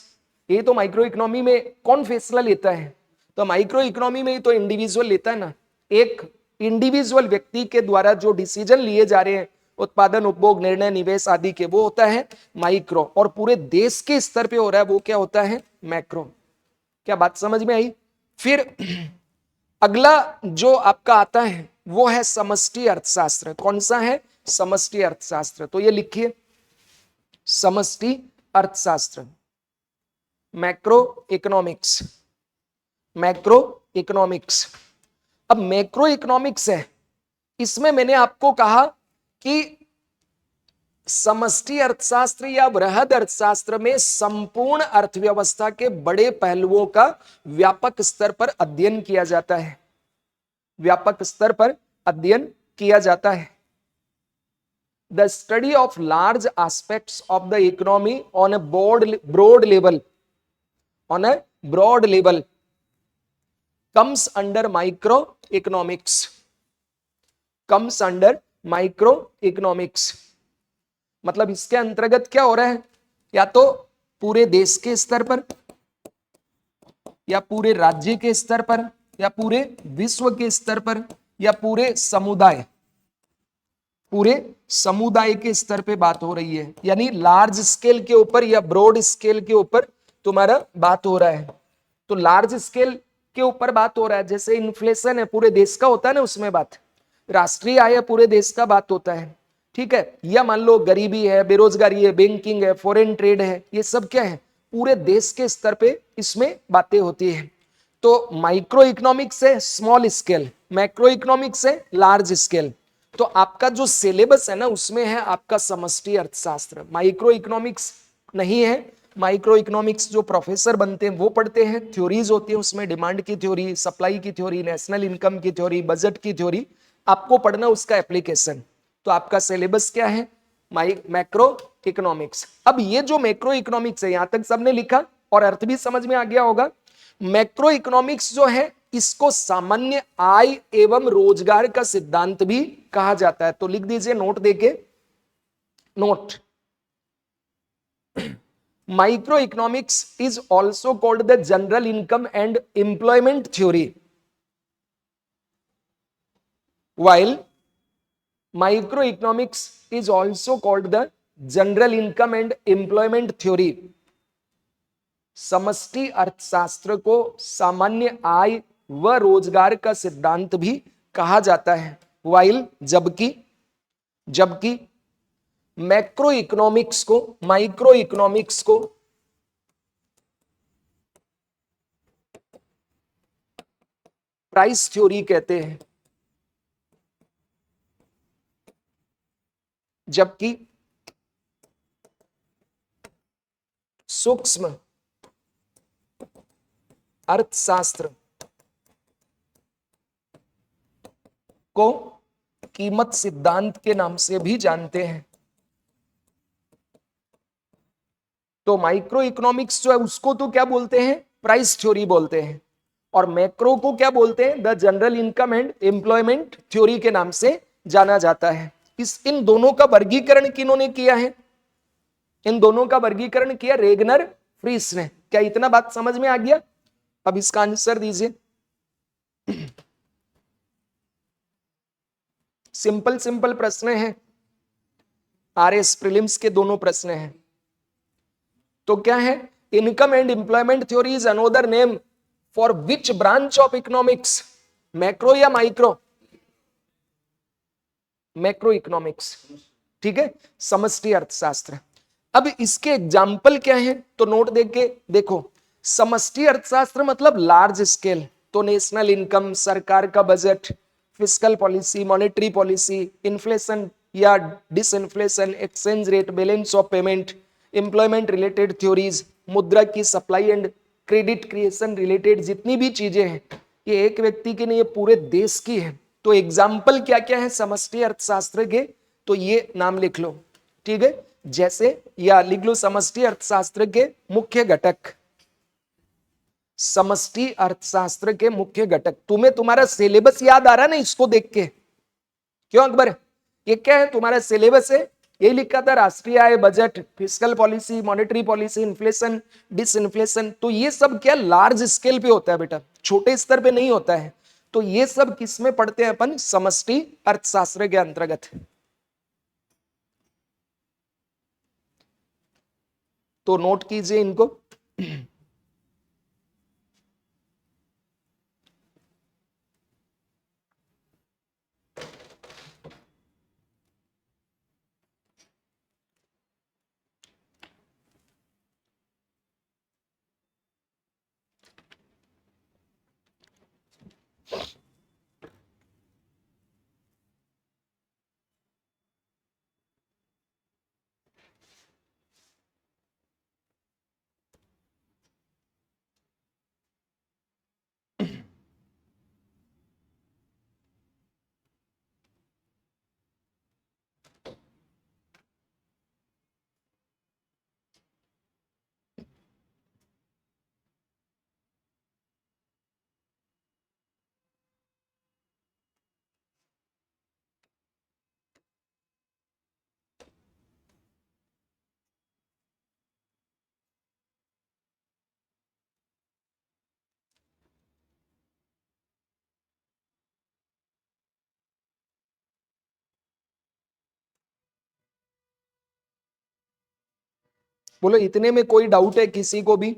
ये तो माइक्रो इकोनॉमी में कौन फैसला लेता है, तो माइक्रो इकोनॉमी में ही तो इंडिविजुअल लेता है ना। एक इंडिविजुअल व्यक्ति के द्वारा जो डिसीजन लिए जा रहे हैं, उत्पादन, उपभोग, निर्णय, निवेश आदि के, वो होता है माइक्रो। और पूरे देश के स्तर पे हो रहा है वो क्या होता है, मैक्रो। क्या बात समझ में आई। फिर अगला जो आपका आता है वो है समष्टि अर्थशास्त्र। कौन सा है, समष्टि अर्थशास्त्र। तो ये लिखिए, समष्टि अर्थशास्त्र, मैक्रो इकोनॉमिक्स, मैक्रो इकोनॉमिक्स। अब मैक्रो इकोनॉमिक्स है, इसमें मैंने आपको कहा कि समष्टि अर्थशास्त्र या बृहद अर्थशास्त्र में संपूर्ण अर्थव्यवस्था के बड़े पहलुओं का व्यापक स्तर पर अध्ययन किया जाता है, व्यापक स्तर पर अध्ययन किया जाता है। The study of large aspects of the economy on a broad level, on a broad level comes under micro economics, comes under micro economics। मतलब इसके अंतर्गत क्या हो रहा है, या तो पूरे देश के स्तर पर, या पूरे राज्य के स्तर पर, या पूरे विश्व के स्तर पर, या पूरे समुदाय, पूरे समुदाय के स्तर पे बात हो रही है। यानी लार्ज स्केल के ऊपर या ब्रॉड स्केल के ऊपर तुम्हारा बात हो रहा है। तो लार्ज स्केल के ऊपर बात हो रहा है, जैसे इन्फ्लेशन है पूरे देश का होता है ना, उसमें बात, राष्ट्रीय आय है पूरे देश का बात होता है, ठीक है। या मान लो गरीबी है, बेरोजगारी है, बैंकिंग है, फॉरेन ट्रेड है, ये सब क्या है, पूरे देश के स्तर पे इसमें बातें होती है। तो माइक्रो इकोनॉमिक्स है स्मॉल स्केल, मैक्रो इकोनॉमिक्स है लार्ज स्केल। तो आपका जो सिलेबस है ना उसमें है आपका समष्टि अर्थशास्त्र, माइक्रो इकोनॉमिक्स नहीं है। माइक्रो इकोनॉमिक्स जो प्रोफेसर बनते हैं वो पढ़ते हैं, थ्योरीज होती है उसमें, डिमांड की थ्योरी, सप्लाई की थ्योरी, नेशनल इनकम की थ्योरी, बजट की थ्योरी, आपको पढ़ना उसका एप्लीकेशन। तो आपका सिलेबस क्या है, मैक्रो इकोनॉमिक्स। अब ये जो मैक्रो इकोनॉमिक्स है, यहां तक सबने लिखा और अर्थ भी समझ में आ गया होगा। मैक्रो इकोनॉमिक्स जो है इसको सामान्य आय एवं रोजगार का सिद्धांत भी कहा जाता है। तो लिख दीजिए नोट देके, note, micro economics is also called the general income and employment theory, while microeconomics is also called the general income and employment theory। समष्टि अर्थशास्त्र को सामान्य आय व रोजगार का सिद्धांत भी कहा जाता है। वाइल, जबकि, जबकि मैक्रो इकोनॉमिक्स को, माइक्रो इकोनॉमिक्स को प्राइस थ्योरी कहते हैं, जबकि सूक्ष्म अर्थशास्त्र को कीमत सिद्धांत के नाम से भी जानते हैं। तो माइक्रो इकोनॉमिक्स जो है उसको तो क्या बोलते हैं, प्राइस थ्योरी बोलते हैं, और मैक्रो को क्या बोलते हैं, the general income and employment theory के नाम से जाना जाता है। इन दोनों का वर्गीकरण किन्होंने किया है, इन दोनों का वर्गीकरण किया रेगनर फ्रीस ने। क्या इतना बात समझ में आ गया? अब इसका आंसर दीजिए। सिंपल सिंपल प्रश्न है, आरएस प्रीलिम्स के दोनों प्रश्न हैं। तो क्या है, income and employment theory is another name for which branch of economics, macro या माइक्रो? मैक्रो इकोनॉमिक्स, ठीक है, समष्टि अर्थशास्त्र। अब इसके एग्जाम्पल क्या है, तो नोट देख के देखो। समष्टि अर्थशास्त्र मतलब लार्ज स्केल, तो नेशनल इनकम, सरकार का budget, fiscal policy, monetary policy, inflation या disinflation, exchange rate, balance of payment, employment related theories, मुद्रा की supply and credit creation related जितनी भी चीजें हैं, ये एक व्यक्ति की नहीं, ये पूरे देश की है। तो एग्जाम्पल क्या क्या है समष्टि अर्थशास्त्र के, तो ये नाम लिख लो, ठीक है। जैसे या लिख लो समष्टि अर्थशास्त्र के मुख्य घटक, समष्टि अर्थशास्त्र के मुख्य घटक। तुम्हें तुम्हारा सिलेबस याद आ रहा है ना इसको देख के? क्यों अकबर, ये क्या है तुम्हारा सिलेबस है, यही लिखा था, राष्ट्रीय आय, budget, fiscal policy, monetary policy, inflation, disinflation. तो ये सब क्या लार्ज स्केल पे होता है बेटा, छोटे स्तर पे नहीं होता है। तो ये सब किसमें पढ़ते हैं अपन, समष्टि अर्थशास्त्र के अंतर्गत। तो नोट कीजिए इनको। बोलो इतने में कोई डाउट है किसी को भी?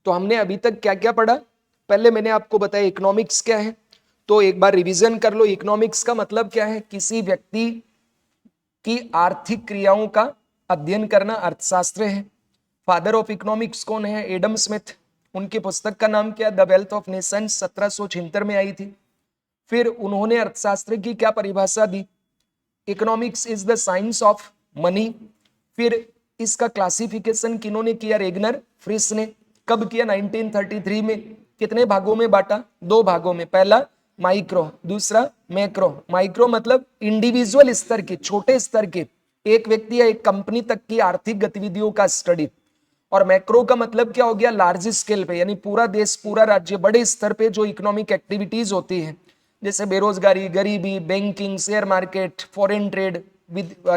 तो हमने अभी तक क्या क्या पढ़ा, पहले मैंने आपको बताया इकोनॉमिक्स क्या है, तो एक बार रिवीजन कर लो। इकोनॉमिक्स का मतलब क्या है, किसी व्यक्ति की आर्थिक क्रियाओं का अध्ययन करना अर्थशास्त्र है। फादर ऑफ इकोनॉमिक्स कौन है, एडम स्मिथ। उनकी पुस्तक का नाम क्या, द वेल्थ ऑफ नेशन, 1776 में आई थी। फिर उन्होंने अर्थशास्त्र की क्या परिभाषा दी, economics is the science of money. फिर इसका क्लासिफिकेशन किन्होंने किया, रेगनर फ्रिस ने। कब किया, 1933 में। कितने भागों में बांटा, दो भागों में, पहला माइक्रो, दूसरा मैक्रो। माइक्रो मतलब इंडिविजुअल स्तर की, छोटे स्तर के, एक व्यक्ति या एक कंपनी तक की आर्थिक गतिविधियों का स्टडी। और मैक्रो का मतलब क्या हो गया, लार्ज स्केल पे, यानी पूरा देश, पूरा राज्य, बड़े स्तर पे जो इकोनॉमिक एक्टिविटीज होती है, जैसे बेरोजगारी, गरीबी, banking, share market, foreign trade,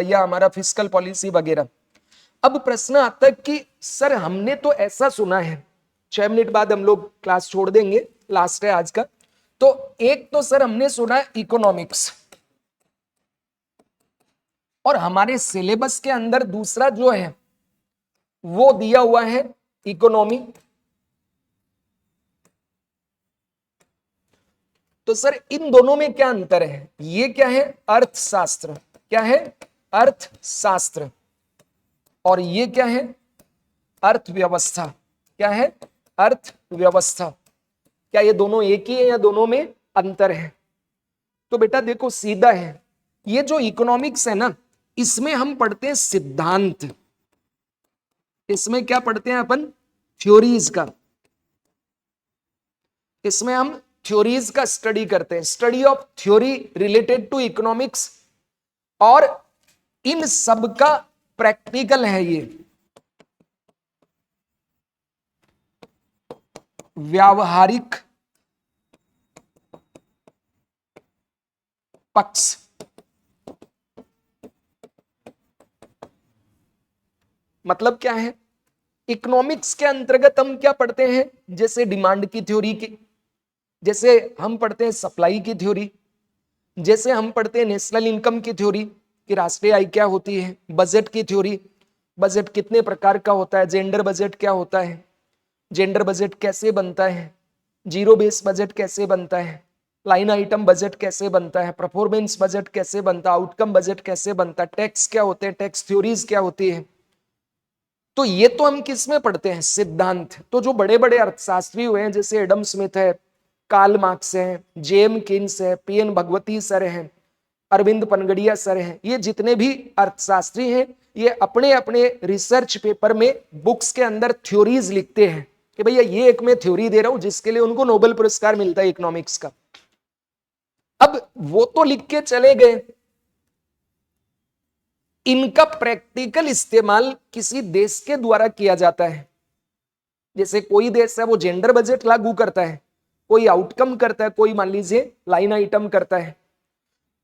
या हमारा फिस्कल पॉलिसी वगैरह। अब प्रश्न आता है कि सर हमने तो ऐसा सुना है, 6 मिनट बाद हम लोग क्लास छोड़ देंगे, लास्ट है आज का। तो एक तो सर हमने सुना है इकोनॉमिक्स, और हमारे सिलेबस के अंदर दूसरा जो है वो दिया हुआ है इकोनॉमी। तो सर इन दोनों में क्या अंतर है, ये क्या है, अर्थशास्त्र, क्या है, अर्थशास्त्र, और ये क्या है, अर्थव्यवस्था। क्या है, अर्थव्यवस्था। क्या ये दोनों एक ही है या दोनों में अंतर है? तो बेटा देखो सीधा है, ये जो इकोनॉमिक्स है ना, इसमें हम पढ़ते हैं सिद्धांत, इसमें क्या पढ़ते हैं अपन, थ्योरीज का। इसमें हम थ्योरीज का स्टडी करते हैं, study of theory related to economics, और इन सब का प्रैक्टिकल है ये। व्यावहारिक पक्ष। मतलब क्या है, इकोनॉमिक्स के अंतर्गत हम क्या पढ़ते हैं, जैसे डिमांड की थ्योरी की, जैसे हम पढ़ते हैं सप्लाई की थ्योरी, जैसे हम पढ़ते हैं नेशनल इनकम की थ्योरी कि राष्ट्रीय आय क्या होती है, बजट की थ्योरी, बजट कितने प्रकार का होता है, जेंडर बजट क्या होता है, जेंडर बजट कैसे बनता है, जीरो बेस बजट कैसे बनता है, लाइन आइटम बजट कैसे बनता है, परफॉर्मेंस बजट कैसे बनता है, आउटकम बजट कैसे बनता है, टैक्स क्या होते हैं, टैक्स थ्योरीज क्या होती है। तो ये तो हम किस में पढ़ते हैं, सिद्धांत। तो जो बड़े बड़े अर्थशास्त्री हुए हैं, जैसे एडम स्मिथ है, कार्ल मार्क्स है, जेम किन्स है, पीएन भगवती सर हैं, अरविंद पनगड़िया सर हैं, ये जितने भी अर्थशास्त्री हैं, ये अपने अपने रिसर्च पेपर में बुक्स के अंदर थ्योरीज लिखते हैं कि भैया ये एक मैं थ्योरी दे रहा हूं जिसके लिए उनको नोबेल पुरस्कार मिलता है इकोनॉमिक्स का। अब वो तो लिख के चले गए, इनका प्रैक्टिकल इस्तेमाल किसी देश के द्वारा किया जाता है। जैसे कोई देश है वो जेंडर बजट लागू करता है, कोई आउटकम करता है, कोई मान लीजिए लाइन आइटम करता है।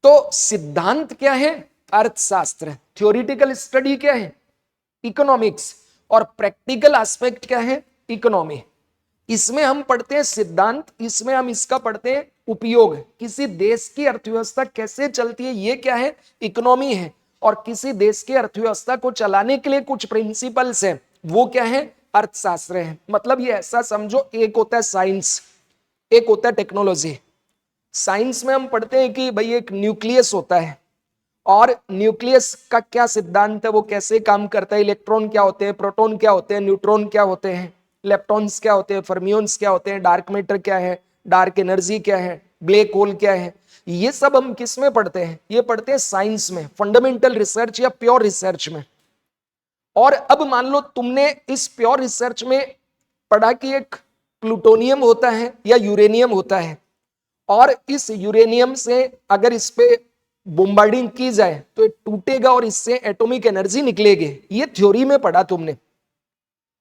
तो सिद्धांत क्या है, अर्थशास्त्र। थ्योरेटिकल स्टडी क्या है, इकोनॉमिक्स। और प्रैक्टिकल एस्पेक्ट क्या है, इकोनॉमी। इसमें हम पढ़ते हैं सिद्धांत, इसमें हम इसका पढ़ते हैं उपयोग। किसी देश की अर्थव्यवस्था कैसे चलती है, ये क्या है, इकोनॉमी है। और किसी देश की अर्थव्यवस्था को चलाने के लिए कुछ प्रिंसिपल्स हैं, वो क्या है, अर्थशास्त्र है। मतलब ये ऐसा समझो, एक होता है साइंस, एक होता है टेक्नोलॉजी। साइंस में हम पढ़ते हैं कि भाई एक न्यूक्लियस होता है, और न्यूक्लियस का क्या सिद्धांत है, वो कैसे काम करता है, इलेक्ट्रॉन क्या होते हैं, प्रोटॉन क्या होते हैं, न्यूट्रॉन क्या होते हैं, इलेक्ट्रॉन्स क्या होते हैं, फर्मियोन्स क्या होते हैं, डार्क मैटर क्या है, डार्क एनर्जी क्या है, ब्लैक होल क्या है। ये सब हम किस में पढ़ते हैं, ये पढ़ते हैं साइंस में, फंडामेंटल रिसर्च या प्योर रिसर्च में। और अब मान लो तुमने इस प्योर रिसर्च में पढ़ा कि एक प्लूटोनियम होता है या यूरेनियम होता है, और इस यूरेनियम से अगर इस पे बोम्बार्डिंग की जाए तो ये टूटेगा और इससे एटॉमिक एनर्जी निकलेगी। ये थ्योरी में पढ़ा तुमने,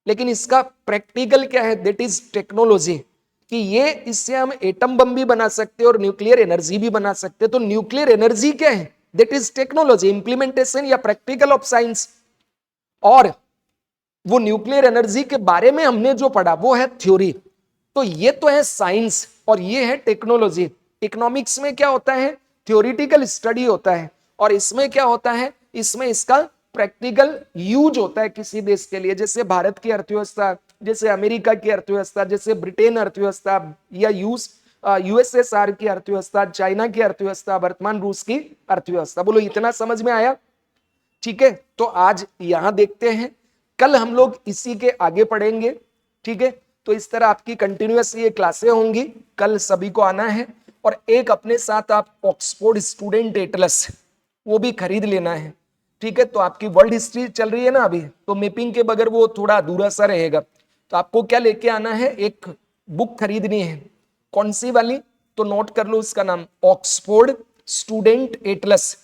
लेकिन इसका प्रैक्टिकल क्या है, दैट इज टेक्नोलॉजी। कि ये इससे हम एटम बम भी बना सकते हैं और न्यूक्लियर एनर्जी भी बना सकते हैं। तो न्यूक्लियर एनर्जी क्या है, दैट इज टेक्नोलॉजी, इंप्लीमेंटेशन या प्रैक्टिकल ऑफ साइंस। और वो न्यूक्लियर एनर्जी के बारे में हमने जो पढ़ा वो है थ्योरी। तो ये तो है साइंस और ये है टेक्नोलॉजी। इकोनॉमिक्स में क्या होता है, थ्योरेटिकल स्टडी होता है, और इसमें क्या होता है, इसमें इसका प्रैक्टिकल यूज होता है किसी देश के लिए। जैसे भारत की अर्थव्यवस्था, जैसे अमेरिका की अर्थव्यवस्था, जैसे ब्रिटेन अर्थव्यवस्था, या यूएसएसआर की अर्थव्यवस्था, चाइना की अर्थव्यवस्था, वर्तमान रूस की अर्थव्यवस्था। बोलो इतना समझ में आया? ठीक है, तो आज यहां देखते हैं, कल हम लोग इसी के आगे पढ़ेंगे। ठीक है, तो इस तरह आपकी कंटिन्यूअस ये क्लासें होंगी, कल सभी को आना है। और एक अपने साथ आप ऑक्सफोर्ड स्टूडेंट एटलस वो भी खरीद लेना है। ठीक है, तो आपकी वर्ल्ड हिस्ट्री चल रही है ना अभी, तो मैपिंग के बगैर वो थोड़ा अधूरा सा रहेगा। तो आपको क्या लेके आना है, एक बुक खरीदनी है। कौन सी वाली, तो नोट कर लो उसका नाम, ऑक्सफोर्ड स्टूडेंट एटलस।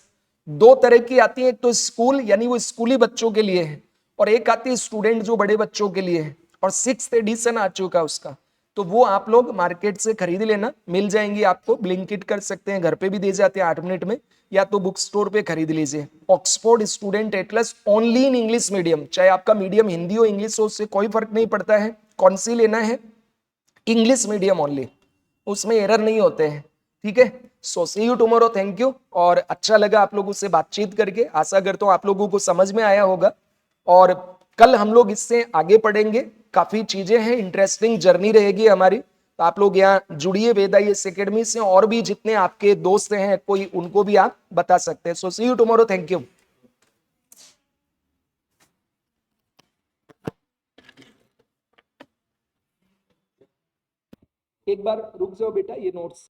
दो तरह की आती है, एक तो स्कूल यानी वो स्कूली बच्चों के लिए है, और एक आती है स्टूडेंट जो बड़े बच्चों के लिए है, और 6th एडिशन आ चुका उसका। तो वो आप लोग मार्केट से खरीद लेना, मिल जाएंगी आपको, ब्लिंकिट कर सकते हैं, घर पे भी दे जाते हैं 8 मिनट में, या तो बुक स्टोर पे खरीद लीजिए। Oxford student Atlas only in English medium, चाहे आपका मीडियम हिंदी हो इंग्लिश हो, उससे कोई फर्क नहीं पड़ता है कौन सी लेना है, इंग्लिश मीडियम ओनली, उसमें एरर नहीं होते हैं। ठीक है, सो सी यू टुमारो, थैंक यू। और अच्छा लगा आप लोगों से बातचीत करके, आशा करता हूं आप लोगों को समझ में आया होगा। और कल हम लोग इससे आगे पढ़ेंगे, काफी चीजें हैं, इंटरेस्टिंग जर्नी रहेगी हमारी। तो आप लोग यहाँ जुड़िए वेदाईएस एकेडमी से, और भी जितने आपके दोस्त हैं कोई, उनको भी आप बता सकते हैं। सो सी यू टुमारो, थैंक यू। एक बार रुक जाओ बेटा, ये नोट्स